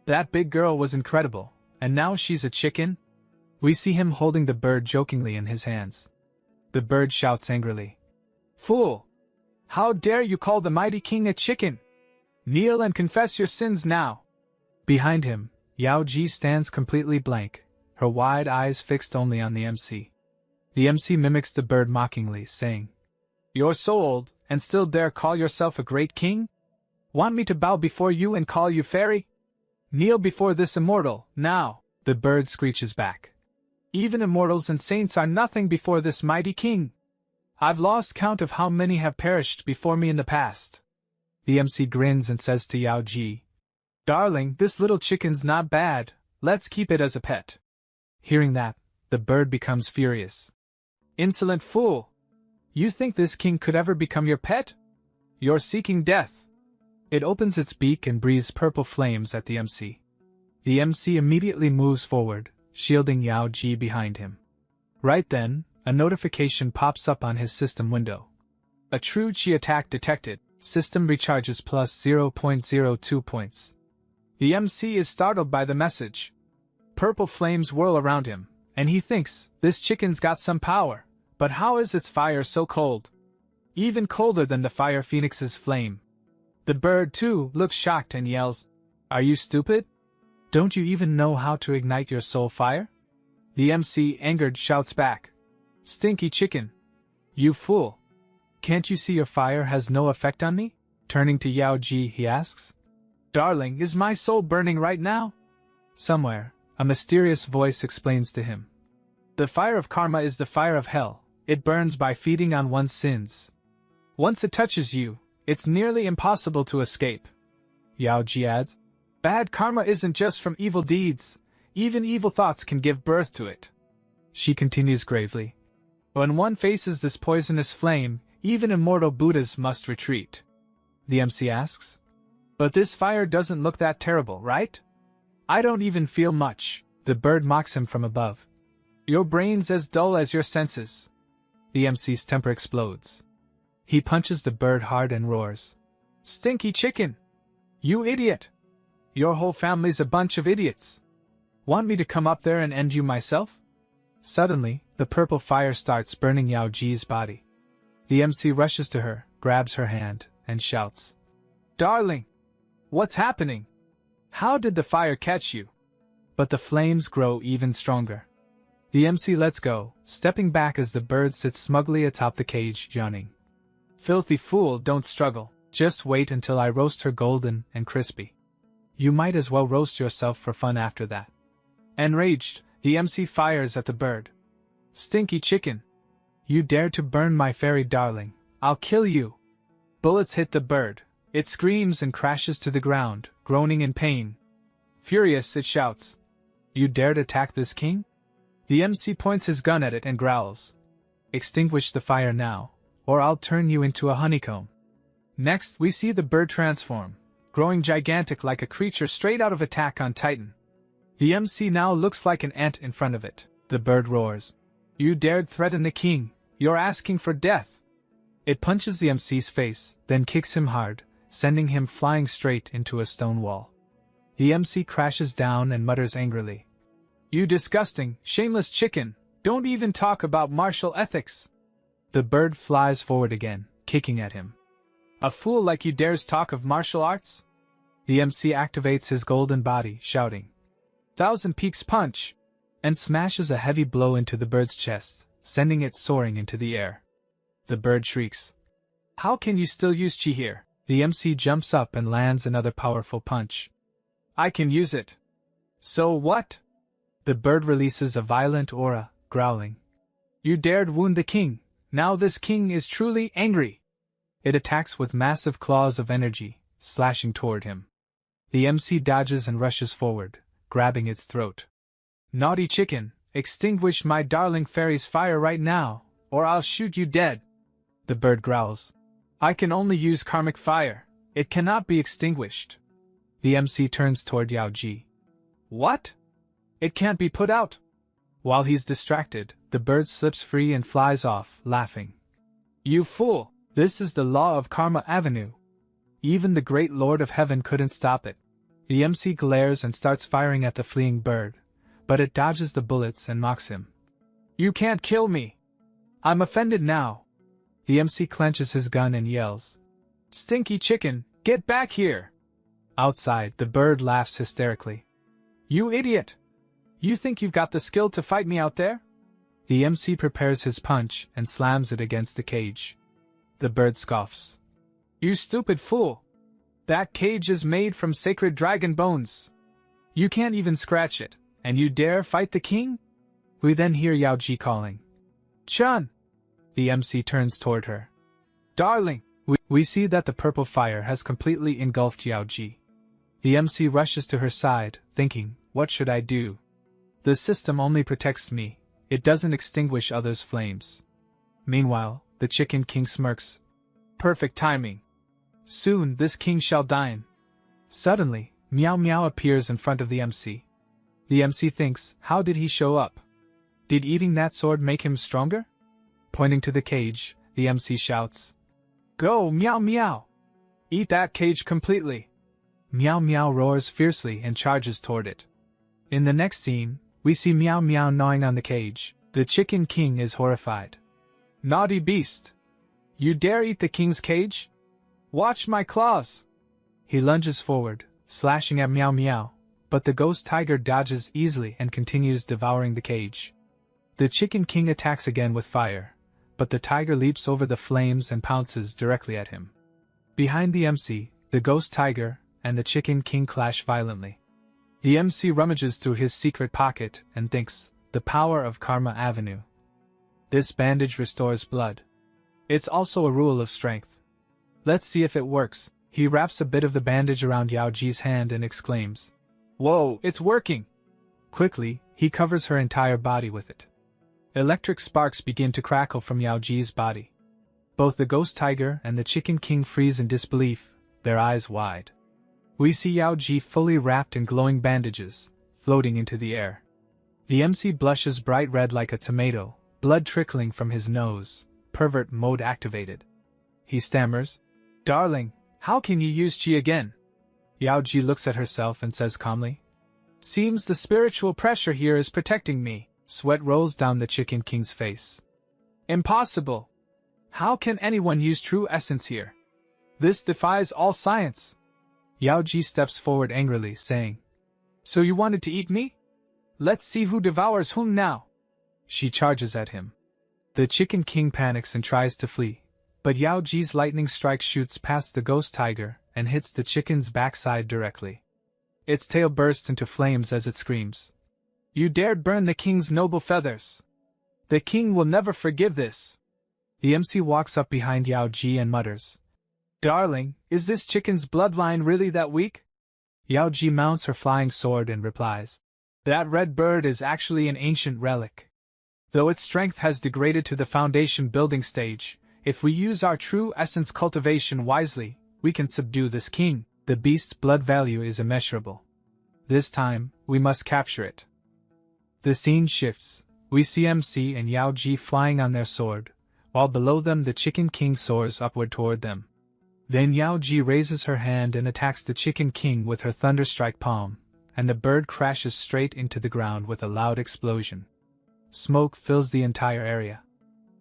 that big girl was incredible, and now she's a chicken? We see him holding the bird jokingly in his hands. The bird shouts angrily, fool! How dare you call the mighty king a chicken? Kneel and confess your sins now. Behind him, Yaoji stands completely blank, her wide eyes fixed only on the MC. The MC mimics the bird mockingly, saying, you're so old, and still dare call yourself a great king? Want me to bow before you and call you fairy? Kneel before this immortal, now, the bird screeches back. Even immortals and saints are nothing before this mighty king. I've lost count of how many have perished before me in the past. The MC grins and says to Yaoji, darling, this little chicken's not bad, Let's keep it as a pet. Hearing that, the bird becomes furious. Insolent fool! You think this king could ever become your pet? You're seeking death. It opens its beak and breathes purple flames at the MC. The MC immediately moves forward, shielding Yao Ji behind him. Right then, a notification pops up on his system window. A true Chi attack detected. System recharges plus 0.02 points. The MC is startled by the message. Purple flames whirl around him, and he thinks, this chicken's got some power, but how is its fire so cold? Even colder than the fire phoenix's flame. The bird, too, looks shocked and yells, Are you stupid? Don't you even know how to ignite your soul fire? The MC, angered, shouts back, Stinky chicken! You fool! Can't you see your fire has no effect on me? Turning to Yao Ji, he asks. Darling, is my soul burning right now? Somewhere, a mysterious voice explains to him. The fire of karma is the fire of hell. It burns by feeding on one's sins. Once it touches you, it's nearly impossible to escape. Yao Ji adds, Bad karma isn't just from evil deeds. Even evil thoughts can give birth to it. She continues gravely. When one faces this poisonous flame, even immortal Buddhas must retreat. The MC asks. But this fire doesn't look that terrible, right? I don't even feel much. The bird mocks him from above. Your brain's as dull as your senses. The MC's temper explodes. He punches the bird hard and roars. Stinky chicken! You idiot! Your whole family's a bunch of idiots. Want me to come up there and end you myself? Suddenly, the purple fire starts burning Yao Ji's body. The MC rushes to her, grabs her hand, and shouts, Darling! What's happening? How did the fire catch you? But the flames grow even stronger. The MC lets go, stepping back as the bird sits smugly atop the cage, yawning. Filthy fool, don't struggle. Just wait until I roast her golden and crispy. You might as well roast yourself for fun after that. Enraged, the MC fires at the bird. Stinky chicken! You dare to burn my fairy darling, I'll kill you! Bullets hit the bird. It screams and crashes to the ground, groaning in pain. Furious, it shouts, You dared attack this king? The MC points his gun at it and growls. Extinguish the fire now, or I'll turn you into a honeycomb. Next, we see the bird transform, growing gigantic like a creature straight out of Attack on Titan. The MC now looks like an ant in front of it. The bird roars. You dared threaten the king. You're asking for death. It punches the MC's face, then kicks him hard, sending him flying straight into a stone wall. The MC crashes down and mutters angrily. You disgusting, shameless chicken, don't even talk about martial ethics. The bird flies forward again, kicking at him. A fool like you dares talk of martial arts? The MC activates his golden body, shouting, Thousand Peaks Punch! And smashes a heavy blow into the bird's chest, sending it soaring into the air. The bird shrieks. How can you still use chi here? The MC jumps up and lands another powerful punch. I can use it. So what? The bird releases a violent aura, growling. You dared wound the king. Now this king is truly angry. It attacks with massive claws of energy, slashing toward him. The MC dodges and rushes forward, grabbing its throat. Naughty chicken, extinguish my darling fairy's fire right now, or I'll shoot you dead. The bird growls. I can only use karmic fire. It cannot be extinguished. The MC turns toward Yao Ji. What? It can't be put out. While he's distracted, the bird slips free and flies off, laughing. You fool! This is the law of Karma Avenue. Even the great Lord of Heaven couldn't stop it. The MC glares and starts firing at the fleeing bird, but it dodges the bullets and mocks him. You can't kill me! I'm offended now. The MC clenches his gun and yells. Stinky chicken, get back here! Outside, the bird laughs hysterically. You idiot! You think you've got the skill to fight me out there? The MC prepares his punch and slams it against the cage. The bird scoffs. You stupid fool! That cage is made from sacred dragon bones. You can't even scratch it, and you dare fight the king? We then hear Yao Ji calling. Chun! The MC turns toward her. Darling! We see that the purple fire has completely engulfed Yao Ji. The MC rushes to her side, thinking, what should I do? The system only protects me, it doesn't extinguish others' flames. Meanwhile, the Chicken King smirks. Perfect timing. Soon this king shall dine. Suddenly, Meow Meow appears in front of the MC. The MC thinks, how did he show up? Did eating that sword make him stronger? Pointing to the cage, the MC shouts, Go, Meow Meow! Eat that cage completely! Meow Meow roars fiercely and charges toward it. In the next scene, we see Meow Meow gnawing on the cage. The Chicken King is horrified. Naughty beast! You dare eat the king's cage? Watch my claws! He lunges forward, slashing at Meow Meow, but the ghost tiger dodges easily and continues devouring the cage. The Chicken King attacks again with fire, but the tiger leaps over the flames and pounces directly at him. Behind the MC, the ghost tiger and the Chicken King clash violently. The MC rummages through his secret pocket and thinks, the power of Karma Avenue. This bandage restores blood. It's also a rule of strength. Let's see if it works. He wraps a bit of the bandage around Yaoji's hand and exclaims, Whoa, it's working! Quickly, he covers her entire body with it. Electric sparks begin to crackle from Yaoji's body. Both the ghost tiger and the Chicken King freeze in disbelief, their eyes wide. We see Yaoji fully wrapped in glowing bandages, floating into the air. The MC blushes bright red like a tomato, blood trickling from his nose, pervert mode activated. He stammers, Darling, how can you use chi again? Yaoji looks at herself and says calmly, Seems the spiritual pressure here is protecting me. Sweat rolls down the Chicken King's face. Impossible! How can anyone use true essence here? This defies all science. Yaoji steps forward angrily, saying, So you wanted to eat me? Let's see who devours whom now. She charges at him. The Chicken King panics and tries to flee, but Yaoji's lightning strike shoots past the ghost tiger and hits the chicken's backside directly. Its tail bursts into flames as it screams, You dared burn the king's noble feathers! The king will never forgive this! The MC walks up behind Yaoji and mutters, Darling, is this chicken's bloodline really that weak? Yaoji mounts her flying sword and replies, That red bird is actually an ancient relic. Though its strength has degraded to the foundation building stage, if we use our true essence cultivation wisely, we can subdue this king. The beast's blood value is immeasurable. This time, we must capture it. The scene shifts. We see MC and Yaoji flying on their sword, while below them the Chicken King soars upward toward them. Then Yaoji raises her hand and attacks the Chicken King with her thunderstrike palm, and the bird crashes straight into the ground with a loud explosion. Smoke fills the entire area.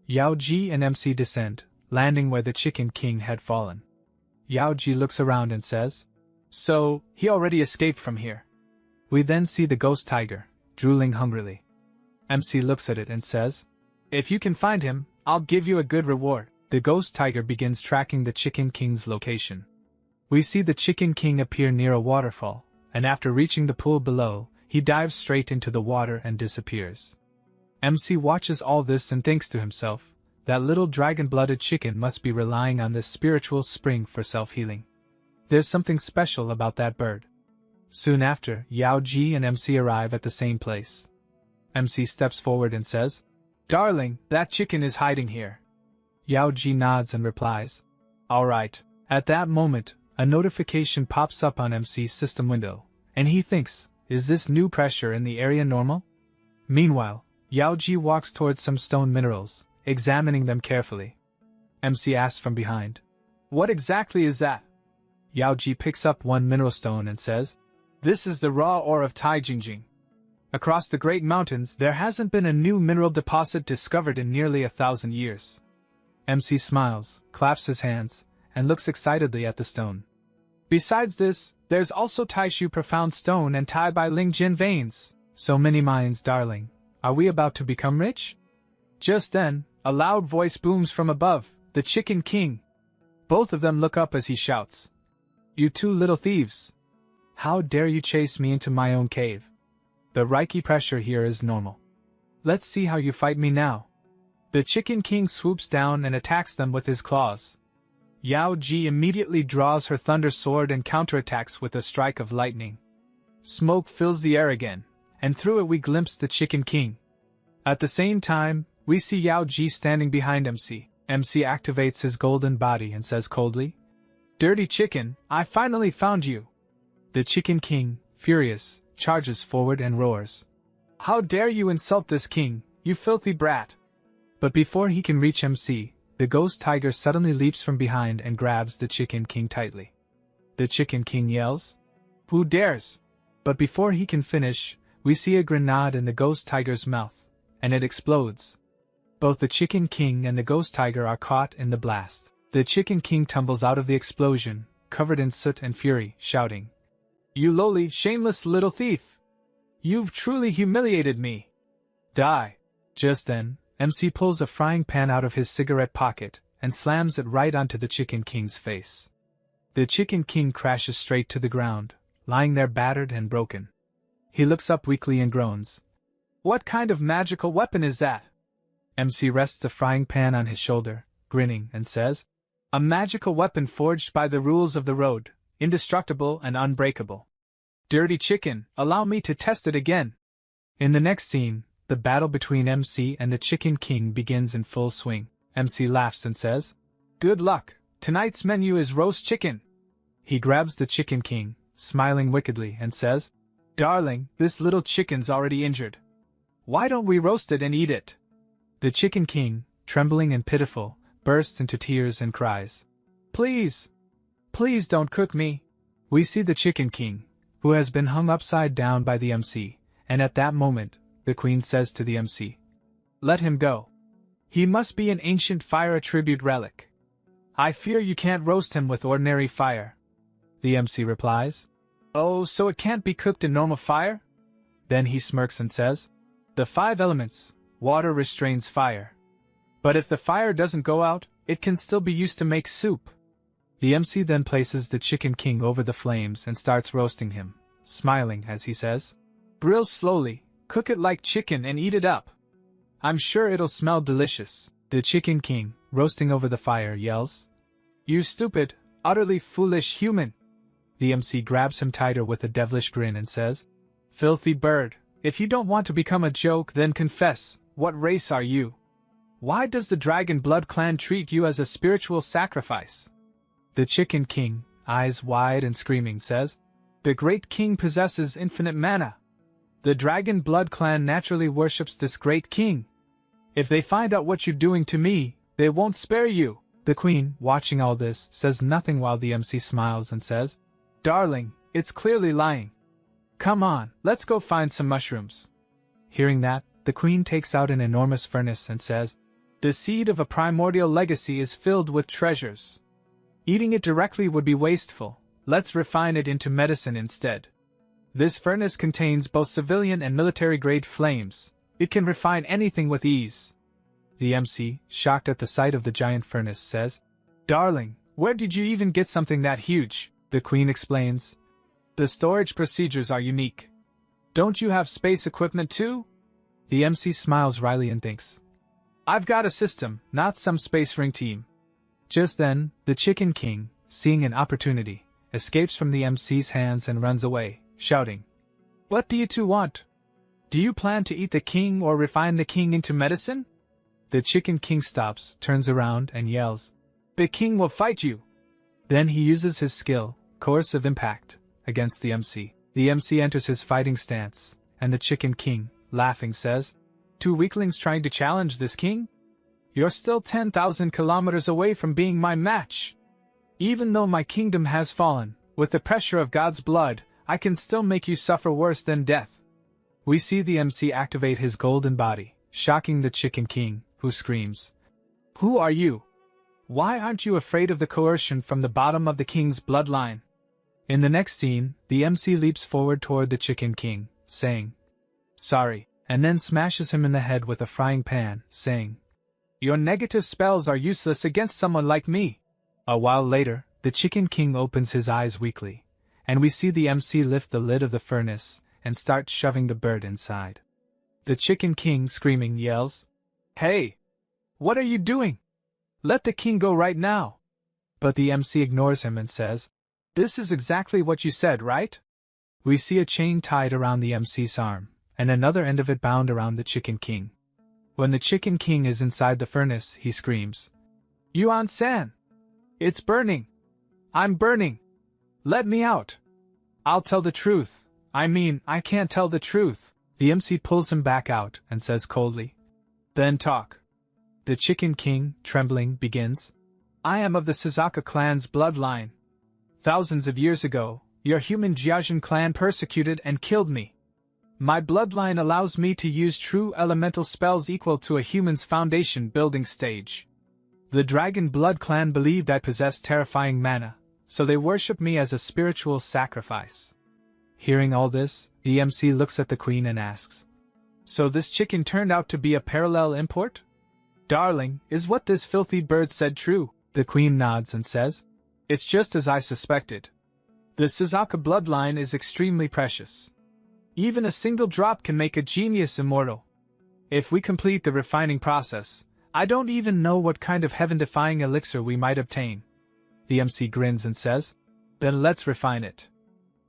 Yaoji and MC descend, landing where the Chicken King had fallen. Yaoji looks around and says, So, he already escaped from here. We then see the ghost tiger, drooling hungrily. MC looks at it and says, If you can find him, I'll give you a good reward. The ghost tiger begins tracking the Chicken King's location. We see the Chicken King appear near a waterfall, and after reaching the pool below, he dives straight into the water and disappears. MC watches all this and thinks to himself, that little dragon-blooded chicken must be relying on this spiritual spring for self-healing. There's something special about that bird. Soon after, Yaoji and MC arrive at the same place. MC steps forward and says, Darling, that chicken is hiding here. Yaoji nods and replies, All right. At that moment, a notification pops up on MC's system window, and he thinks, Is this new pressure in the area normal? Meanwhile, Yaoji walks towards some stone minerals, examining them carefully. MC asks from behind, What exactly is that? Yaoji picks up one mineral stone and says, This is the raw ore of Taijingjing. Across the Great Mountains, there hasn't been a new mineral deposit discovered in nearly 1,000 years. MC smiles, claps his hands, and looks excitedly at the stone. Besides this, there's also Taishu Profound Stone and Tai Bai Ling Jin veins. So many mines, darling. Are we about to become rich? Just then, a loud voice booms from above, the Chicken King. Both of them look up as he shouts, You two little thieves! How dare you chase me into my own cave? The Reiki pressure here is normal. Let's see how you fight me now. The Chicken King swoops down and attacks them with his claws. Yaoji immediately draws her thunder sword and counterattacks with a strike of lightning. smoke fills the air again, and through it we glimpse the Chicken King. At the same time, we see Yao Ji standing behind MC. MC activates his golden body and says coldly, "Dirty chicken, I finally found you." The Chicken King, furious, charges forward and roars, "How dare you insult this king, you filthy brat!" But before he can reach MC, the ghost tiger suddenly leaps from behind and grabs the Chicken King tightly. The Chicken King yells, "Who dares?" But before he can finish, we see a grenade in the ghost tiger's mouth, and it explodes. Both the Chicken King and the ghost tiger are caught in the blast. The Chicken King tumbles out of the explosion, covered in soot and fury, shouting, "You lowly, shameless little thief! You've truly humiliated me! Die!" Just then, MC pulls a frying pan out of his cigarette pocket and slams it right onto the Chicken King's face. The Chicken King crashes straight to the ground, lying there battered and broken. He looks up weakly and groans, "What kind of magical weapon is that?" MC rests the frying pan on his shoulder, grinning, and says, "A magical weapon forged by the rules of the road, indestructible and unbreakable. Dirty chicken, allow me to test it again." In the next scene, the battle between MC and the Chicken King begins in full swing. MC laughs and says, "Good luck, tonight's menu is roast chicken." He grabs the Chicken King, smiling wickedly, and says, "Darling, this little chicken's already injured. Why don't we roast it and eat it?" The Chicken King, trembling and pitiful, bursts into tears and cries, "Please! Please don't cook me!" We see the Chicken King, who has been hung upside down by the MC, and at that moment, the Queen says to the MC, "Let him go. He must be an ancient fire attribute relic. I fear you can't roast him with ordinary fire." The MC replies, "Oh, so it can't be cooked in normal fire?" Then he smirks and says, "The 5 elements, water restrains fire. But if the fire doesn't go out, it can still be used to make soup." The MC then places the Chicken King over the flames and starts roasting him, smiling as he says, "Grill slowly, cook it like chicken and eat it up. I'm sure it'll smell delicious." The Chicken King, roasting over the fire, yells, "You stupid, utterly foolish human." The MC grabs him tighter with a devilish grin and says, "Filthy bird, if you don't want to become a joke, then confess, what race are you? Why does the Dragon Blood clan treat you as a spiritual sacrifice?" The Chicken King, eyes wide and screaming, says, "The great king possesses infinite mana. The Dragon Blood clan naturally worships this great king. If they find out what you're doing to me, they won't spare you." The Queen, watching all this, says nothing while the MC smiles and says, "Darling, it's clearly lying. Come on, let's go find some mushrooms." Hearing that, the Queen takes out an enormous furnace and says, "The seed of a primordial legacy is filled with treasures. Eating it directly would be wasteful. Let's refine it into medicine instead. This furnace contains both civilian and military-grade flames. It can refine anything with ease." The MC, shocked at the sight of the giant furnace, says, "Darling, where did you even get something that huge?" The Queen explains, "The storage procedures are unique. Don't you have space equipment too?" The MC smiles wryly and thinks, "I've got a system, not some space ring team." Just then, the Chicken King, seeing an opportunity, escapes from the MC's hands and runs away, shouting, "What do you two want? Do you plan to eat the king or refine the king into medicine?" The Chicken King stops, turns around, and yells, "The king will fight you!" Then he uses his skill, Coercive Impact, against the MC. The MC enters his fighting stance, and the Chicken King, laughing, says, "Two weaklings trying to challenge this king? You're still 10,000 kilometers away from being my match. Even though my kingdom has fallen, with the pressure of God's blood, I can still make you suffer worse than death." We see the MC activate his golden body, shocking the Chicken King, who screams, "Who are you? Why aren't you afraid of the coercion from the bottom of the king's bloodline?" In the next scene, the MC leaps forward toward the Chicken King, saying, "Sorry," and then smashes him in the head with a frying pan, saying, "Your negative spells are useless against someone like me." A while later, the Chicken King opens his eyes weakly, and we see the MC lift the lid of the furnace and start shoving the bird inside. The Chicken King, screaming, yells, "Hey! What are you doing? Let the king go right now." But the MC ignores him and says, "This is exactly what you said, right? We see a chain tied around the MC's arm, and another end of it bound around the Chicken King. When the Chicken King is inside the furnace, he screams, "Yuan-san! It's burning! I'm burning! Let me out! I'll tell the truth! I can't tell the truth!" The MC pulls him back out and says coldly, "Then talk." The Chicken King, trembling, begins, "I am of the Suzaka clan's bloodline. Thousands of years ago, your human Jiajin clan persecuted and killed me. My bloodline allows me to use true elemental spells equal to a human's foundation building stage. The Dragon Blood clan believed I possessed terrifying mana, so they worship me as a spiritual sacrifice." Hearing all this, the MC looks at the Queen and asks, "So this chicken turned out to be a parallel import? Darling, is what this filthy bird said true?" The Queen nods and says, "It's just as I suspected. The Suzaka bloodline is extremely precious. Even a single drop can make a genius immortal. If we complete the refining process, I don't even know what kind of heaven-defying elixir we might obtain." The MC grins and says, "Then let's refine it."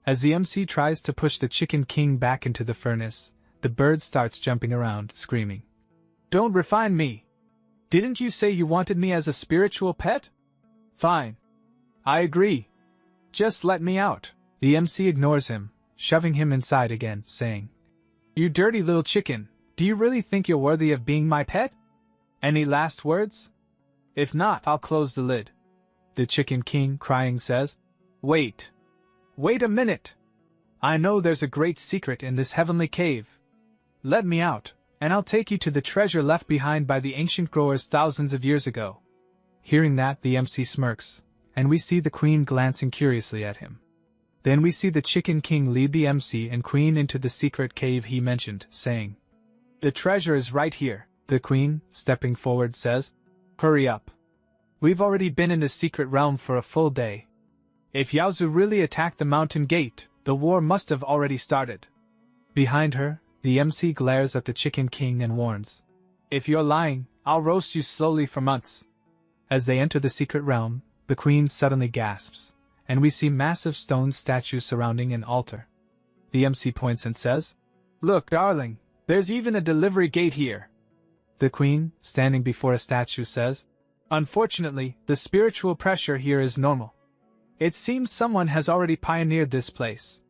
As the MC tries to push the Chicken King back into the furnace, the bird starts jumping around, screaming, "Don't refine me! Didn't you say you wanted me as a spiritual pet? Fine. I agree. Just let me out." The MC ignores him, shoving him inside again, saying, "You dirty little chicken, do you really think you're worthy of being my pet? Any last words? If not, I'll close the lid." The Chicken King, crying, says, Wait a minute! I know there's a great secret in this heavenly cave. Let me out, and I'll take you to the treasure left behind by the ancient growers thousands of years ago." Hearing that, the MC smirks, and we see the Queen glancing curiously at him. Then we see the Chicken King lead the MC and Queen into the secret cave he mentioned, saying, "The treasure is right here." The Queen, stepping forward, says, "Hurry up. We've already been in the secret realm for a full day. If Yaozu really attacked the mountain gate, the war must have already started." Behind her, the MC glares at the Chicken King and warns, "If you're lying, I'll roast you slowly for months." As they enter the secret realm, the Queen suddenly gasps, and we see massive stone statues surrounding an altar. The MC points and says, "Look, darling, there's even a delivery gate here." The Queen, standing before a statue, says, "Unfortunately, the spiritual pressure here is normal. It seems someone has already pioneered this place.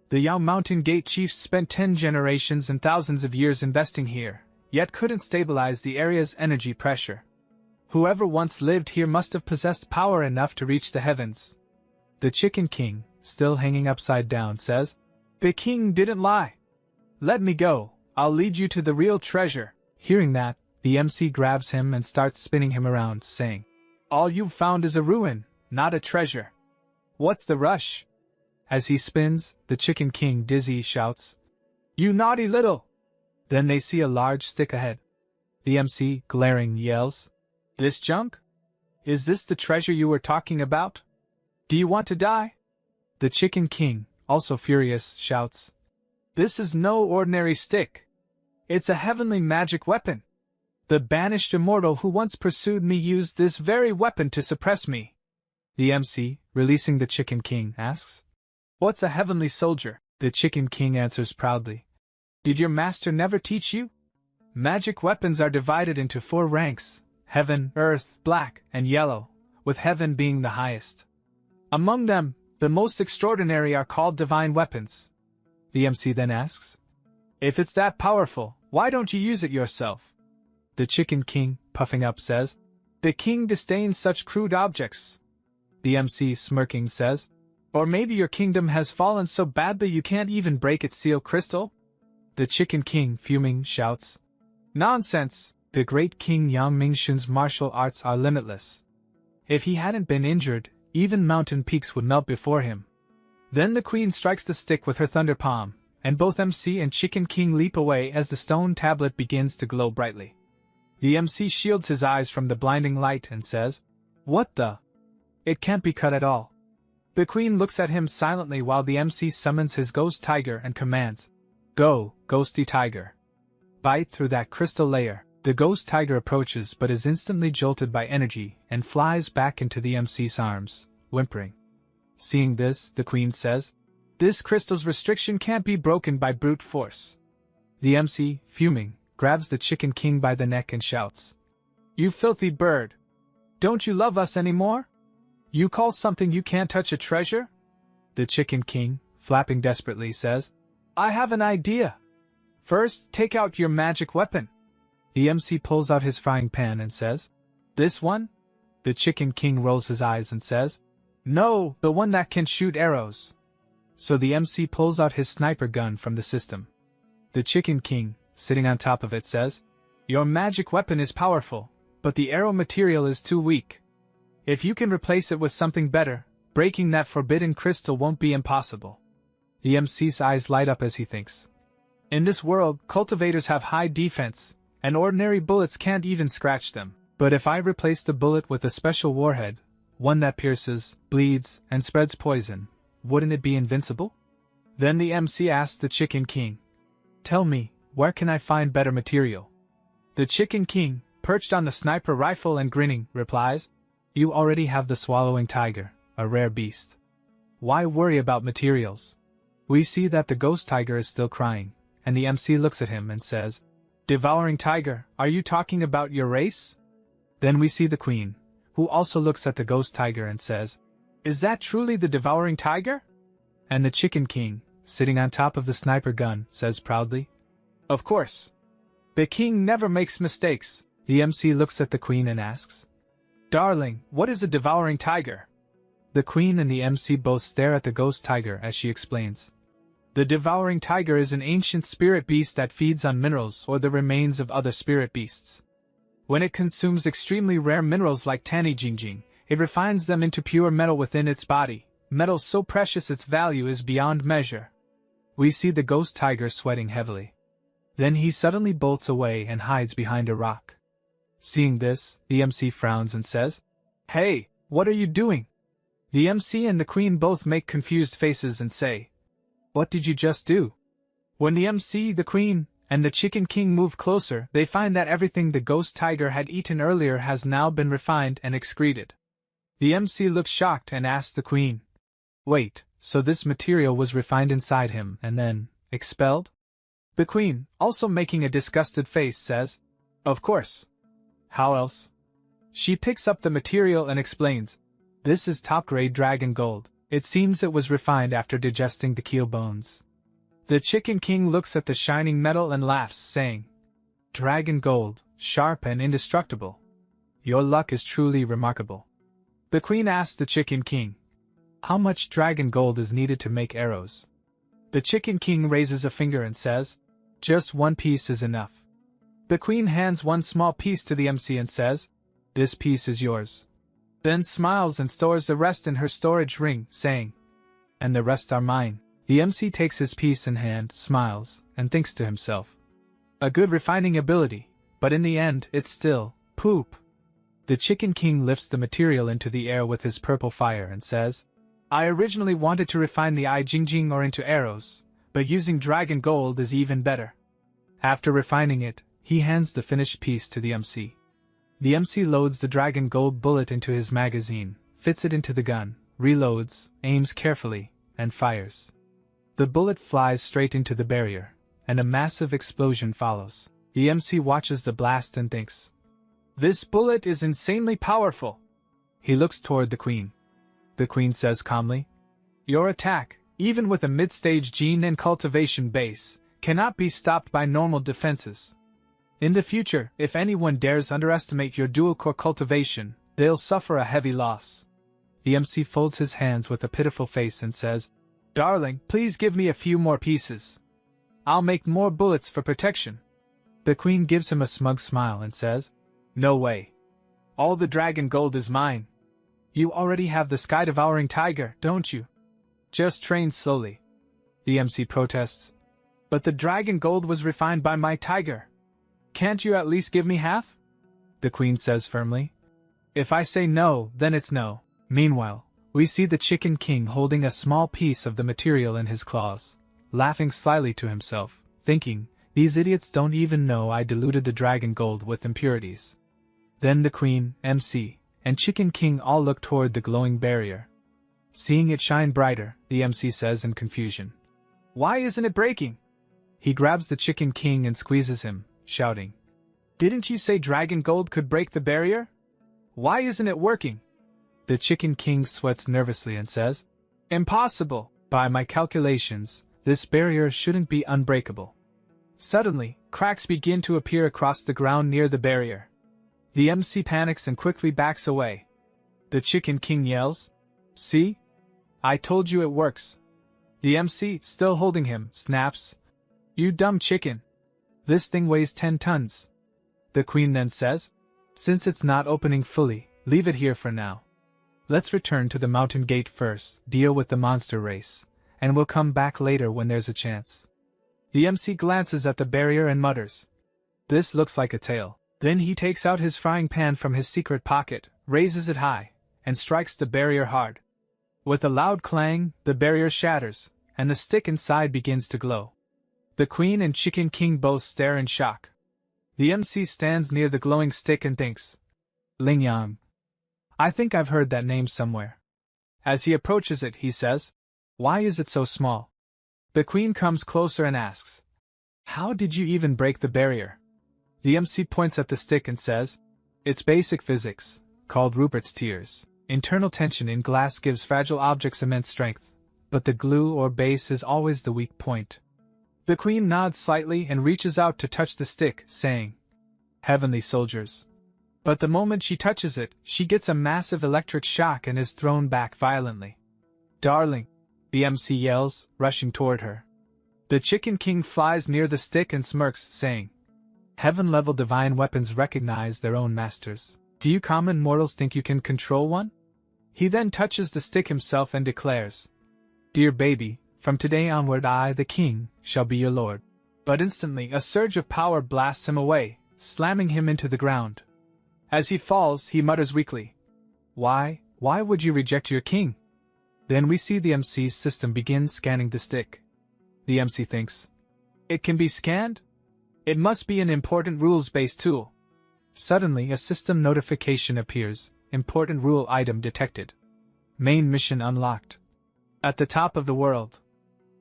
The Yao Mountain Gate chiefs spent 10 generations and thousands of years investing here, yet couldn't stabilize the area's energy pressure. Whoever once lived here must have possessed power enough to reach the heavens." The Chicken King, still hanging upside down, says, "The king didn't lie. Let me go, I'll lead you to the real treasure." Hearing that, the MC grabs him and starts spinning him around, saying, "All you've found is a ruin, not a treasure. What's the rush?" As he spins, the Chicken King, dizzy, shouts, "You naughty little!" Then they see a large stick ahead. The MC, glaring, yells, "This junk? Is this the treasure you were talking about? Do you want to die?" The Chicken King, also furious, shouts, "This is no ordinary stick. It's a heavenly magic weapon. The banished immortal who once pursued me used this very weapon to suppress me." The MC, releasing the Chicken King, asks, "What's a heavenly soldier?" The Chicken King answers proudly, "Did your master never teach you? Magic weapons are divided into 4 ranks, heaven, earth, black, and yellow, with heaven being the highest. Among them, the most extraordinary are called divine weapons." The MC then asks, "If it's that powerful, why don't you use it yourself?" The Chicken King, puffing up, says, "The king disdains such crude objects." The MC, smirking, says, "Or maybe your kingdom has fallen so badly you can't even break its seal crystal?" The Chicken King, fuming, shouts, "Nonsense! The great King Yang Mingxun's martial arts are limitless. If he hadn't been injured, even mountain peaks would melt before him." Then the Queen strikes the stick with her thunder palm, and both MC and Chicken King leap away as the stone tablet begins to glow brightly. The MC shields his eyes from the blinding light and says, "What the? It can't be cut at all." The Queen looks at him silently while the MC summons his ghost tiger and commands, "Go, ghosty tiger. Bite through that crystal layer." The ghost tiger approaches but is instantly jolted by energy and flies back into the MC's arms, whimpering. Seeing this, the Queen says, This crystal's restriction can't be broken by brute force. The MC, fuming, grabs the Chicken King by the neck and shouts, "You filthy bird! Don't you love us anymore? You call something you can't touch a treasure?" The Chicken King, flapping desperately, says, "I have an idea. First, take out your magic weapon." The MC pulls out his frying pan and says, "This one?" The Chicken King rolls his eyes and says, "No, the one that can shoot arrows." So the MC pulls out his sniper gun from the system. The Chicken King, sitting on top of it, says, "Your magic weapon is powerful, but the arrow material is too weak. If you can replace it with something better, breaking that forbidden crystal won't be impossible." The MC's eyes light up as he thinks. In this world, cultivators have high defense, and ordinary bullets can't even scratch them. But if I replace the bullet with a special warhead, one that pierces, bleeds, and spreads poison, wouldn't it be invincible? Then the MC asks the Chicken King, "Tell me, where can I find better material?" The Chicken King, perched on the sniper rifle and grinning, replies, "You already have the swallowing tiger, a rare beast. Why worry about materials?" We see that the ghost tiger is still crying, and the MC looks at him and says, "Devouring tiger, are you talking about your race?" Then we see the queen, who also looks at the ghost tiger and says, "Is that truly the devouring tiger?" And the Chicken King, sitting on top of the sniper gun, says proudly, "Of course. The king never makes mistakes." The MC looks at the queen and asks, "Darling, what is a devouring tiger?" The queen and the MC both stare at the ghost tiger as she explains. The devouring tiger is an ancient spirit beast that feeds on minerals or the remains of other spirit beasts. When it consumes extremely rare minerals like tanijingjing, it refines them into pure metal within its body, metal so precious its value is beyond measure. We see the ghost tiger sweating heavily. Then he suddenly bolts away and hides behind a rock. Seeing this, the MC frowns and says, "Hey, what are you doing?" The MC and the queen both make confused faces and say, "What did you just do?" When the MC, the queen, and the Chicken King move closer, they find that everything the ghost tiger had eaten earlier has now been refined and excreted. The MC looks shocked and asks the queen, "Wait, so this material was refined inside him and then expelled?" The queen, also making a disgusted face, says, "Of course. How else?" She picks up the material and explains, "This is top-grade dragon gold. It seems it was refined after digesting the keel bones." The Chicken King looks at the shining metal and laughs, saying, "Dragon gold, sharp and indestructible. Your luck is truly remarkable." The queen asks the Chicken King, "How much dragon gold is needed to make arrows?" The Chicken King raises a finger and says, "Just one piece is enough." The queen hands one small piece to the MC and says, "This piece is yours." Then smiles and stores the rest in her storage ring, saying, "And the rest are mine." The MC takes his piece in hand, smiles, and thinks to himself, "A good refining ability, but in the end, it's still poop." The Chicken King lifts the material into the air with his purple fire and says, "I originally wanted to refine the eye jingjing or into arrows, but using dragon gold is even better." After refining it, he hands the finished piece to the MC. The MC loads the dragon gold bullet into his magazine, fits it into the gun, reloads, aims carefully, and fires. The bullet flies straight into the barrier, and a massive explosion follows. The MC watches the blast and thinks, "This bullet is insanely powerful." He looks toward the queen. The queen says calmly, "Your attack, even with a mid-stage gene and cultivation base, cannot be stopped by normal defenses. In the future, if anyone dares underestimate your dual-core cultivation, they'll suffer a heavy loss." The MC folds his hands with a pitiful face and says, "Darling, please give me a few more pieces. I'll make more bullets for protection." The queen gives him a smug smile and says, "No way. All the dragon gold is mine. You already have the sky-devouring tiger, don't you? Just train slowly." The MC protests, "But the dragon gold was refined by my tiger. Can't you at least give me half?" The queen says firmly, "If I say no, then it's no." Meanwhile, we see the Chicken King holding a small piece of the material in his claws, laughing slyly to himself, thinking, "These idiots don't even know I diluted the dragon gold with impurities." Then the queen, MC, and Chicken King all look toward the glowing barrier. Seeing it shine brighter, the MC says in confusion. Why isn't it breaking? He grabs the Chicken King and squeezes him, shouting. Didn't you say Dragon Gold could break the barrier? Why isn't it working? The Chicken King sweats nervously and says, Impossible! By my calculations, this barrier shouldn't be unbreakable. Suddenly, cracks begin to appear across the ground near the barrier. The MC panics and quickly backs away. The Chicken King yells, See? I told you it works. The MC, still holding him, snaps, You dumb chicken. This thing weighs 10 tons. The Queen then says, Since it's not opening fully, leave it here for now. Let's return to the mountain gate first, deal with the monster race, and we'll come back later when there's a chance. The MC glances at the barrier and mutters, This looks like a tail. Then he takes out his frying pan from his secret pocket, raises it high, and strikes the barrier hard. With a loud clang, the barrier shatters, and the stick inside begins to glow. The Queen and Chicken King both stare in shock. The MC stands near the glowing stick and thinks, Lingyang. I think I've heard that name somewhere. As he approaches it, he says, Why is it so small? The Queen comes closer and asks, How did you even break the barrier? The MC points at the stick and says, It's basic physics, called Rupert's tears. Internal tension in glass gives fragile objects immense strength, but the glue or base is always the weak point. The Queen nods slightly and reaches out to touch the stick, saying, Heavenly soldiers. But the moment she touches it, she gets a massive electric shock and is thrown back violently. Darling, the MC yells, rushing toward her. The Chicken King flies near the stick and smirks, saying, Heaven-level divine weapons recognize their own masters. Do you common mortals think you can control one? He then touches the stick himself and declares, Dear baby, from today onward I, the king, shall be your lord. But instantly a surge of power blasts him away, slamming him into the ground. As he falls, he mutters weakly, Why would you reject your king? Then we see the MC's system begin scanning the stick. The MC thinks, It can be scanned? It must be an important rules-based tool. Suddenly a system notification appears, Important rule item detected. Main mission unlocked. At the top of the world.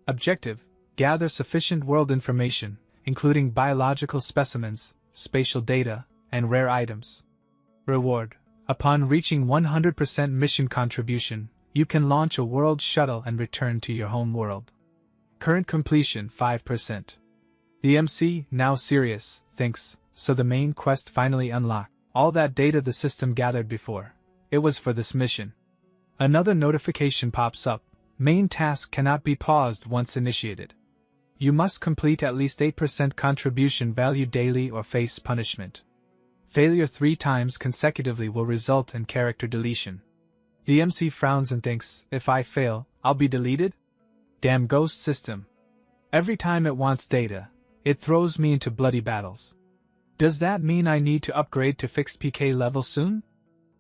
Objective, gather sufficient world information, including biological specimens, spatial data, and rare items. Reward, upon reaching 100% mission contribution, you can launch a world shuttle and return to your home world. Current completion 5%. The MC, now serious, thinks, so the main quest finally unlocked. All that data the system gathered before. It was for this mission. Another notification pops up. Main task cannot be paused once initiated. You must complete at least 8% contribution value daily or face punishment. Failure 3 times consecutively will result in character deletion. The MC frowns and thinks, if I fail, I'll be deleted? Damn ghost system. Every time it wants data, it throws me into bloody battles. Does that mean I need to upgrade to fixed PK level soon?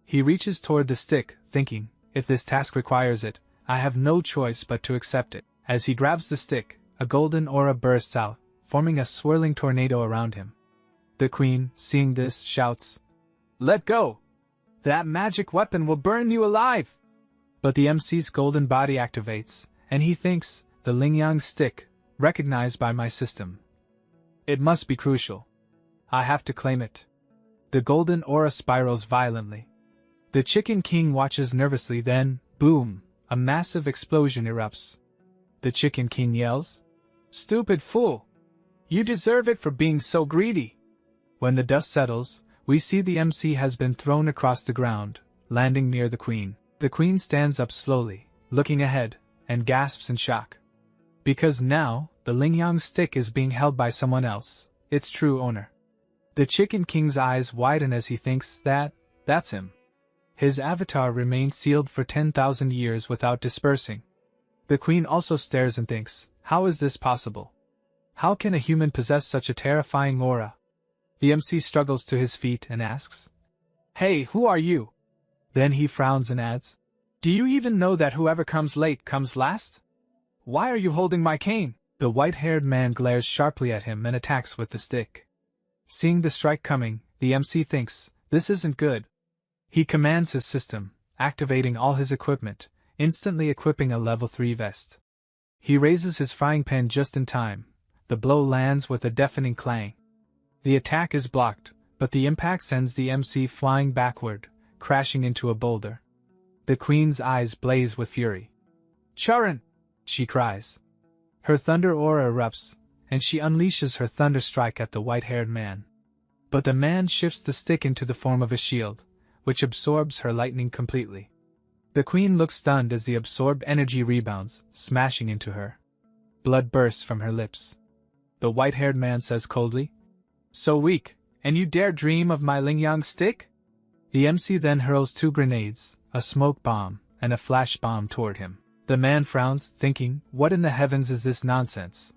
He reaches toward the stick, thinking, if this task requires it, I have no choice but to accept it. As he grabs the stick, a golden aura bursts out, forming a swirling tornado around him. The Queen, seeing this, shouts, Let go! That magic weapon will burn you alive! But the MC's golden body activates, and he thinks, the Lingyang stick, recognized by my system. It must be crucial. I have to claim it. The golden aura spirals violently. The Chicken King watches nervously, then, boom, a massive explosion erupts. The Chicken King yells, Stupid fool! You deserve it for being so greedy! When the dust settles, we see the MC has been thrown across the ground, landing near the Queen. The Queen stands up slowly, looking ahead, and gasps in shock. Because now, the Lingyang stick is being held by someone else, its true owner. The Chicken King's eyes widen as he thinks that's him. His avatar remains sealed for 10,000 years without dispersing. The Queen also stares and thinks, how is this possible? How can a human possess such a terrifying aura? The MC struggles to his feet and asks, Hey, who are you? Then he frowns and adds, Do you even know that whoever comes late comes last? Why are you holding my cane? The white-haired man glares sharply at him and attacks with the stick. Seeing the strike coming, the MC thinks, this isn't good. He commands his system, activating all his equipment, instantly equipping a level 3 vest. He raises his frying pan just in time. The blow lands with a deafening clang. The attack is blocked, but the impact sends the MC flying backward, crashing into a boulder. The queen's eyes blaze with fury. "Charon!" she cries. Her thunder aura erupts, and she unleashes her thunder strike at the white-haired man. But the man shifts the stick into the form of a shield, which absorbs her lightning completely. The queen looks stunned as the absorbed energy rebounds, smashing into her. Blood bursts from her lips. The white-haired man says coldly, "So weak, and you dare dream of my Lingyang stick?" The MC then hurls 2 grenades, a smoke bomb, and a flash bomb toward him. The man frowns, thinking, what in the heavens is this nonsense?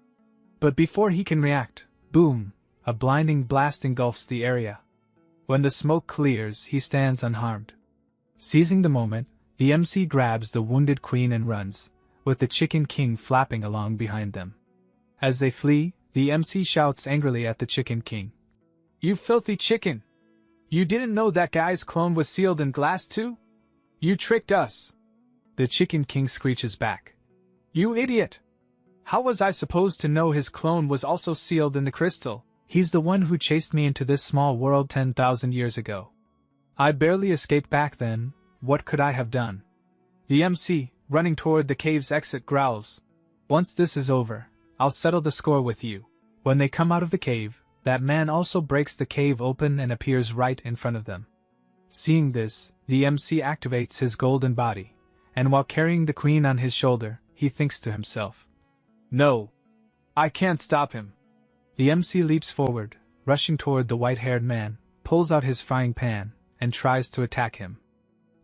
But before he can react, boom, a blinding blast engulfs the area. When the smoke clears, he stands unharmed. Seizing the moment, the MC grabs the wounded queen and runs, with the Chicken King flapping along behind them. As they flee, the MC shouts angrily at the Chicken King. "You filthy chicken! You didn't know that guy's clone was sealed in glass too? You tricked us!" The Chicken King screeches back. "You idiot! How was I supposed to know his clone was also sealed in the crystal? He's the one who chased me into this small world 10,000 years ago. I barely escaped back then, what could I have done?" The MC, running toward the cave's exit, growls, "Once this is over, I'll settle the score with you." When they come out of the cave, that man also breaks the cave open and appears right in front of them. Seeing this, the MC activates his golden body, and while carrying the queen on his shoulder, he thinks to himself, "No, I can't stop him." The MC leaps forward, rushing toward the white-haired man, pulls out his frying pan, and tries to attack him.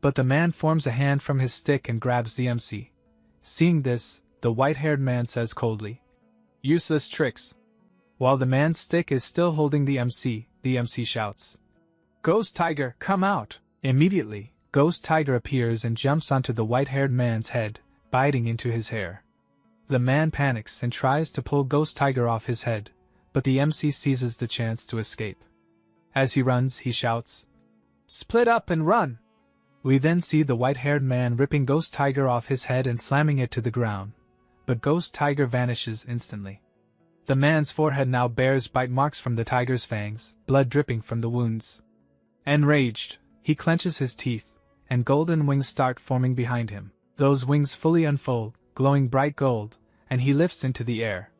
But the man forms a hand from his stick and grabs the MC. Seeing this, the white-haired man says coldly, "Useless tricks." While the man's stick is still holding the MC shouts, "Ghost Tiger, come out!" Immediately, Ghost Tiger appears and jumps onto the white-haired man's head, biting into his hair. The man panics and tries to pull Ghost Tiger off his head, but the MC seizes the chance to escape. As he runs, he shouts, "Split up and run!" We then see the white-haired man ripping Ghost Tiger off his head and slamming it to the ground, but Ghost Tiger vanishes instantly. The man's forehead now bears bite marks from the tiger's fangs, blood dripping from the wounds. Enraged, he clenches his teeth, and golden wings start forming behind him. Those wings fully unfold, glowing bright gold, and he lifts into the air.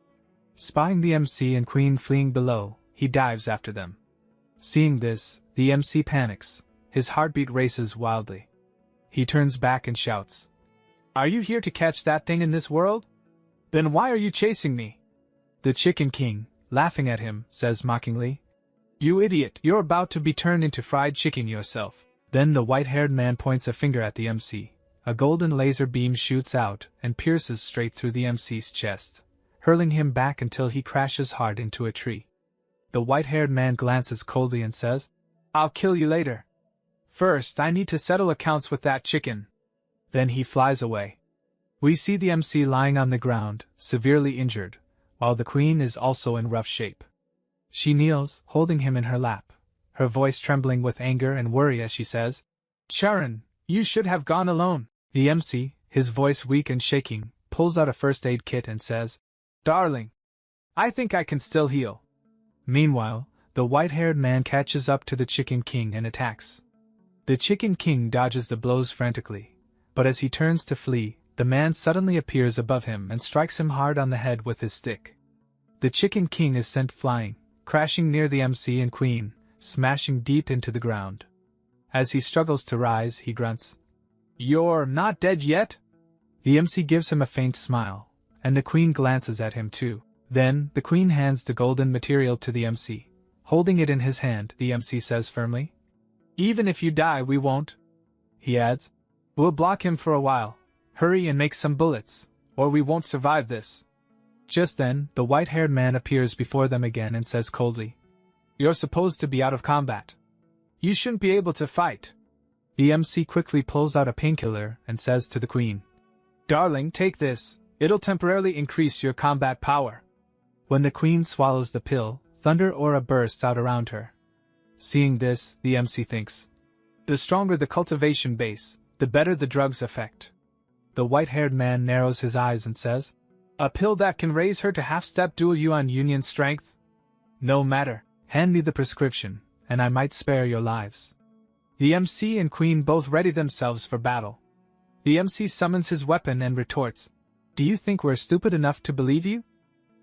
Spying the MC and queen fleeing below, he dives after them. Seeing this, the MC panics, his heartbeat races wildly. He turns back and shouts, "Are you here to catch that thing in this world? Then why are you chasing me?" The Chicken King, laughing at him, says mockingly, "You idiot, you're about to be turned into fried chicken yourself." Then the white-haired man points a finger at the MC. A golden laser beam shoots out and pierces straight through the MC's chest, hurling him back until he crashes hard into a tree. The white-haired man glances coldly and says, "I'll kill you later. First, I need to settle accounts with that chicken." Then he flies away. We see the MC lying on the ground, severely injured, while the queen is also in rough shape. She kneels, holding him in her lap, her voice trembling with anger and worry as she says, "Charon, you should have gone alone." The MC, his voice weak and shaking, pulls out a first aid kit and says, "Darling, I think I can still heal." Meanwhile, the white-haired man catches up to the Chicken King and attacks. The Chicken King dodges the blows frantically, but as he turns to flee, the man suddenly appears above him and strikes him hard on the head with his stick. The Chicken King is sent flying, crashing near the MC and queen, smashing deep into the ground. As he struggles to rise, he grunts, "You're not dead yet?" The MC gives him a faint smile, and the queen glances at him too. Then, the queen hands the golden material to the MC. Holding it in his hand, the MC says firmly, "Even if you die, we won't." He adds, "We'll block him for a while. Hurry and make some bullets, or we won't survive this." Just then, the white-haired man appears before them again and says coldly, "You're supposed to be out of combat. You shouldn't be able to fight." The MC quickly pulls out a painkiller and says to the queen, "Darling, take this, it'll temporarily increase your combat power." When the queen swallows the pill, thunder aura bursts out around her. Seeing this, the MC thinks, the stronger the cultivation base, the better the drug's effect. the white-haired man narrows his eyes and says, "A pill that can raise her to half-step dual yuan union strength? No matter, hand me the prescription, and I might spare your lives." The MC and Queen both ready themselves for battle. The MC summons his weapon and retorts, "Do you think we're stupid enough to believe you?"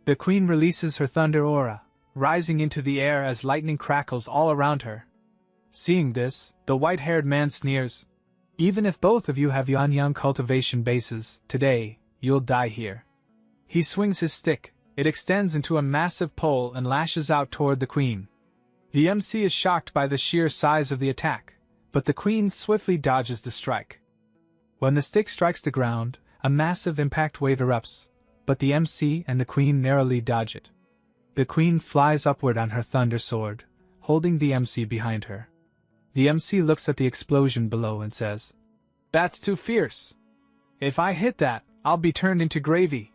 The Queen releases her thunder aura, rising into the air as lightning crackles all around her. Seeing this, the white-haired man sneers, "Even if both of you have Yuan cultivation bases, today, you'll die here." He swings his stick, it extends into a massive pole and lashes out toward the Queen. The MC is shocked by the sheer size of the attack, but the Queen swiftly dodges the strike. When the stick strikes the ground, a massive impact wave erupts, but the MC and the Queen narrowly dodge it. The Queen flies upward on her thunder sword, holding the MC behind her. The MC looks at the explosion below and says, "That's too fierce. If I hit that, I'll be turned into gravy."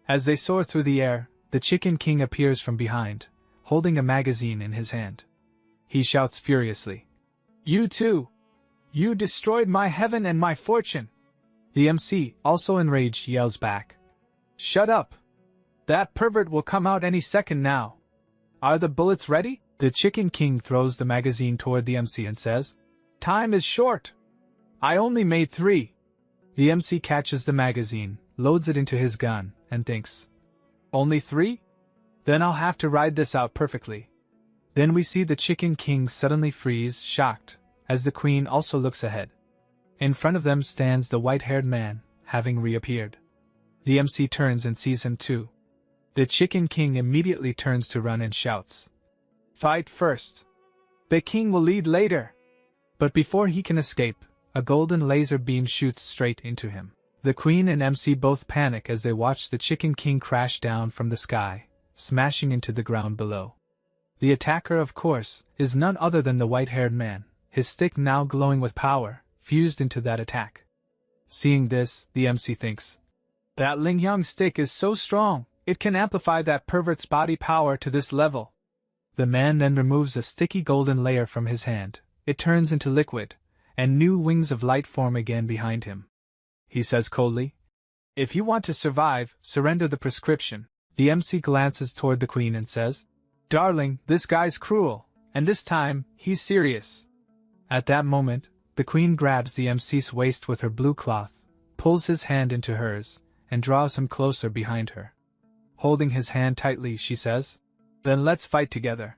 As they soar through the air, the Chicken King appears from behind, holding a magazine in his hand. He shouts furiously, "You too! You destroyed my heaven and my fortune!" The MC, also enraged, yells back, "Shut up! That pervert will come out any second now. Are the bullets ready?" The Chicken King throws the magazine toward the MC and says, "Time is short. I only made 3. The MC catches the magazine, loads it into his gun, and thinks, "Only 3? Then I'll have to ride this out perfectly." Then we see the Chicken King suddenly freeze, shocked, as the Queen also looks ahead. In front of them stands the white-haired man, having reappeared. The MC turns and sees him too. The Chicken King immediately turns to run and shouts, "Fight first. The king will lead later." But before he can escape, a golden laser beam shoots straight into him. The Queen and MC both panic as they watch the Chicken King crash down from the sky, smashing into the ground below. The attacker, of course, is none other than the white-haired man, his stick now glowing with power, fused into that attack. Seeing this, the MC thinks, "That Ling Yang stick is so strong, it can amplify that pervert's body power to this level." The man then removes a sticky golden layer from his hand, it turns into liquid, and new wings of light form again behind him. He says coldly, "If you want to survive, surrender the prescription." The MC glances toward the Queen and says, "Darling, this guy's cruel, and this time, he's serious." At that moment, the Queen grabs the MC's waist with her blue cloth, pulls his hand into hers, and draws him closer behind her. Holding his hand tightly, she says, "Then let's fight together."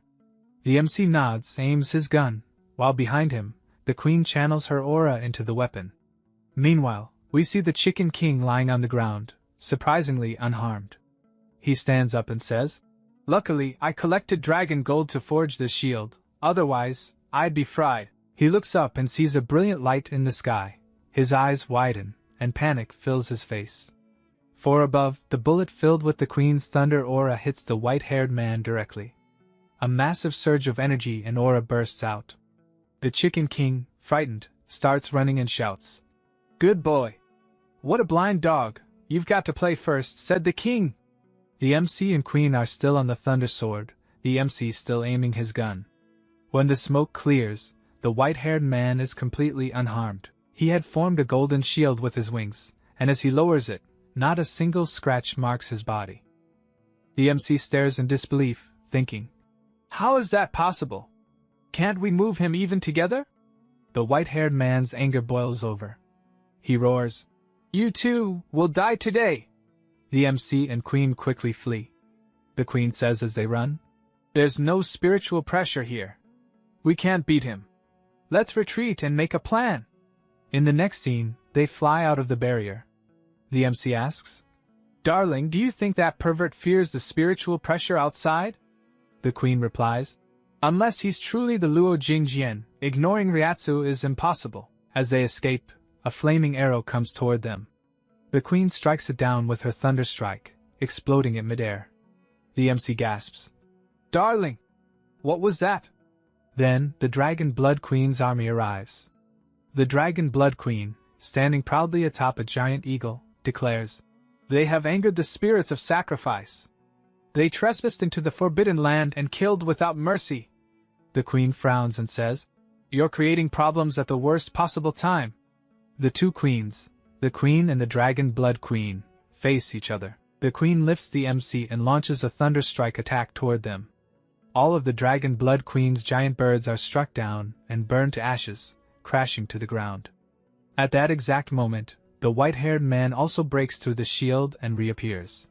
The MC nods, aims his gun, while behind him, the Queen channels her aura into the weapon. Meanwhile, we see the Chicken King lying on the ground, surprisingly unharmed. He stands up and says, "Luckily, I collected dragon gold to forge this shield, otherwise, I'd be fried." He looks up and sees a brilliant light in the sky. His eyes widen, and panic fills his face. For above, the bullet filled with the Queen's thunder aura hits the white-haired man directly. A massive surge of energy and aura bursts out. The Chicken King, frightened, starts running and shouts, "Good boy! What a blind dog, you've got to play first," said the king. The MC and Queen are still on the thunder sword, the MC still aiming his gun. When the smoke clears, the white-haired man is completely unharmed. He had formed a golden shield with his wings, and as he lowers it, not a single scratch marks his body. The MC stares in disbelief, thinking, "How is that possible? Can't we move him even together?" The white-haired man's anger boils over. He roars, "You too will die today!" The MC and Queen quickly flee. The Queen says as they run, "There's no spiritual pressure here. We can't beat him. Let's retreat and make a plan." In the next scene, they fly out of the barrier. The MC asks, "Darling, do you think that pervert fears the spiritual pressure outside?" The Queen replies, "Unless he's truly the Luo Jingjian, ignoring Ryatsu is impossible." As they escape, a flaming arrow comes toward them. The Queen strikes it down with her thunder strike, exploding in midair. The MC gasps, "Darling! What was that?" Then, the Dragon Blood Queen's army arrives. The Dragon Blood Queen, standing proudly atop a giant eagle, declares, "They have angered the spirits of sacrifice. They trespassed into the Forbidden Land and killed without mercy." The Queen frowns and says, "You're creating problems at the worst possible time." The two queens, The Queen and the Dragon Blood Queen face each other. The Queen lifts the MC and launches a thunderstrike attack toward them. All of the Dragon Blood Queen's giant birds are struck down and burned to ashes, crashing to the ground. At that exact moment, the white-haired man also breaks through the shield and reappears.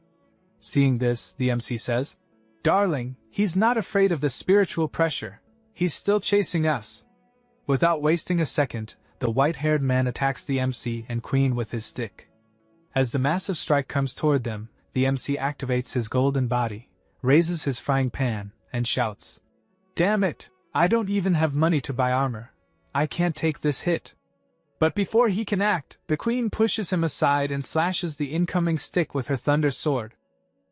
Seeing this, the MC says, "Darling, he's not afraid of the spiritual pressure. He's still chasing us." Without wasting a second, the white-haired man attacks the MC and Queen with his stick. As the massive strike comes toward them, the MC activates his golden body, raises his frying pan, and shouts, "Damn it! I don't even have money to buy armor. I can't take this hit." But before he can act, the Queen pushes him aside and slashes the incoming stick with her thunder sword.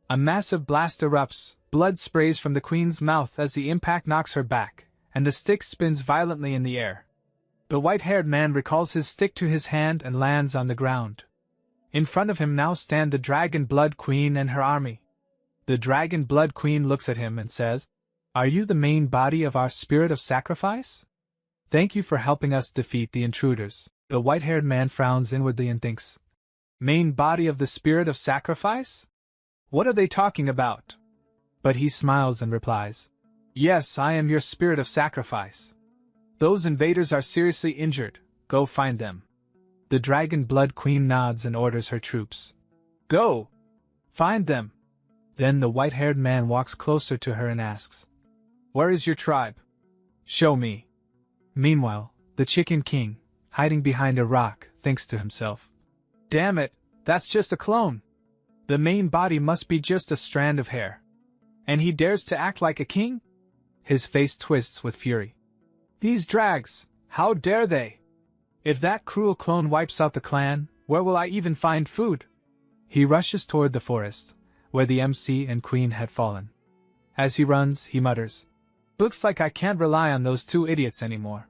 A massive blast erupts, blood sprays from the Queen's mouth as the impact knocks her back, and the stick spins violently in the air. The white-haired man recalls his stick to his hand and lands on the ground. In front of him now stand the Dragon Blood Queen and her army. The Dragon Blood Queen looks at him and says, "Are you the main body of our spirit of sacrifice? Thank you for helping us defeat the intruders." The white-haired man frowns inwardly and thinks, "Main body of the spirit of sacrifice? What are they talking about?" But he smiles and replies, "Yes, I am your spirit of sacrifice. Those invaders are seriously injured. Go find them." The Dragon Blood Queen nods and orders her troops, "Go! Find them!" Then the white-haired man walks closer to her and asks, "Where is your tribe? Show me." Meanwhile, the Chicken King, hiding behind a rock, thinks to himself, "Damn it, that's just a clone. The main body must be just a strand of hair. And he dares to act like a king?" His face twists with fury. "These drags, how dare they? If that cruel clone wipes out the clan, where will I even find food?" He rushes toward the forest, where the MC and Queen had fallen. As he runs, he mutters, "Looks like I can't rely on those two idiots anymore."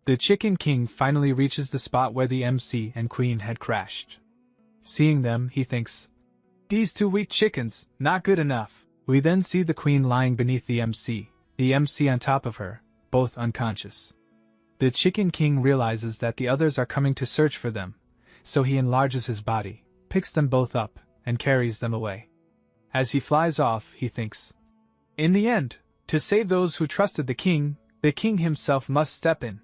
The Chicken King finally reaches the spot where the MC and Queen had crashed. Seeing them, he thinks, "These two weak chickens, not good enough." We then see the Queen lying beneath the MC on top of her, both unconscious. The Chicken King realizes that the others are coming to search for them, so he enlarges his body, picks them both up, and carries them away. As he flies off, he thinks, "In the end, to save those who trusted the king himself must step in."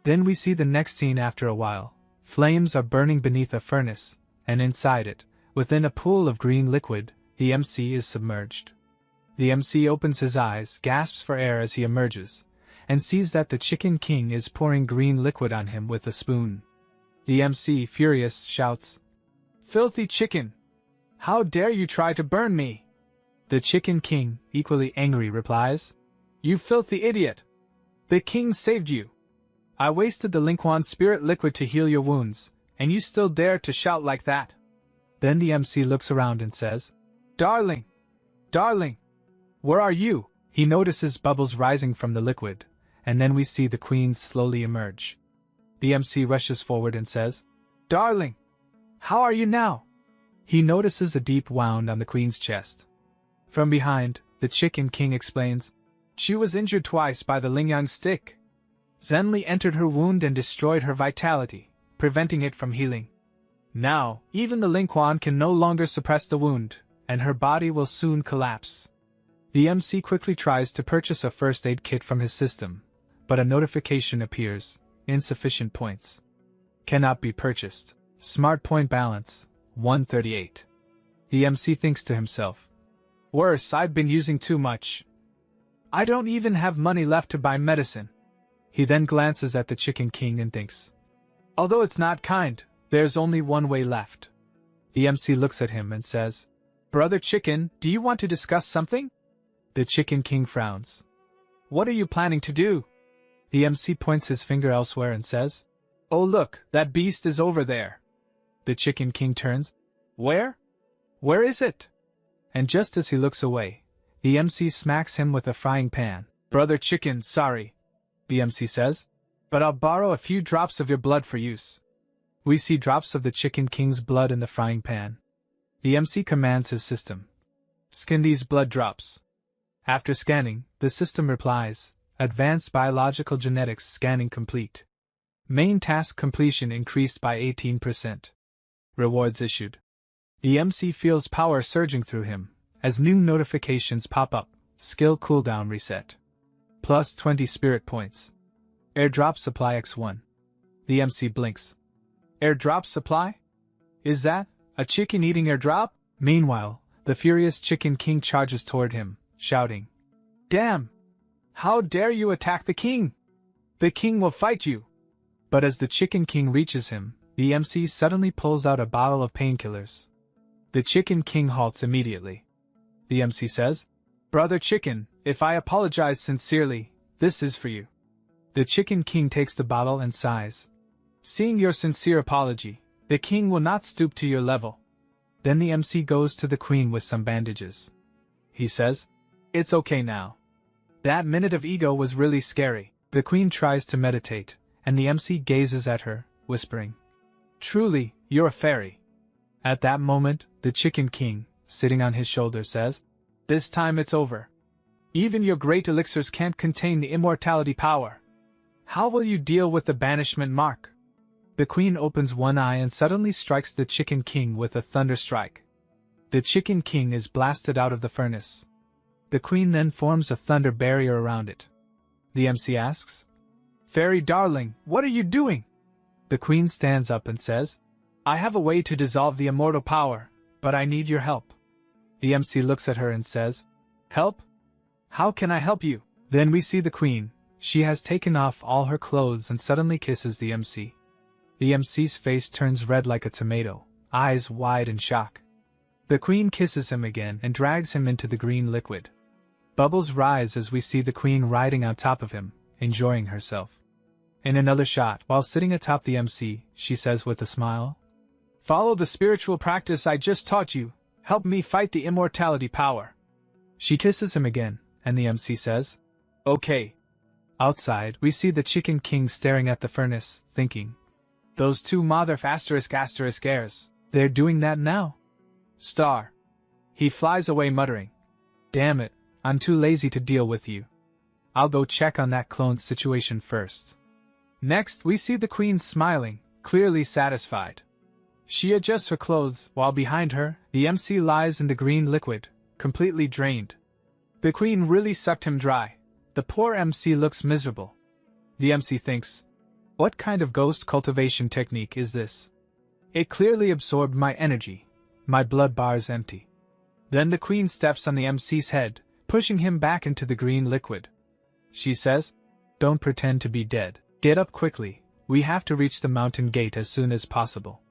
Then we see the next scene after a while. Flames are burning beneath a furnace, and inside it, within a pool of green liquid, the MC is submerged. The MC opens his eyes, gasps for air as he emerges, and sees that the Chicken King is pouring green liquid on him with a spoon. The MC, furious, shouts, "Filthy chicken! How dare you try to burn me?" The Chicken King, equally angry, replies, "You filthy idiot! The king saved you. I wasted the Linquan spirit liquid to heal your wounds, and you still dare to shout like that." Then the MC looks around and says, Darling! Darling! Where are you?" He notices bubbles rising from the liquid, and then we see the Queen slowly emerge. The MC rushes forward and says, "Darling! How are you now?" He notices a deep wound on the Queen's chest. From behind, the Chicken King explains, "She was injured twice by the Lingyang stick. Zenli entered her wound and destroyed her vitality, preventing it from healing. Now, even the Linquan can no longer suppress the wound, and her body will soon collapse." The MC quickly tries to purchase a first aid kit from his system, but a notification appears, insufficient points. Cannot be purchased. Smart point balance, 138. The MC thinks to himself, "Worse, I've been using too much. I don't even have money left to buy medicine." He then glances at the Chicken King and thinks, "Although it's not kind, there's only one way left." The MC looks at him and says, "Brother Chicken, do you want to discuss something?" The Chicken King frowns. "What are you planning to do?" The MC points his finger elsewhere and says, "Oh look, that beast is over there." The Chicken King turns. "Where? Where is it?" And just as he looks away, the MC smacks him with a frying pan. "Brother Chicken, sorry," the MC says, "but I'll borrow a few drops of your blood for use." We see drops of the Chicken King's blood in the frying pan. The MC commands his system, "Scan these blood drops." After scanning, the system replies, "Advanced Biological Genetics scanning complete. Main task completion increased by 18%. Rewards issued. The MC feels power surging through him, as new notifications pop up. Skill cooldown reset. Plus 20 spirit points. Airdrop supply X1. The MC blinks. Airdrop supply? Is that a chicken-eating airdrop? Meanwhile, the furious Chicken King charges toward him, shouting, "Damn! How dare you attack the king? The king will fight you!" But as the Chicken King reaches him, the MC suddenly pulls out a bottle of painkillers. The Chicken King halts immediately. The MC says, "Brother Chicken, if I apologize sincerely, this is for you." The Chicken King takes the bottle and sighs. "Seeing your sincere apology, the king will not stoop to your level." Then the MC goes to the queen with some bandages. He says, "It's okay now. That minute of ego was really scary." The queen tries to meditate, and the MC gazes at her, whispering, "Truly, you're a fairy." At that moment, the Chicken King, sitting on his shoulder, says, "This time it's over. Even your great elixirs can't contain the immortality power. How will you deal with the banishment mark?" The queen opens one eye and suddenly strikes the Chicken King with a thunder strike. The Chicken King is blasted out of the furnace. The queen then forms a thunder barrier around it. The MC asks, "Fairy darling, what are you doing?" The queen stands up and says, "I have a way to dissolve the immortal power, but I need your help." The MC looks at her and says, "Help? How can I help you?" Then we see the queen. She has taken off all her clothes and suddenly kisses the MC. The MC's face turns red like a tomato, eyes wide in shock. The queen kisses him again and drags him into the green liquid. Bubbles rise as we see the queen riding on top of him, enjoying herself. In another shot, while sitting atop the MC, she says with a smile, "Follow the spiritual practice I just taught you. Help me fight the immortality power." She kisses him again, and the MC says, "Okay." Outside, we see the Chicken King staring at the furnace, thinking, "Those two mother ****airs, they're doing that now? Star." He flies away muttering, "Damn it, I'm too lazy to deal with you. I'll go check on that clone situation first." Next, we see the queen smiling, clearly satisfied. She adjusts her clothes, while behind her, the MC lies in the green liquid, completely drained. The queen really sucked him dry. The poor MC looks miserable. The MC thinks, "What kind of ghost cultivation technique is this? It clearly absorbed my energy. My blood bar's empty." Then the queen steps on the MC's head, pushing him back into the green liquid. She says, "Don't pretend to be dead. Get up quickly. We have to reach the mountain gate as soon as possible."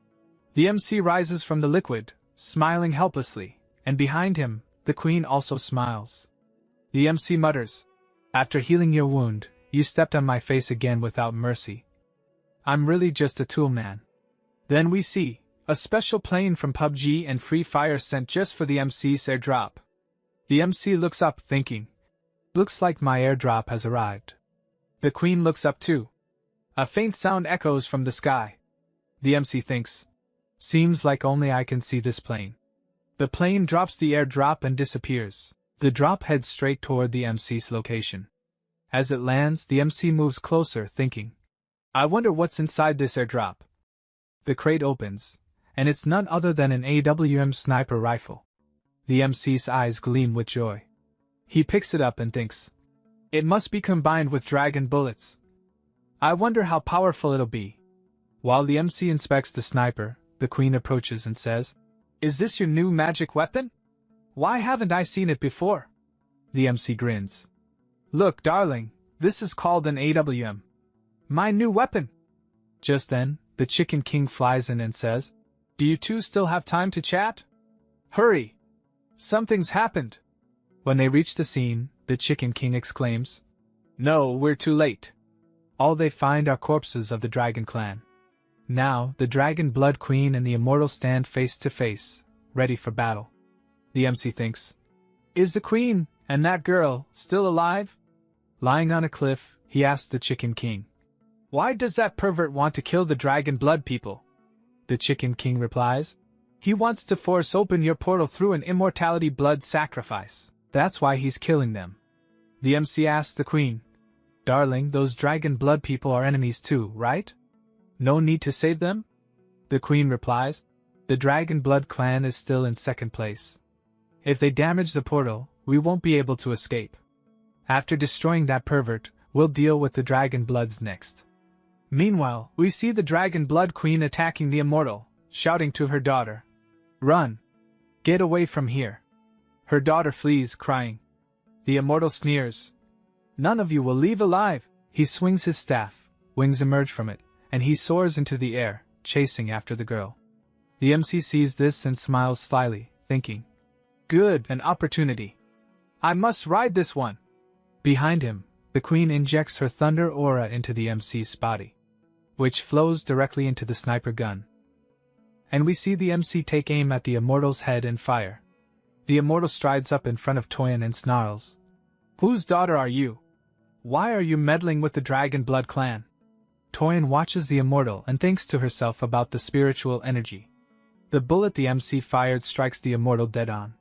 The MC rises from the liquid, smiling helplessly, and behind him, the queen also smiles. The MC mutters, "After healing your wound, you stepped on my face again without mercy. I'm really just a tool man." Then we see a special plane from PUBG and Free Fire sent just for the MC's airdrop. The MC looks up thinking, "Looks like my airdrop has arrived." The queen looks up too. A faint sound echoes from the sky. The MC thinks, "Seems like only I can see this plane." The plane drops the airdrop and disappears. The drop heads straight toward the MC's location. As it lands, the MC moves closer, thinking, "I wonder what's inside this airdrop." The crate opens, and it's none other than an AWM sniper rifle. The MC's eyes gleam with joy. He picks it up and thinks, "It must be combined with dragon bullets. I wonder how powerful it'll be." While the MC inspects the sniper, the queen approaches and says, "Is this your new magic weapon? Why haven't I seen it before?" The MC grins. "Look, darling, this is called an AWM. My new weapon." Just then, the Chicken King flies in and says, "Do you two still have time to chat? Hurry! Something's happened." When they reach the scene, the Chicken King exclaims, "No, we're too late." All they find are corpses of the Dragon Clan. Now, the Dragon Blood Queen and the Immortal stand face to face, ready for battle. The MC thinks, "Is the Queen and that girl still alive?" Lying on a cliff, he asks the Chicken King, "Why does that pervert want to kill the Dragon Blood people?" The Chicken King replies, "He wants to force open your portal through an immortality blood sacrifice. That's why he's killing them." The MC asks the Queen, "Darling, those Dragon Blood people are enemies too, right? No need to save them?" The Queen replies, The Dragon Blood clan is still in second place. If they damage the portal, we won't be able to escape. After destroying that pervert, we'll deal with the Dragon Bloods next. Meanwhile, we see the Dragon Blood Queen attacking the Immortal, shouting to her daughter. Run! Get away from here! Her daughter flees, crying. The Immortal sneers. None of you will leave alive! He swings his staff, wings emerge from it, and he soars into the air, chasing after the girl. The MC sees this and smiles slyly, thinking, good, an opportunity. I must ride this one. Behind him, the Queen injects her thunder aura into the MC's body, which flows directly into the sniper gun. And we see the MC take aim at the Immortal's head and fire. The Immortal strides up in front of Toyin and snarls. Whose daughter are you? Why are you meddling with the Dragon Blood clan? Toyin watches the Immortal and thinks to herself about the spiritual energy. The bullet the MC fired strikes the Immortal dead on.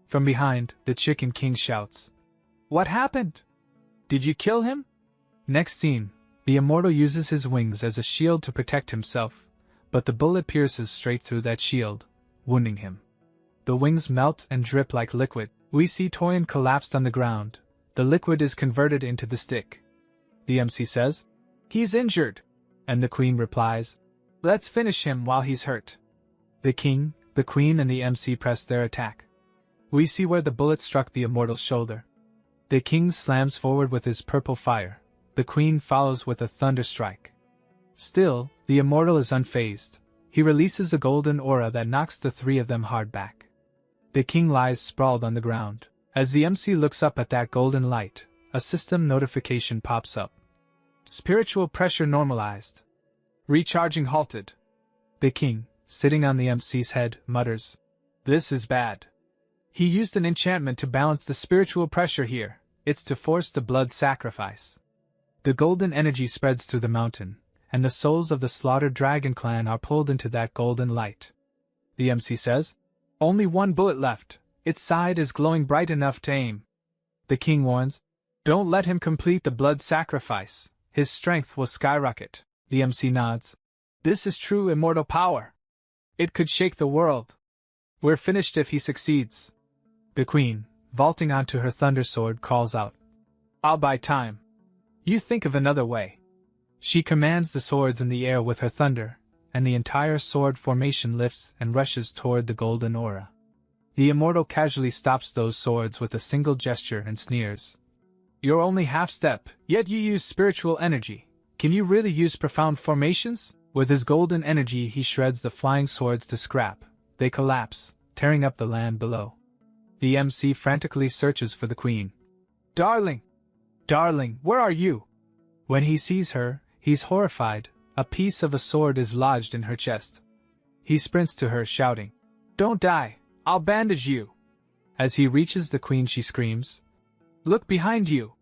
From behind, the Chicken King shouts. What happened? Did you kill him? Next scene, the Immortal uses his wings as a shield to protect himself, but the bullet pierces straight through that shield, wounding him. The wings melt and drip like liquid. We see Toyin collapsed on the ground. The liquid is converted into the stick. The MC says, he's injured. And the Queen replies, let's finish him while he's hurt. The King, the Queen and the MC press their attack. We see where the bullet struck the Immortal's shoulder. The King slams forward with his purple fire. The Queen follows with a thunder strike. Still, the Immortal is unfazed. He releases a golden aura that knocks the three of them hard back. The King lies sprawled on the ground. As the MC looks up at that golden light, a system notification pops up. Spiritual pressure normalized. Recharging halted. The King, sitting on the MC's head, mutters, this is bad. He used an enchantment to balance the spiritual pressure here. It's to force the blood sacrifice. The golden energy spreads through the mountain, and the souls of the slaughtered Dragon Clan are pulled into that golden light. The MC says, only one bullet left. Its side is glowing bright enough to aim. The King warns, don't let him complete the blood sacrifice. His strength will skyrocket. The MC nods. This is true immortal power. It could shake the world. We're finished if he succeeds. The Queen, vaulting onto her thunder sword, calls out, I'll buy time. You think of another way. She commands the swords in the air with her thunder, and the entire sword formation lifts and rushes toward the golden aura. The Immortal casually stops those swords with a single gesture and sneers. You're only half-step, yet you use spiritual energy. Can you really use profound formations? With his golden energy he shreds the flying swords to scrap. They collapse, tearing up the land below. The MC frantically searches for the Queen. Darling! Darling, where are you? When he sees her, he's horrified. A piece of a sword is lodged in her chest. He sprints to her, shouting, Don't die! I'll bandage you! As he reaches the Queen she screams, Look behind you!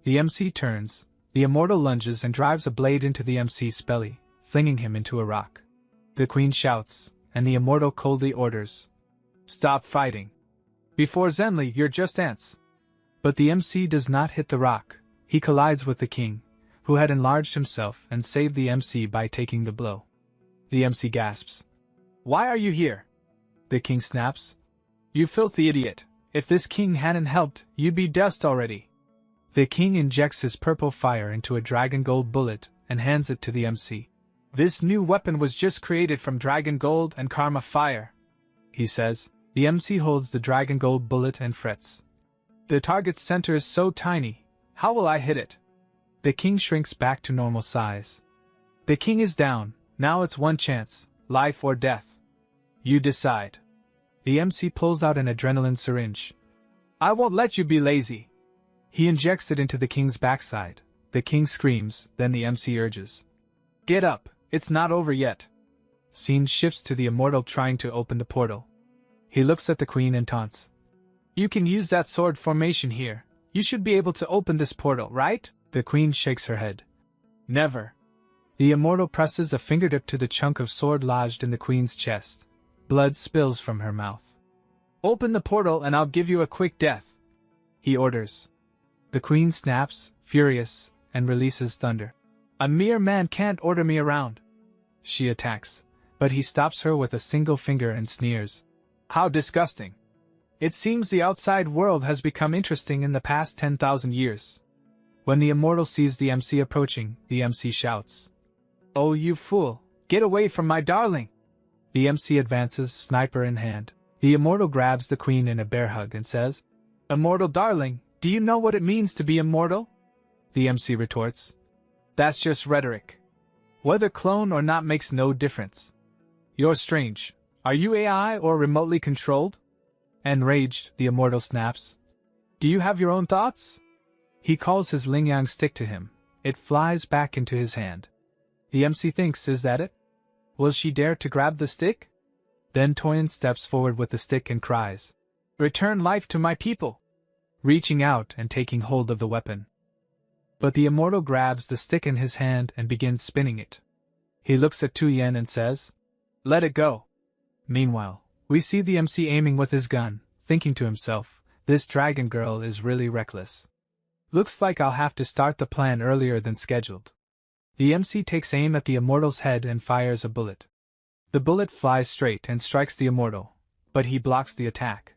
The MC turns, the Immortal lunges and drives a blade into the MC's belly, flinging him into a rock. The Queen shouts, and the Immortal coldly orders, Stop fighting! Before Zenli, you're just ants. But the MC does not hit the rock. He collides with the King, who had enlarged himself and saved the MC by taking the blow. The MC gasps. Why are you here? The King snaps. You filthy idiot. If this King hadn't helped, you'd be dust already. The King injects his purple fire into a dragon gold bullet and hands it to the MC. This new weapon was just created from dragon gold and karma fire, he says. The MC holds the dragon gold bullet and frets. The target's center is so tiny. How will I hit it? The King shrinks back to normal size. The King is down. Now it's one chance, life or death. You decide. The MC pulls out an adrenaline syringe. I won't let you be lazy. He injects it into the King's backside. The King screams, then the MC urges. Get up, it's not over yet. Scene shifts to the Immortal trying to open the portal. He looks at the Queen and taunts. You can use that sword formation here. You should be able to open this portal, right? The Queen shakes her head. Never. The Immortal presses a fingertip to the chunk of sword lodged in the Queen's chest. Blood spills from her mouth. Open the portal and I'll give you a quick death, he orders. The Queen snaps, furious, and releases thunder. A mere man can't order me around. She attacks, But he stops her with a single finger and sneers. How disgusting. It seems the outside world has become interesting in the past 10,000 years. When the immortal sees the MC approaching, the MC shouts, "Oh, you fool! Get away from my darling!" The MC advances, sniper in hand. The immortal grabs the queen in a bear hug and says, "Immortal darling, do you know what it means to be immortal?" The MC retorts, "That's just rhetoric. Whether clone or not makes no difference. You're strange. Are you AI or remotely controlled?" Enraged, the immortal snaps, "Do you have your own thoughts?" He calls his Lingyang stick to him. It flies back into his hand. The MC thinks, is that it? Will she dare to grab the stick? Then Toyin steps forward with the stick and cries, "Return life to my people!" reaching out and taking hold of the weapon. But the immortal grabs the stick in his hand and begins spinning it. He looks at Tuyen and says, "Let it go." Meanwhile, we see the MC aiming with his gun, thinking to himself, this dragon girl is really reckless. Looks like I'll have to start the plan earlier than scheduled. The MC takes aim at the immortal's head and fires a bullet. The bullet flies straight and strikes the immortal, but he blocks the attack.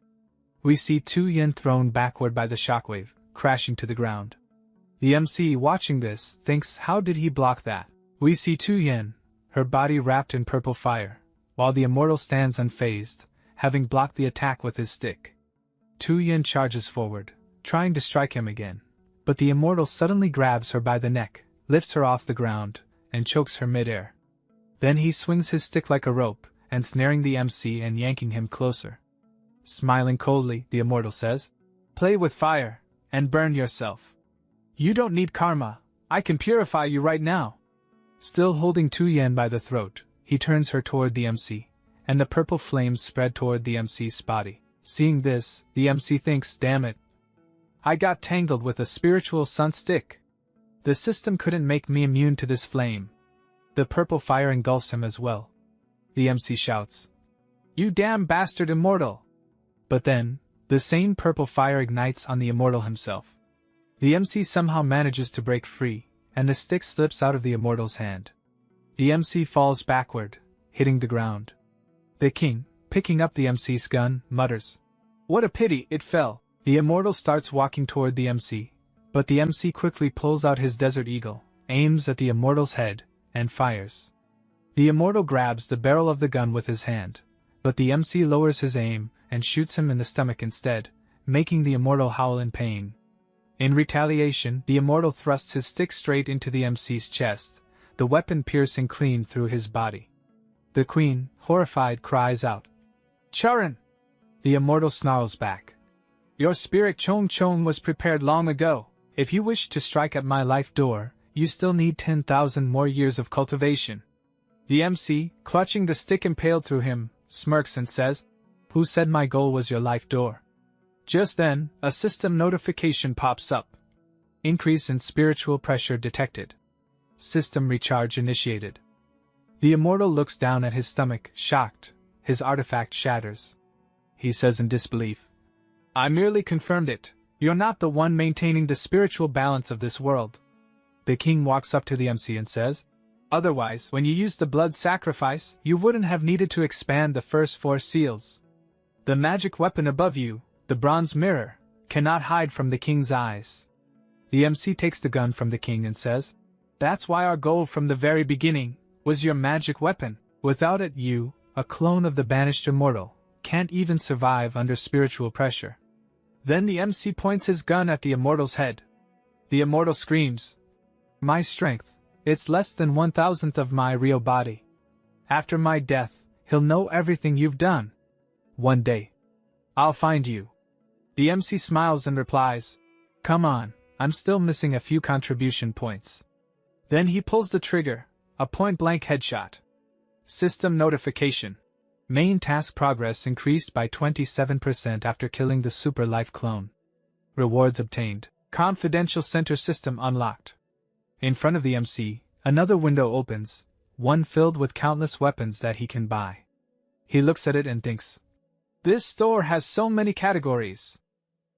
We see Tuyen thrown backward by the shockwave, crashing to the ground. The MC, watching this, thinks, how did he block that? We see Tuyen, her body wrapped in purple fire, while the immortal stands unfazed, having blocked the attack with his stick. Tuyen charges forward, trying to strike him again, but the immortal suddenly grabs her by the neck, lifts her off the ground, and chokes her midair. Then he swings his stick like a rope, ensnaring the MC and yanking him closer. Smiling coldly, the immortal says, "Play with fire, and burn yourself. You don't need karma, I can purify you right now." Still holding Tuyen by the throat, he turns her toward the MC, and the purple flames spread toward the MC's body. Seeing this, the MC thinks, damn it. I got tangled with a spiritual sun stick. The system couldn't make me immune to this flame. The purple fire engulfs him as well. The MC shouts, "You damn bastard immortal!" But then, the same purple fire ignites on the immortal himself. The MC somehow manages to break free, and the stick slips out of the immortal's hand. The MC falls backward, hitting the ground. The king, picking up the MC's gun, mutters, "What a pity, it fell." The immortal starts walking toward the MC, but the MC quickly pulls out his Desert Eagle, aims at the immortal's head, and fires. The immortal grabs the barrel of the gun with his hand, but the MC lowers his aim and shoots him in the stomach instead, making the immortal howl in pain. In retaliation, the immortal thrusts his stick straight into the MC's chest, the weapon piercing clean through his body. The queen, horrified, cries out, "Charan!" The immortal snarls back, "Your spirit Chong Chong was prepared long ago. If you wish to strike at my life door, you still need 10,000 more years of cultivation." The MC, clutching the stick impaled through him, smirks and says, "Who said my goal was your life door?" Just then, a system notification pops up. Increase in spiritual pressure detected. System recharge initiated. The immortal looks down at his stomach, shocked. His artifact shatters. He says in disbelief, "I merely confirmed it. You're not the one maintaining the spiritual balance of this world." The king walks up to the MC and says, "Otherwise, when you used the blood sacrifice, you wouldn't have needed to expand the first 4 seals. The magic weapon above you, the bronze mirror, cannot hide from the king's eyes." The MC takes the gun from the king and says, "That's why our goal from the very beginning was your magic weapon. Without it you, a clone of the banished immortal, can't even survive under spiritual pressure." Then the MC points his gun at the immortal's head. The immortal screams, "My strength, it's less than 1,000th of my real body. After my death, he'll know everything you've done. One day, I'll find you." The MC smiles and replies, "Come on, I'm still missing a few contribution points." Then he pulls the trigger, a point-blank headshot. System notification. Main task progress increased by 27% after killing the Super Life clone. Rewards obtained. Confidential center system unlocked. In front of the MC, another window opens, one filled with countless weapons that he can buy. He looks at it and thinks, "This store has so many categories.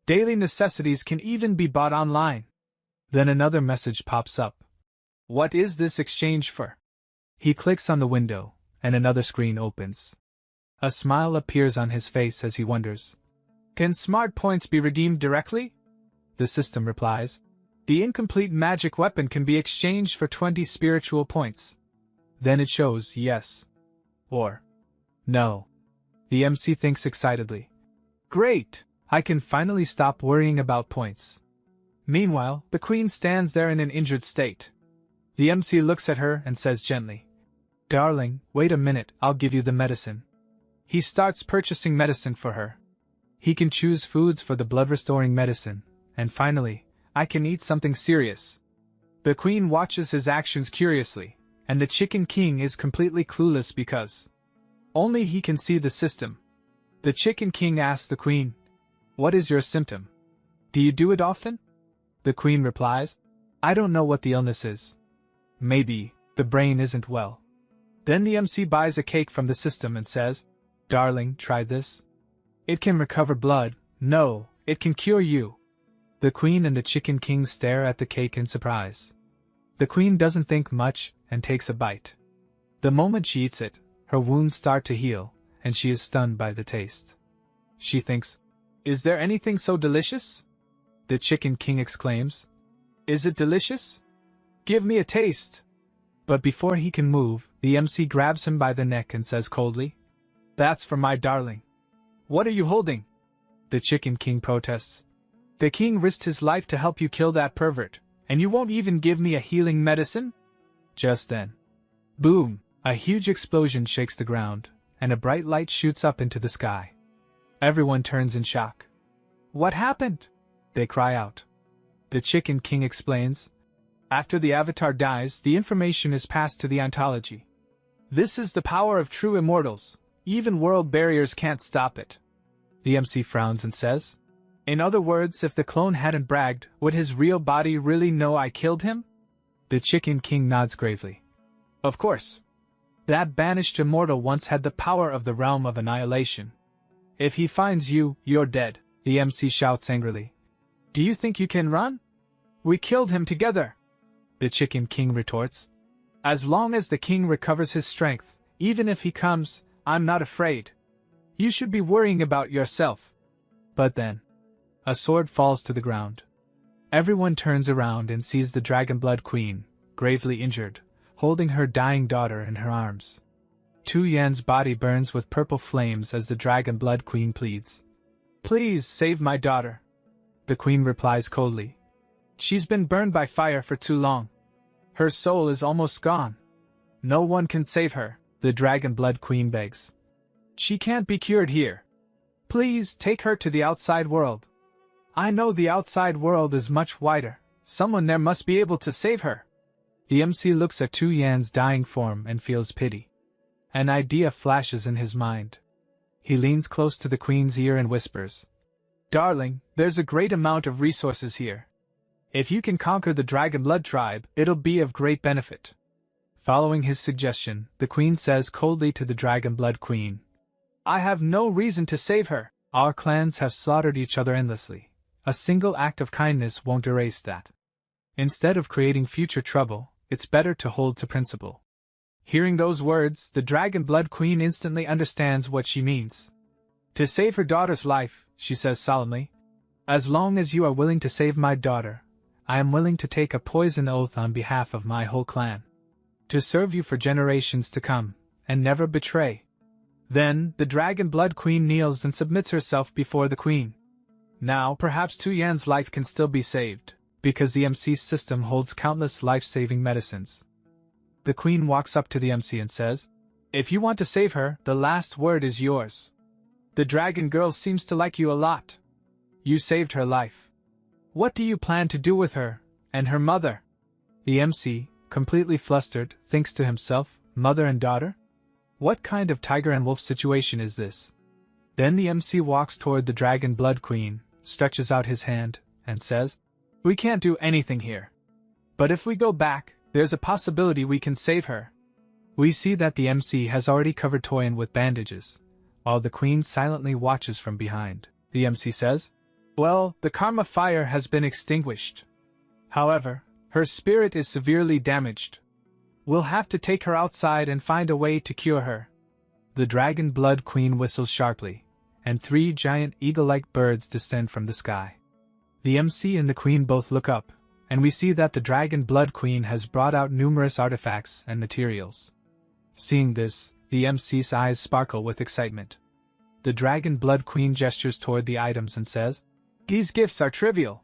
Daily necessities can even be bought online." Then another message pops up. "What is this exchange for?" He clicks on the window, and another screen opens. A smile appears on his face as he wonders. Can smart points be redeemed directly? The system replies. The incomplete magic weapon can be exchanged for 20 spiritual points. Then it shows yes. Or no. The MC thinks excitedly. Great! I can finally stop worrying about points. Meanwhile, the queen stands there in an injured state. The MC looks at her and says gently, Darling, wait a minute, I'll give you the medicine. He starts purchasing medicine for her. He can choose foods for the blood-restoring medicine, and finally, I can eat something serious. The queen watches his actions curiously, and the Chicken King is completely clueless because only he can see the system. The Chicken King asks the queen, What is your symptom? Do you do it often? The queen replies, I don't know what the illness is. Maybe the brain isn't well. Then the MC buys a cake from the system and says, Darling, try this. It can recover blood. No, it can cure you. The queen and the Chicken King stare at the cake in surprise. The queen doesn't think much and takes a bite. The moment she eats it, her wounds start to heal, and she is stunned by the taste. She thinks, Is there anything so delicious? The Chicken King exclaims, Is it delicious? Give me a taste. But before he can move, the MC grabs him by the neck and says coldly, That's for my darling. What are you holding? The Chicken King protests. The king risked his life to help you kill that pervert, and you won't even give me a healing medicine? Just then, boom, a huge explosion shakes the ground, and a bright light shoots up into the sky. Everyone turns in shock. What happened? They cry out. The Chicken King explains. After the avatar dies, the information is passed to the ontology. This is the power of true immortals. Even world barriers can't stop it. The MC frowns and says, In other words, if the clone hadn't bragged, would his real body really know I killed him? The Chicken King nods gravely. Of course. That banished immortal once had the power of the realm of annihilation. If he finds you, you're dead, the MC shouts angrily. Do you think you can run? We killed him together. The Chicken King retorts. As long as the king recovers his strength, even if he comes, I'm not afraid. You should be worrying about yourself. But then, a sword falls to the ground. Everyone turns around and sees the Dragonblood Queen, gravely injured, holding her dying daughter in her arms. Tu Yan's body burns with purple flames as the Dragonblood Queen pleads. Please save my daughter. The queen replies coldly. She's been burned by fire for too long. Her soul is almost gone. No one can save her, the Dragonblood Queen begs. She can't be cured here. Please take her to the outside world. I know the outside world is much wider. Someone there must be able to save her. The MC looks at Tu Yan's dying form and feels pity. An idea flashes in his mind. He leans close to the queen's ear and whispers, Darling, there's a great amount of resources here. If you can conquer the Dragonblood tribe, it'll be of great benefit. Following his suggestion, the queen says coldly to the Dragonblood Queen, I have no reason to save her. Our clans have slaughtered each other endlessly. A single act of kindness won't erase that. Instead of creating future trouble, it's better to hold to principle. Hearing those words, the Dragonblood Queen instantly understands what she means. To save her daughter's life, she says solemnly, as long as you are willing to save my daughter, I am willing to take a poison oath on behalf of my whole clan. To serve you for generations to come, and never betray. Then, the Dragonblood Queen kneels and submits herself before the queen. Now, perhaps Tu Yan's life can still be saved, because the MC's system holds countless life-saving medicines. The queen walks up to the MC and says, If you want to save her, the last word is yours. The dragon girl seems to like you a lot. You saved her life. What do you plan to do with her, and her mother? The MC, completely flustered, thinks to himself, mother and daughter? What kind of tiger and wolf situation is this? Then the MC walks toward the Dragonblood Queen, stretches out his hand, and says, We can't do anything here. But if we go back, there's a possibility we can save her. We see that the MC has already covered Toyin with bandages, while the queen silently watches from behind. The MC says, Well, the karma fire has been extinguished. However, her spirit is severely damaged. We'll have to take her outside and find a way to cure her. The Dragon Blood Queen whistles sharply, and 3 giant eagle-like birds descend from the sky. The MC and the Queen both look up, and we see that the Dragon Blood Queen has brought out numerous artifacts and materials. Seeing this, the MC's eyes sparkle with excitement. The Dragon Blood Queen gestures toward the items and says, "These gifts are trivial.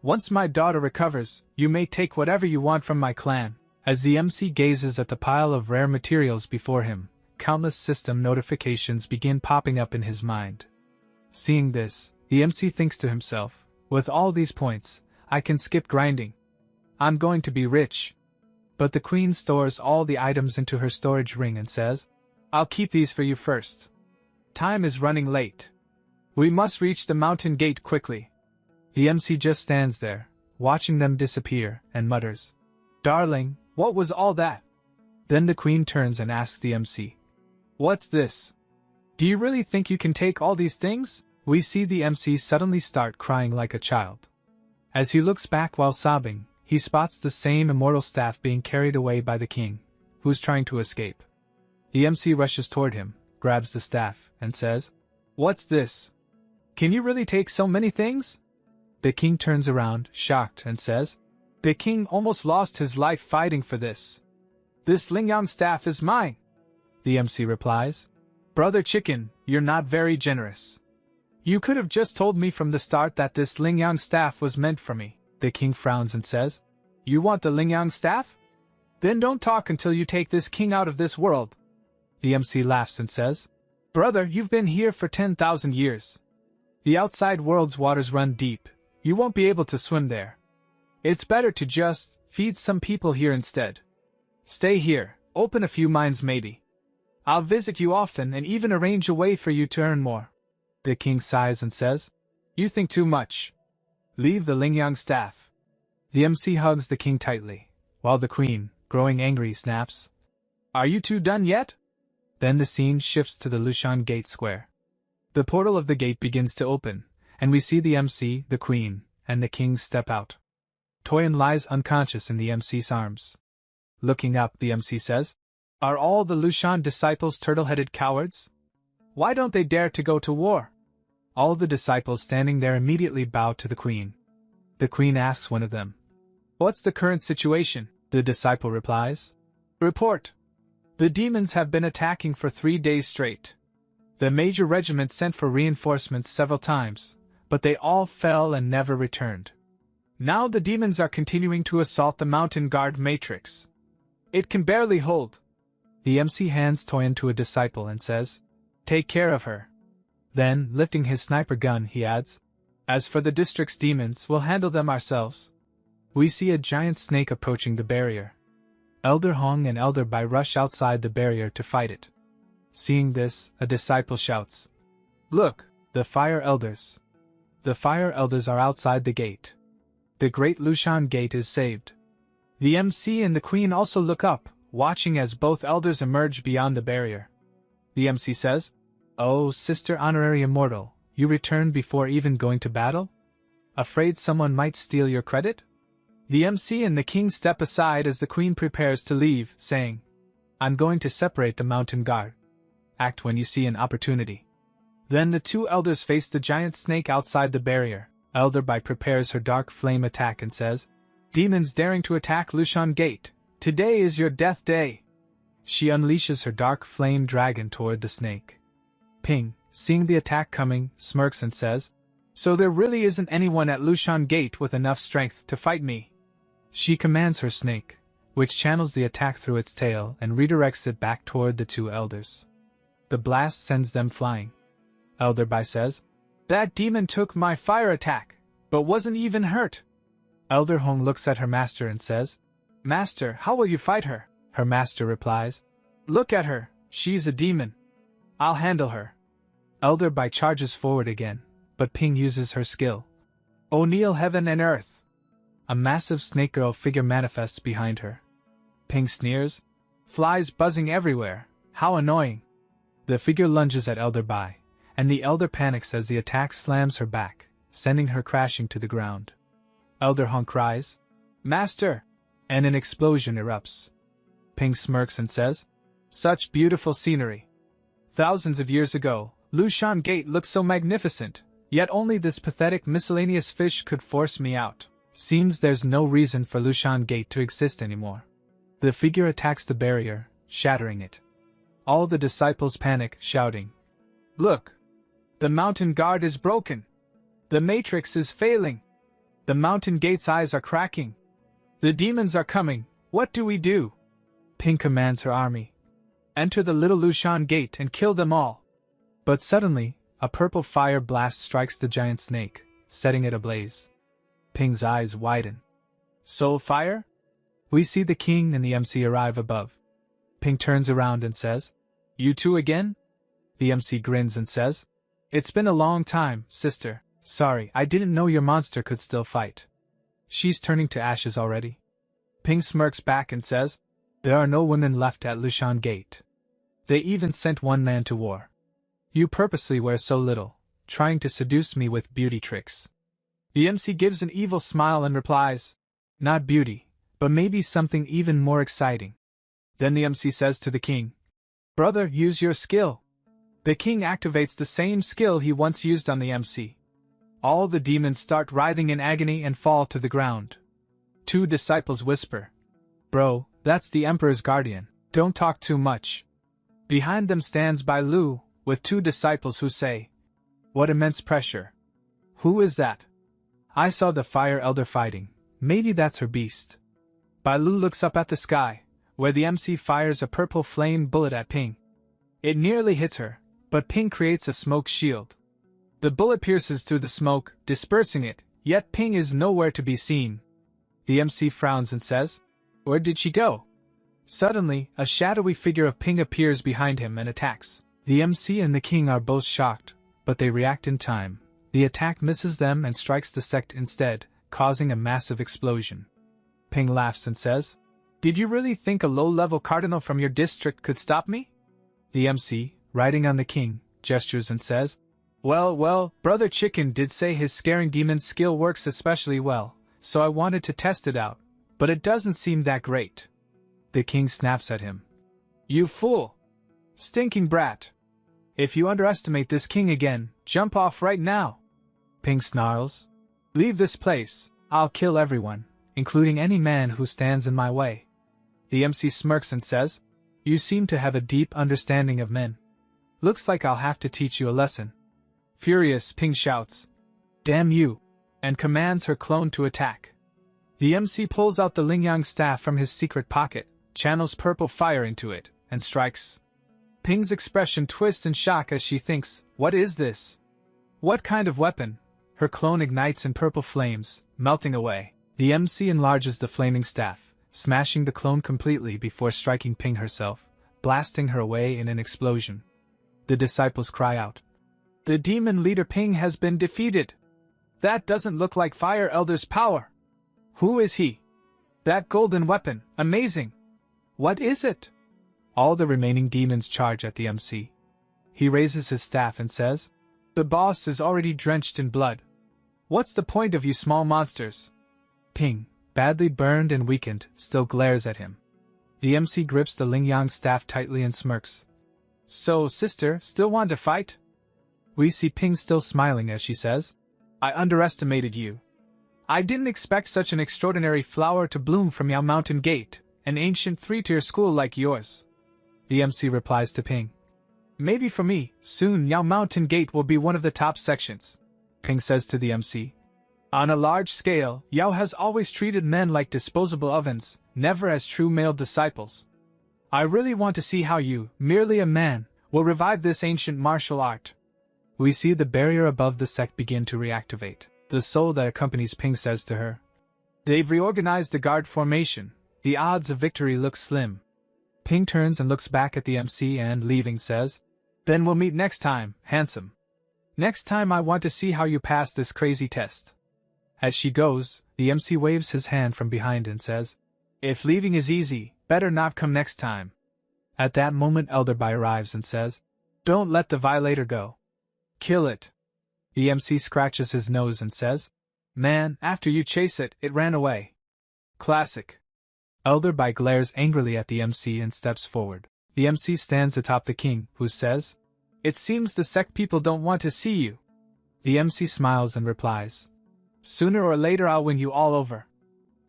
Once my daughter recovers, you may take whatever you want from my clan." As the MC gazes at the pile of rare materials before him, countless system notifications begin popping up in his mind. Seeing this, the MC thinks to himself, "With all these points, I can skip grinding. I'm going to be rich." But the Queen stores all the items into her storage ring and says, "I'll keep these for you first. Time is running late. We must reach the mountain gate quickly." The MC just stands there, watching them disappear, and mutters, "Darling, what was all that?" Then the Queen turns and asks the MC, "What's this? Do you really think you can take all these things?" We see the MC suddenly start crying like a child. As he looks back while sobbing, he spots the same immortal staff being carried away by the king, who's trying to escape. The MC rushes toward him, grabs the staff, and says, "What's this? Can you really take so many things?" The king turns around, shocked, and says, "The king almost lost his life fighting for this. This Lingyang staff is mine." The MC replies, "Brother Chicken, you're not very generous. You could have just told me from the start that this Lingyang staff was meant for me." The king frowns and says, "You want the Lingyang staff? Then don't talk until you take this king out of this world." The MC laughs and says, "Brother, you've been here for 10,000 years. The outside world's waters run deep. You won't be able to swim there. It's better to just feed some people here instead. Stay here, open a few mines maybe. I'll visit you often and even arrange a way for you to earn more." The king sighs and says, "You think too much. Leave the Lingyang staff." The MC hugs the king tightly, while the Queen, growing angry, snaps, "Are you two done yet?" Then the scene shifts to the Lushan Gate Square. The portal of the gate begins to open, and we see the MC, the Queen, and the king step out. Toyin lies unconscious in the MC's arms. Looking up, the MC says, "Are all the Lushan disciples turtle-headed cowards? Why don't they dare to go to war?" All the disciples standing there immediately bow to the Queen. The Queen asks one of them, "What's the current situation?" The disciple replies, "Report. The demons have been attacking for 3 days straight. The major regiment sent for reinforcements several times, but they all fell and never returned. Now the demons are continuing to assault the mountain guard matrix. It can barely hold." The MC hands Toyin to a disciple and says, "Take care of her." Then, lifting his sniper gun, he adds, "As for the district's demons, we'll handle them ourselves." We see a giant snake approaching the barrier. Elder Hong and Elder Bai rush outside the barrier to fight it. Seeing this, a disciple shouts, "Look, the Fire Elders." The Fire Elders are outside the gate. The Great Lushan Gate is saved. The MC and the Queen also look up, watching as both elders emerge beyond the barrier. The MC says, "Oh, Sister Honorary Immortal, you returned before even going to battle? Afraid someone might steal your credit?" The MC and the king step aside as the Queen prepares to leave, saying, "I'm going to separate the mountain guard. Act when you see an opportunity." Then the two elders face the giant snake outside the barrier. Elder Bai prepares her dark flame attack and says, "Demons daring to attack Lushan Gate, today is your death day." She unleashes her dark flame dragon toward the snake. Ping, seeing the attack coming, smirks and says, "So there really isn't anyone at Lushan Gate with enough strength to fight me." She commands her snake, which channels the attack through its tail and redirects it back toward the two elders. The blast sends them flying. Elder Bai says, "That demon took my fire attack, but wasn't even hurt." Elder Hong looks at her master and says, "Master, how will you fight her?" Her master replies, "Look at her, she's a demon. I'll handle her." Elder Bai charges forward again, but Ping uses her skill. O'Neill heaven and earth. A massive snake girl figure manifests behind her. Ping sneers, "Flies buzzing everywhere, how annoying." The figure lunges at Elder Bai, and the elder panics as the attack slams her back, sending her crashing to the ground. Elder Hong cries, "Master!" and an explosion erupts. Ping smirks and says, "Such beautiful scenery. Thousands of years ago, Lushan Gate looked so magnificent, yet only this pathetic miscellaneous fish could force me out. Seems there's no reason for Lushan Gate to exist anymore." The figure attacks the barrier, shattering it. All the disciples panic, shouting, "Look! The mountain guard is broken! The matrix is failing! The mountain gate's eyes are cracking! The demons are coming! What do we do?" Ping commands her army, "Enter the little Lushan Gate and kill them all." But suddenly, a purple fire blast strikes the giant snake, setting it ablaze. Ping's eyes widen. "Soul fire?" We see the king and the MC arrive above. Ping turns around and says, "You two again?" The MC grins and says, "It's been a long time, sister. Sorry, I didn't know your monster could still fight." She's turning to ashes already. Ping smirks back and says, "There are no women left at Lushan Gate. They even sent one man to war. You purposely wear so little, trying to seduce me with beauty tricks." The MC gives an evil smile and replies, "Not beauty, but maybe something even more exciting." Then the MC says to the king, "Brother, use your skill." The king activates the same skill he once used on the MC. All the demons start writhing in agony and fall to the ground. Two disciples whisper, "Bro, that's the Emperor's guardian, don't talk too much." Behind them stands Bai Lu, with two disciples who say, "What immense pressure. Who is that? I saw the fire elder fighting, maybe that's her beast." Bai Lu looks up at the sky, where the MC fires a purple flame bullet at Ping. It nearly hits her, but Ping creates a smoke shield. The bullet pierces through the smoke, dispersing it, yet Ping is nowhere to be seen. The MC frowns and says, "Where did she go?" Suddenly, a shadowy figure of Ping appears behind him and attacks. The MC and the king are both shocked, but they react in time. The attack misses them and strikes the sect instead, causing a massive explosion. Ping laughs and says, "Did you really think a low-level cardinal from your district could stop me?" The MC, riding on the king, gestures and says, Well, Brother Chicken did say his scaring demons skill works especially well, so I wanted to test it out, but it doesn't seem that great." The king snaps at him. "You fool! Stinking brat! If you underestimate this king again, jump off right now!" Ping snarls, "Leave this place, I'll kill everyone, including any man who stands in my way." The MC smirks and says, "You seem to have a deep understanding of men. Looks like I'll have to teach you a lesson." Furious, Ping shouts, "Damn you!" and commands her clone to attack. The MC pulls out the Lingyang staff from his secret pocket, channels purple fire into it, and strikes. Ping's expression twists in shock as she thinks, "What is this? What kind of weapon?" Her clone ignites in purple flames, melting away. The MC enlarges the flaming staff, smashing the clone completely before striking Ping herself, blasting her away in an explosion. The disciples cry out, "The demon leader Ping has been defeated! That doesn't look like Fire Elder's power! Who is he? That golden weapon, amazing! What is it?" All the remaining demons charge at the MC. He raises his staff and says, "The boss is already drenched in blood. What's the point of you small monsters?" Ping, badly burned and weakened, still glares at him. The MC grips the Lingyang staff tightly and smirks. "So, sister, still want to fight?" We see Ping still smiling as she says, "I underestimated you. I didn't expect such an extraordinary flower to bloom from Yao Mountain Gate, an ancient three-tier school like yours." The MC replies to Ping, "Maybe for me, soon Yao Mountain Gate will be one of the top sections." Ping says to the MC, "On a large scale, Yao has always treated men like disposable ovens, never as true male disciples. I really want to see how you, merely a man, will revive this ancient martial art." We see the barrier above the sect begin to reactivate. The soul that accompanies Ping says to her, "They've reorganized the guard formation. The odds of victory look slim." Ping turns and looks back at the MC and, leaving, says, "Then we'll meet next time, handsome. Next time I want to see how you pass this crazy test." As she goes, the MC waves his hand from behind and says, "If leaving is easy, better not come next time." At that moment Elder Bai arrives and says, "Don't let the violator go. Kill it." The MC scratches his nose and says, "Man, after you chase it, it ran away." Classic. Elder Bai glares angrily at the MC and steps forward. The MC stands atop the king, who says, "It seems the sect people don't want to see you." The MC smiles and replies, "Sooner or later I'll win you all over."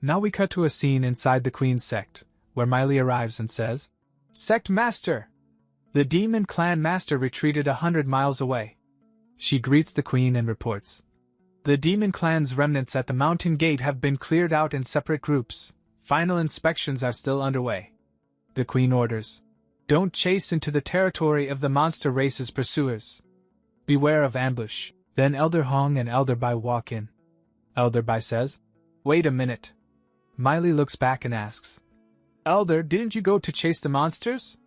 Now we cut to a scene inside the Queen's sect, where Miley arrives and says, "Sect Master!" The demon clan master retreated 100 miles away. She greets the Queen and reports, "The demon clan's remnants at the mountain gate have been cleared out in separate groups. Final inspections are still underway." The Queen orders, "Don't chase into the territory of the monster race's pursuers. Beware of ambush." Then Elder Hong and Elder Bai walk in. Elder Bai says, "Wait a minute." Miley looks back and asks, "Elder, didn't you go to chase the monsters?"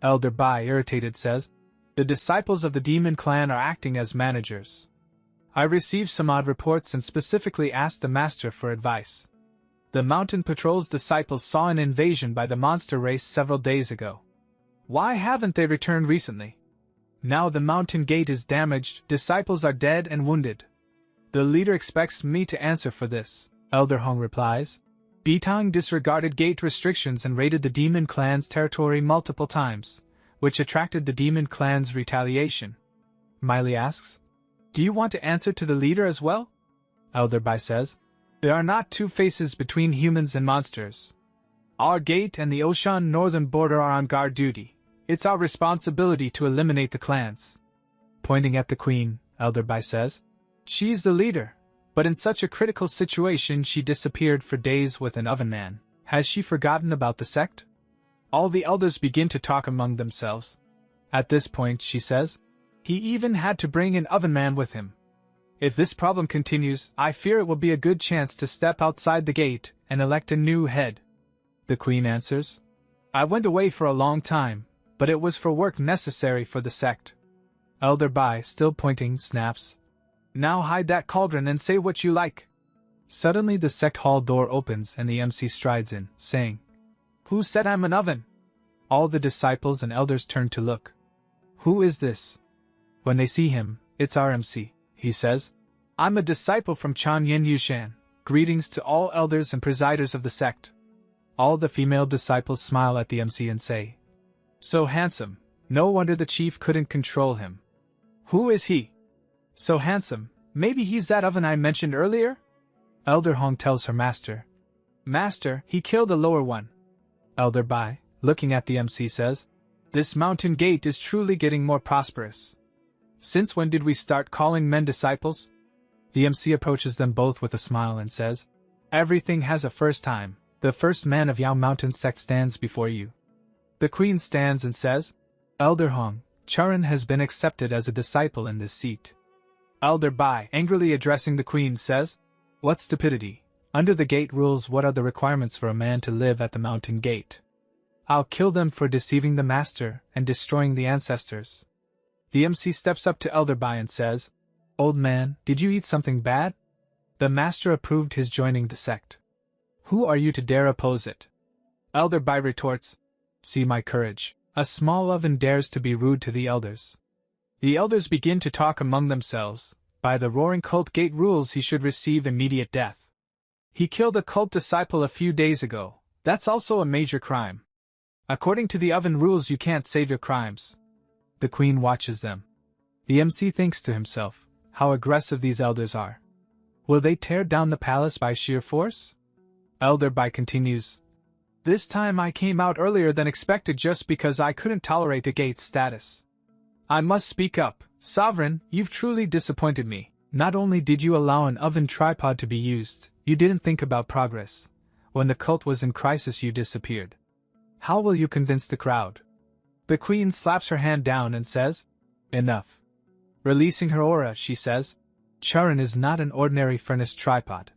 Elder Bai, irritated, says, "The disciples of the demon clan are acting as managers. I received some odd reports and specifically asked the master for advice. The mountain patrol's disciples saw an invasion by the monster race several days ago. Why haven't they returned recently? Now the mountain gate is damaged, disciples are dead and wounded. The leader expects me to answer for this." Elder Hong replies, "Bitang disregarded gate restrictions and raided the demon clan's territory multiple times, which attracted the demon clan's retaliation." Miley asks, "Do you want to answer to the leader as well?" Elder Bai says, "There are not two faces between humans and monsters. Our gate and the Ocean northern border are on guard duty. It's our responsibility to eliminate the clans." Pointing at the Queen, Elder Bai says, "She's the leader, but in such a critical situation she disappeared for days with an oven man. Has she forgotten about the sect?" All the elders begin to talk among themselves. At this point, she says, "He even had to bring an oven man with him. If this problem continues, I fear it will be a good chance to step outside the gate and elect a new head." The Queen answers, "I went away for a long time, but it was for work necessary for the sect." Elder Bai, still pointing, snaps, "Now hide that cauldron and say what you like." Suddenly the sect hall door opens and the MC strides in, saying, "Who said I'm an oven?" All the disciples and elders turn to look. "Who is this?" When they see him, it's our MC. He says, "I'm a disciple from Chanyin Yushan. Greetings to all elders and presiders of the sect." All the female disciples smile at the MC and say, "So handsome, no wonder the chief couldn't control him. Who is he? So handsome, maybe he's that oven I mentioned earlier?" Elder Hong tells her master, "Master, he killed the lower one." Elder Bai, looking at the MC, says, "This mountain gate is truly getting more prosperous. Since when did we start calling men disciples?" The MC approaches them both with a smile and says, "Everything has a first time. The first man of Yao Mountain sect stands before you." The Queen stands and says, "Elder Hong, Charan has been accepted as a disciple in this seat." Elder Bai, angrily addressing the Queen, says, "What stupidity! Under the gate rules, what are the requirements for a man to live at the mountain gate? I'll kill them for deceiving the master and destroying the ancestors." The MC steps up to Elder Bai and says, "Old man, did you eat something bad?" The master approved his joining the sect. "Who are you to dare oppose it?" Elder Bai retorts, "See my courage. A small oven dares to be rude to the elders." The elders begin to talk among themselves. By the roaring cult gate rules, he should receive immediate death. He killed a cult disciple a few days ago. That's also a major crime. According to the oven rules, you can't save your crimes. The Queen watches them. The MC thinks to himself, how aggressive these elders are. Will they tear down the palace by sheer force? Elder Bai continues, "This time I came out earlier than expected just because I couldn't tolerate the gate's status. I must speak up. Sovereign, you've truly disappointed me. Not only did you allow an oven tripod to be used, you didn't think about progress. When the cult was in crisis, you disappeared. How will you convince the crowd?" The Queen slaps her hand down and says, "Enough." Releasing her aura, she says, "Charan is not an ordinary furnace tripod.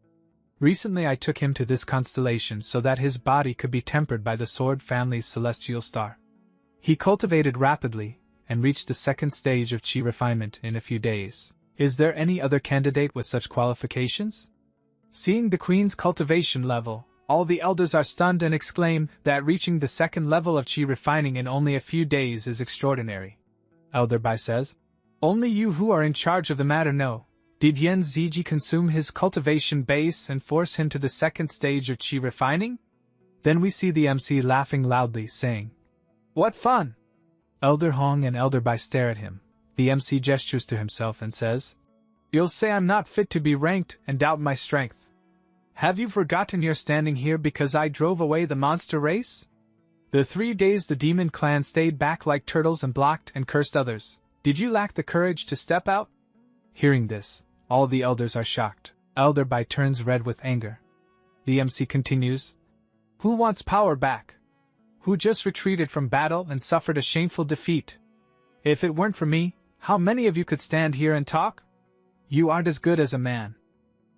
Recently I took him to this constellation so that his body could be tempered by the Sword family's celestial star. He cultivated rapidly, and reached the second stage of chi refinement in a few days. Is there any other candidate with such qualifications?" Seeing the Queen's cultivation level, all the elders are stunned and exclaim that reaching the second level of chi refining in only a few days is extraordinary. Elder Bai says, "Only you who are in charge of the matter know. Did Yen Ziji consume his cultivation base and force him to the second stage of chi refining?" Then we see the MC laughing loudly, saying, "What fun!" Elder Hong and Elder Bai stare at him. The MC gestures to himself and says, "You'll say I'm not fit to be ranked and doubt my strength. Have you forgotten you're standing here because I drove away the monster race? The 3 days the demon clan stayed back like turtles and blocked and cursed others. Did you lack the courage to step out?" Hearing this, all the elders are shocked. Elder Bai turns red with anger. The MC continues, "Who wants power back? Who just retreated from battle and suffered a shameful defeat? If it weren't for me, how many of you could stand here and talk? You aren't as good as a man.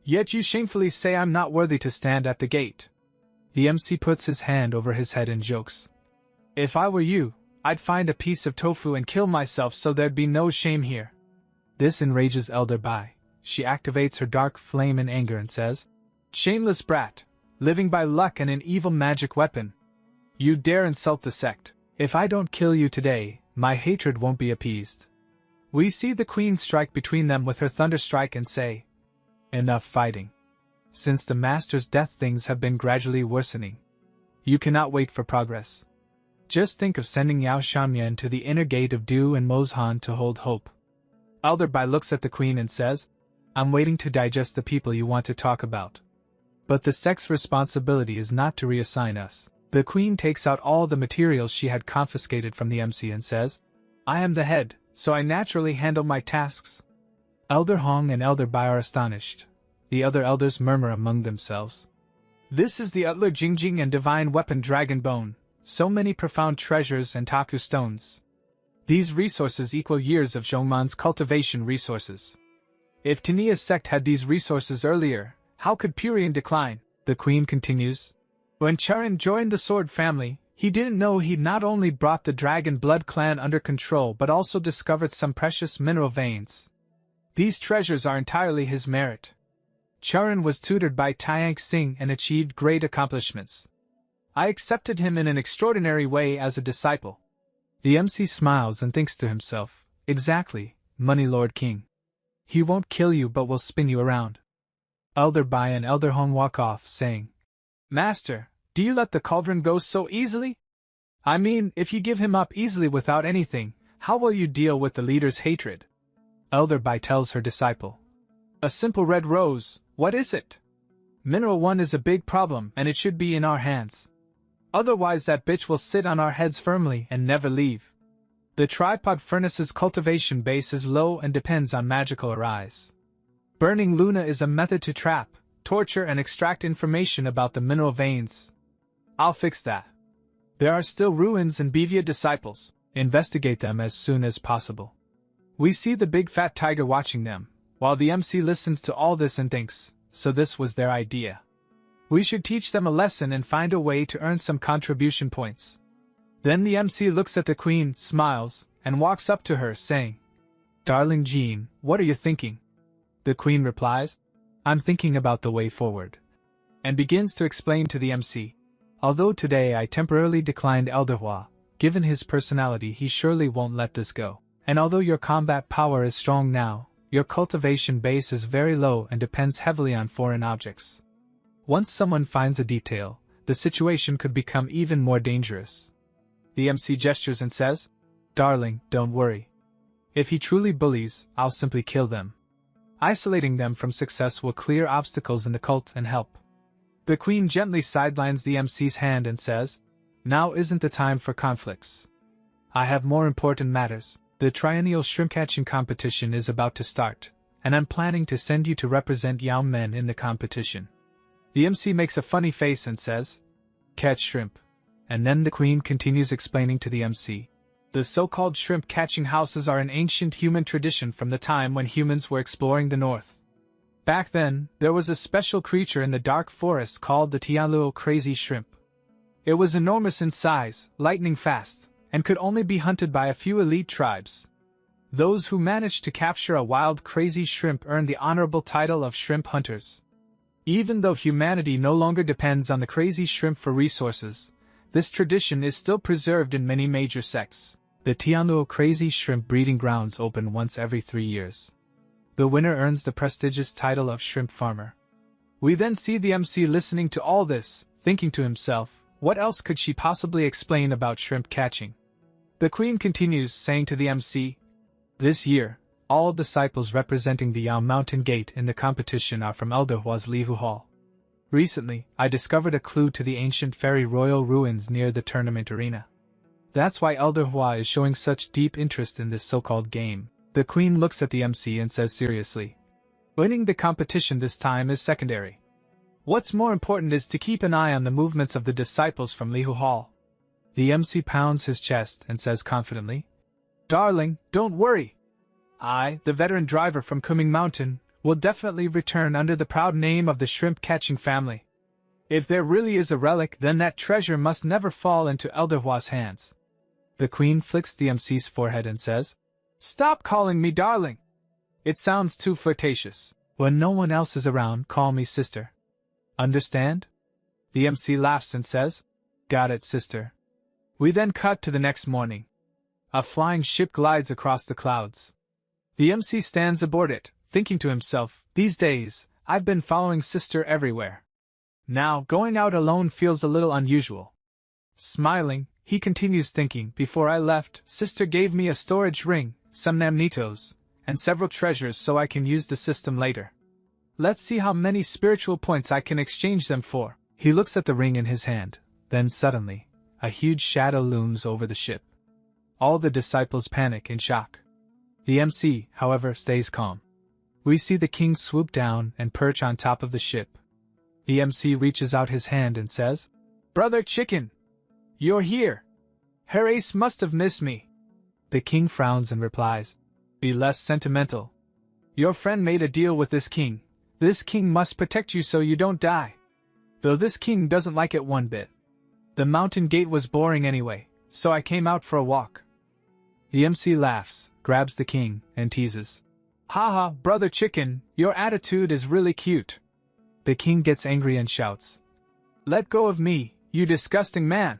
Yet you shamefully say I'm not worthy to stand at the gate." The MC puts his hand over his head and jokes, "If I were you, I'd find a piece of tofu and kill myself so there'd be no shame here." This enrages Elder Bai. She activates her dark flame in anger and says, "Shameless brat, living by luck and an evil magic weapon. You dare insult the sect. If I don't kill you today, my hatred won't be appeased." We see the queen strike between them with her thunder strike and say, "Enough fighting. Since the master's death, things have been gradually worsening. You cannot wait for progress. Just think of sending Yao Shanmian to the inner gate of Du and Mozhan to hold hope." Elder Bai looks at the queen and says, "I'm waiting to digest the people you want to talk about. But the sect's responsibility is not to reassign us." The queen takes out all the materials she had confiscated from the MC and says, "I am the head, so I naturally handle my tasks." Elder Hong and Elder Bai are astonished. The other elders murmur among themselves, "This is the Utler Jingjing and divine weapon Dragon Bone, so many profound treasures and Taku stones. These resources equal years of Zhongman's cultivation resources. If Tania's sect had these resources earlier, how could Purian decline?" The queen continues, "When Charan joined the Sword family, he didn't know he'd not only brought the Dragon Blood clan under control but also discovered some precious mineral veins. These treasures are entirely his merit. Charan was tutored by Tayank Singh and achieved great accomplishments. I accepted him in an extraordinary way as a disciple." The MC smiles and thinks to himself, "Exactly, Money Lord King. He won't kill you but will spin you around." Elder Bai and Elder Hong walk off, saying, "Master, do you let the cauldron go so easily? I mean, if you give him up easily without anything, how will you deal with the leader's hatred?" Elder Bai tells her disciple, "A simple red rose, what is it? Mineral 1 is a big problem and it should be in our hands. Otherwise that bitch will sit on our heads firmly and never leave. The tripod furnace's cultivation base is low and depends on magical arise. Burning Luna is a method to trap, torture and extract information about the mineral veins. I'll fix that. There are still ruins in Bevia disciples, investigate them as soon as possible." We see the big fat tiger watching them, while the MC listens to all this and thinks, so this was their idea. We should teach them a lesson and find a way to earn some contribution points. Then the MC looks at the queen, smiles, and walks up to her, saying, "Darling Jean, what are you thinking?" The queen replies, "I'm thinking about the way forward," and begins to explain to the MC, "Although today I temporarily declined Elderhua, given his personality he surely won't let this go. And although your combat power is strong now, your cultivation base is very low and depends heavily on foreign objects. Once someone finds a detail, the situation could become even more dangerous." The MC gestures and says, "Darling, don't worry. If he truly bullies, I'll simply kill them. Isolating them from success will clear obstacles in the cult and help." The queen gently sidelines the MC's hand and says, "Now isn't the time for conflicts. I have more important matters. The triennial shrimp catching competition is about to start, and I'm planning to send you to represent Yao Men in the competition." The MC makes a funny face and says, "Catch shrimp." And then the queen continues explaining to the MC, "The so-called shrimp catching houses are an ancient human tradition from the time when humans were exploring the north. Back then, there was a special creature in the dark forest called the Tianluo crazy shrimp. It was enormous in size, lightning fast, and could only be hunted by a few elite tribes. Those who managed to capture a wild crazy shrimp earned the honorable title of shrimp hunters. Even though humanity no longer depends on the crazy shrimp for resources, this tradition is still preserved in many major sects. The Tianluo crazy shrimp breeding grounds open once every 3 years. The winner earns the prestigious title of shrimp farmer." We then see the MC listening to all this, thinking to himself, What else could she possibly explain about shrimp catching? The queen continues, saying to the MC, "This year, all disciples representing the Yao Mountain Gate in the competition are from Elderhua's Lihu Hall. Recently, I discovered a clue to the ancient fairy royal ruins near the tournament arena. That's why Elderhua is showing such deep interest in this so-called game." The queen looks at the MC and says seriously, "Winning the competition this time is secondary. What's more important is to keep an eye on the movements of the disciples from Lihu Hall." The MC pounds his chest and says confidently, "Darling, don't worry. I, the veteran driver from Kuming Mountain, will definitely return under the proud name of the shrimp-catching family. If there really is a relic, then that treasure must never fall into Elderhua's hands." The queen flicks the MC's forehead and says, "Stop calling me darling. It sounds too flirtatious. When no one else is around, call me sister. Understand?" The MC laughs and says, "Got it, sister." We then cut to the next morning. A flying ship glides across the clouds. The MC stands aboard it, thinking to himself, "These days, I've been following sister everywhere. Now, going out alone feels a little unusual." Smiling, he continues thinking, "Before I left, sister gave me a storage ring, some namnitos, and several treasures so I can use the system later. Let's see how many spiritual points I can exchange them for." He looks at the ring in his hand, then suddenly, a huge shadow looms over the ship. All the disciples panic in shock. The MC, however, stays calm. We see the king swoop down and perch on top of the ship. The MC reaches out his hand and says, "Brother Chicken, you're here. Herace must have missed me." The king frowns and replies, "Be less sentimental. Your friend made a deal with this king. This king must protect you so you don't die. Though this king doesn't like it one bit. The mountain gate was boring anyway, so I came out for a walk." The MC laughs, grabs the king, and teases, "Haha, Brother Chicken, your attitude is really cute." The king gets angry and shouts, "Let go of me, you disgusting man."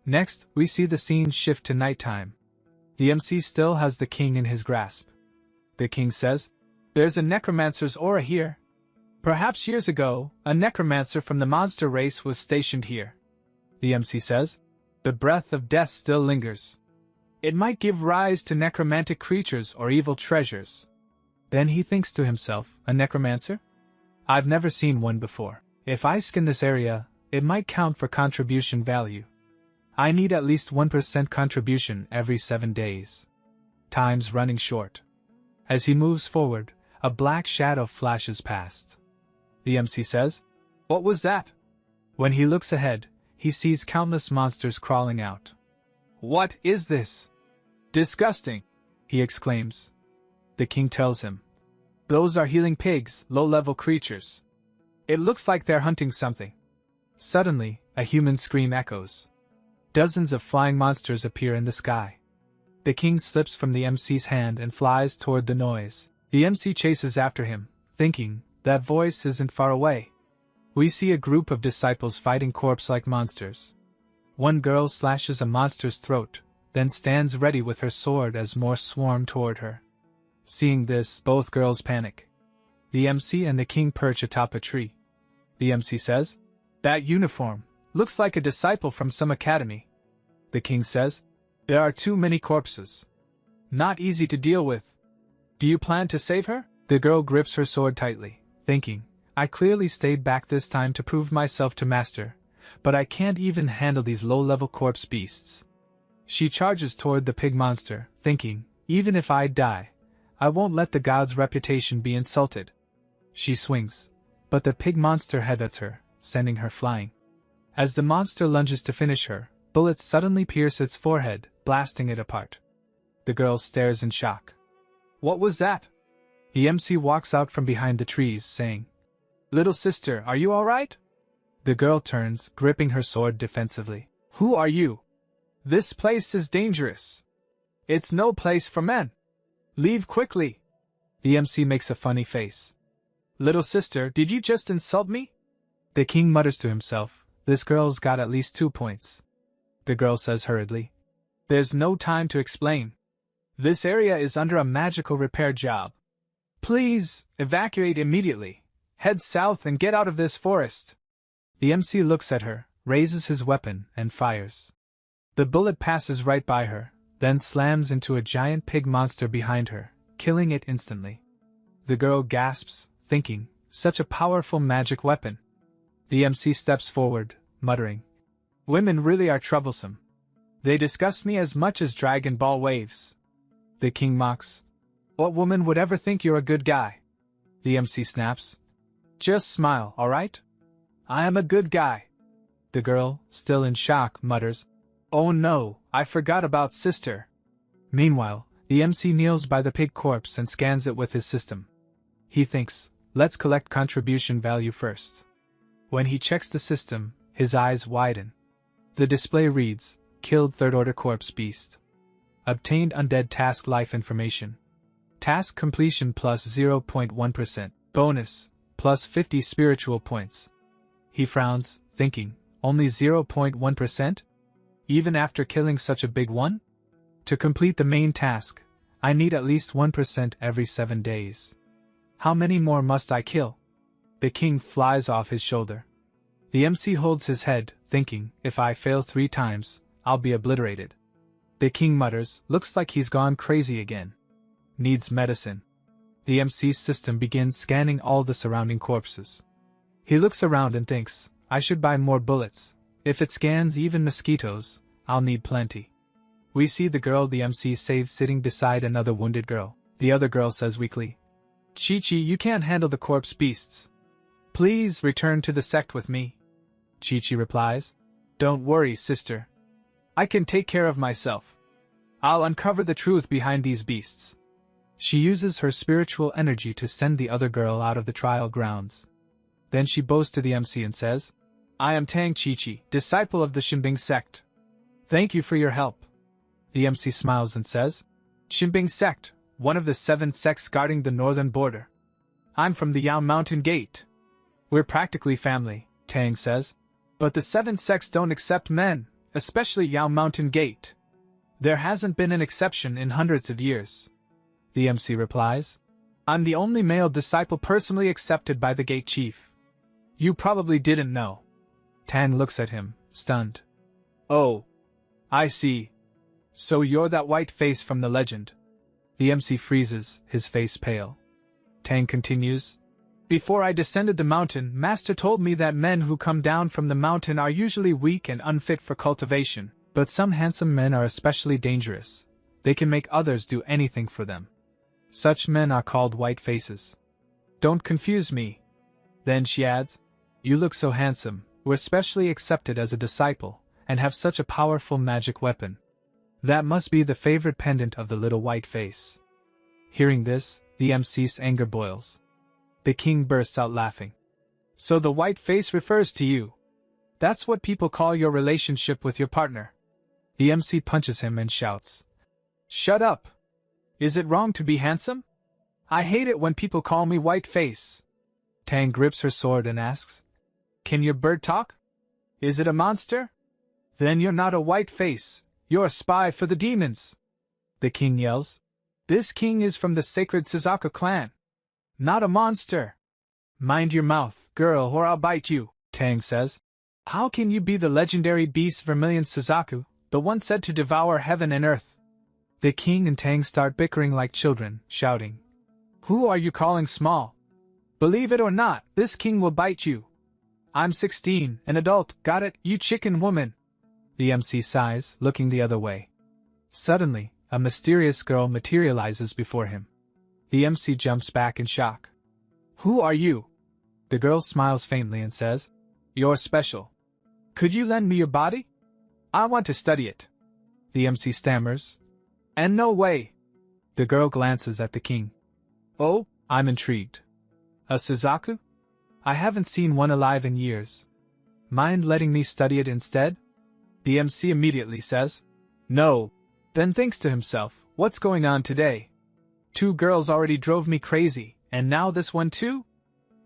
Next, we see the scene shift to nighttime. The MC still has the king in his grasp. The king says, "There's a necromancer's aura here. Perhaps years ago, a necromancer from the monster race was stationed here." The MC says, "The breath of death still lingers. It might give rise to necromantic creatures or evil treasures." Then he thinks to himself, "A necromancer? I've never seen one before. If I skin this area, it might count for contribution value. I need at least 1% contribution every 7 days. Time's running short." As he moves forward, a black shadow flashes past. The MC says, "What was that?" When he looks ahead, he sees countless monsters crawling out. "What is this? Disgusting!" he exclaims. The king tells him, "Those are healing pigs, low-level creatures. It looks like they're hunting something." Suddenly, a human scream echoes. Dozens of flying monsters appear in the sky. The king slips from the MC's hand and flies toward the noise. The MC chases after him, thinking, that voice isn't far away. We see a group of disciples fighting corpse-like monsters. One girl slashes a monster's throat, then stands ready with her sword as more swarm toward her. Seeing this, both girls panic. The MC and the king perch atop a tree. The MC says, "That uniform looks like a disciple from some academy." The king says, "There are too many corpses. Not easy to deal with. Do you plan to save her?" The girl grips her sword tightly, thinking, "I clearly stayed back this time to prove myself to master, but I can't even handle these low-level corpse beasts." She charges toward the pig monster, thinking, "Even if I die, I won't let the god's reputation be insulted." She swings, but the pig monster headbutts her, sending her flying. As the monster lunges to finish her, bullets suddenly pierce its forehead, blasting it apart. The girl stares in shock. "What was that?" The MC walks out from behind the trees, saying, "Little sister, are you all right?" The girl turns, gripping her sword defensively. "Who are you? This place is dangerous. It's no place for men. Leave quickly." The MC makes a funny face. "Little sister, did you just insult me?" The king mutters to himself, "This girl's got at least 2 points." The girl says hurriedly, "There's no time to explain. This area is under a magical repair job. Please, evacuate immediately. Head south and get out of this forest." The MC looks at her, raises his weapon, and fires. The bullet passes right by her, then slams into a giant pig monster behind her, killing it instantly. The girl gasps, thinking, such a powerful magic weapon. The MC steps forward, muttering, "Women really are troublesome. They disgust me as much as Dragon Ball waves." The king mocks, "What woman would ever think you're a good guy?" The MC snaps, "Just smile, alright? I am a good guy." The girl, still in shock, mutters, "Oh no, I forgot about sister." Meanwhile, the MC kneels by the pig corpse and scans it with his system. He thinks, let's collect contribution value first. When he checks the system, his eyes widen. The display reads, killed third-order corpse beast. Obtained undead task life information. Task completion plus 0.1%. Bonus, plus 50 spiritual points. He frowns, thinking, only 0.1%? Even after killing such a big one? To complete the main task, I need at least 1% every 7 days. How many more must I kill? The king flies off his shoulder. The MC holds his head, thinking, if I fail 3 times, I'll be obliterated. The king mutters, looks like he's gone crazy again. Needs medicine. The MC's system begins scanning all the surrounding corpses. He looks around and thinks, I should buy more bullets. If it scans even mosquitoes, I'll need plenty. We see the girl the MC saved sitting beside another wounded girl. The other girl says weakly, Chi-Chi, you can't handle the corpse beasts. Please return to the sect with me. Chi-Chi replies, don't worry, sister. I can take care of myself. I'll uncover the truth behind these beasts. She uses her spiritual energy to send the other girl out of the trial grounds. Then she bows to the MC and says, I am Tang Chi-Chi, disciple of the Shinbing sect. Thank you for your help. The MC smiles and says, Shinbing sect, one of the 7 sects guarding the northern border. I'm from the Yao Mountain Gate. We're practically family, Tang says. But the 7 sects don't accept men, especially Yao Mountain Gate. There hasn't been an exception in hundreds of years. The MC replies, I'm the only male disciple personally accepted by the gate chief. You probably didn't know. Tang looks at him, stunned. Oh, I see. So you're that white face from the legend. The MC freezes, his face pale. Tang continues, before I descended the mountain, Master told me that men who come down from the mountain are usually weak and unfit for cultivation, but some handsome men are especially dangerous. They can make others do anything for them. Such men are called white faces. Don't confuse me. Then she adds, you look so handsome, were specially accepted as a disciple, and have such a powerful magic weapon. That must be the favorite pendant of the little white face. Hearing this, the MC's anger boils. The king bursts out laughing. So the white face refers to you. That's what people call your relationship with your partner. The MC punches him and shouts, shut up! Is it wrong to be handsome? I hate it when people call me white face. Tang grips her sword and asks, can your bird talk? Is it a monster? Then you're not a white face, you're a spy for the demons. The king yells, this king is from the sacred Suzaku clan. Not a monster. Mind your mouth, girl, or I'll bite you, Tang says. How can you be the legendary beast Vermilion Suzaku, the one said to devour heaven and earth? The king and Tang start bickering like children, shouting, who are you calling small? Believe it or not, this king will bite you. I'm 16, an adult, got it, you chicken woman. The MC sighs, looking the other way. Suddenly, a mysterious girl materializes before him. The MC jumps back in shock. Who are you? The girl smiles faintly and says, you're special. Could you lend me your body? I want to study it. The MC stammers, and no way. The girl glances at the king. Oh, I'm intrigued. A Suzaku? I haven't seen one alive in years. Mind letting me study it instead? The MC immediately says, no. Then thinks to himself, what's going on today? 2 girls already drove me crazy, and now this one too?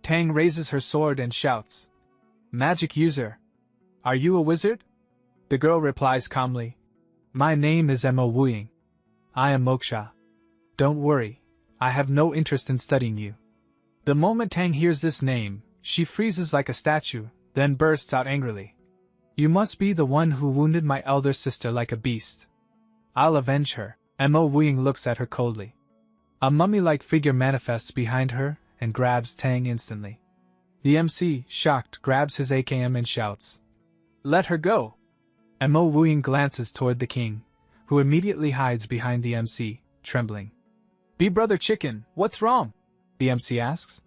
Tang raises her sword and shouts, magic user. Are you a wizard? The girl replies calmly, my name is Emma Wuying. I am Moksha. Don't worry, I have no interest in studying you. The moment Tang hears this name, she freezes like a statue, then bursts out angrily. You must be the one who wounded my elder sister like a beast. I'll avenge her. Mo Wuying looks at her coldly. A mummy-like figure manifests behind her and grabs Tang instantly. The MC, shocked, grabs his AKM and shouts, "Let her go!" Mo Wuying glances toward the king, who immediately hides behind the MC, trembling. "Be Brother Chicken, what's wrong?" the MC asks.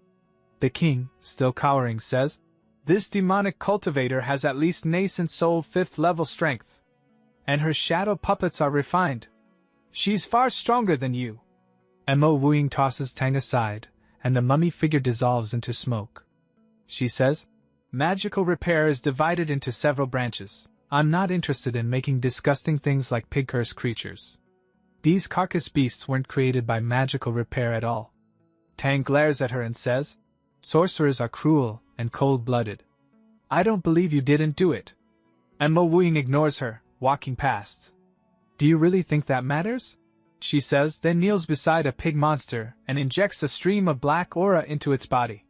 The king, still cowering, says, "This demonic cultivator has at least nascent soul 5th level strength. And her shadow puppets are refined. She's far stronger than you." Mo Wuying tosses Tang aside, and the mummy figure dissolves into smoke. She says, "Magical repair is divided into several branches. I'm not interested in making disgusting things like pig-cursed creatures. These carcass beasts weren't created by magical repair at all." Tang glares at her and says, "Sorcerers are cruel and cold-blooded. I don't believe you didn't do it." Mo Wuying ignores her, walking past. "Do you really think that matters?" she says, then kneels beside a pig monster and injects a stream of black aura into its body.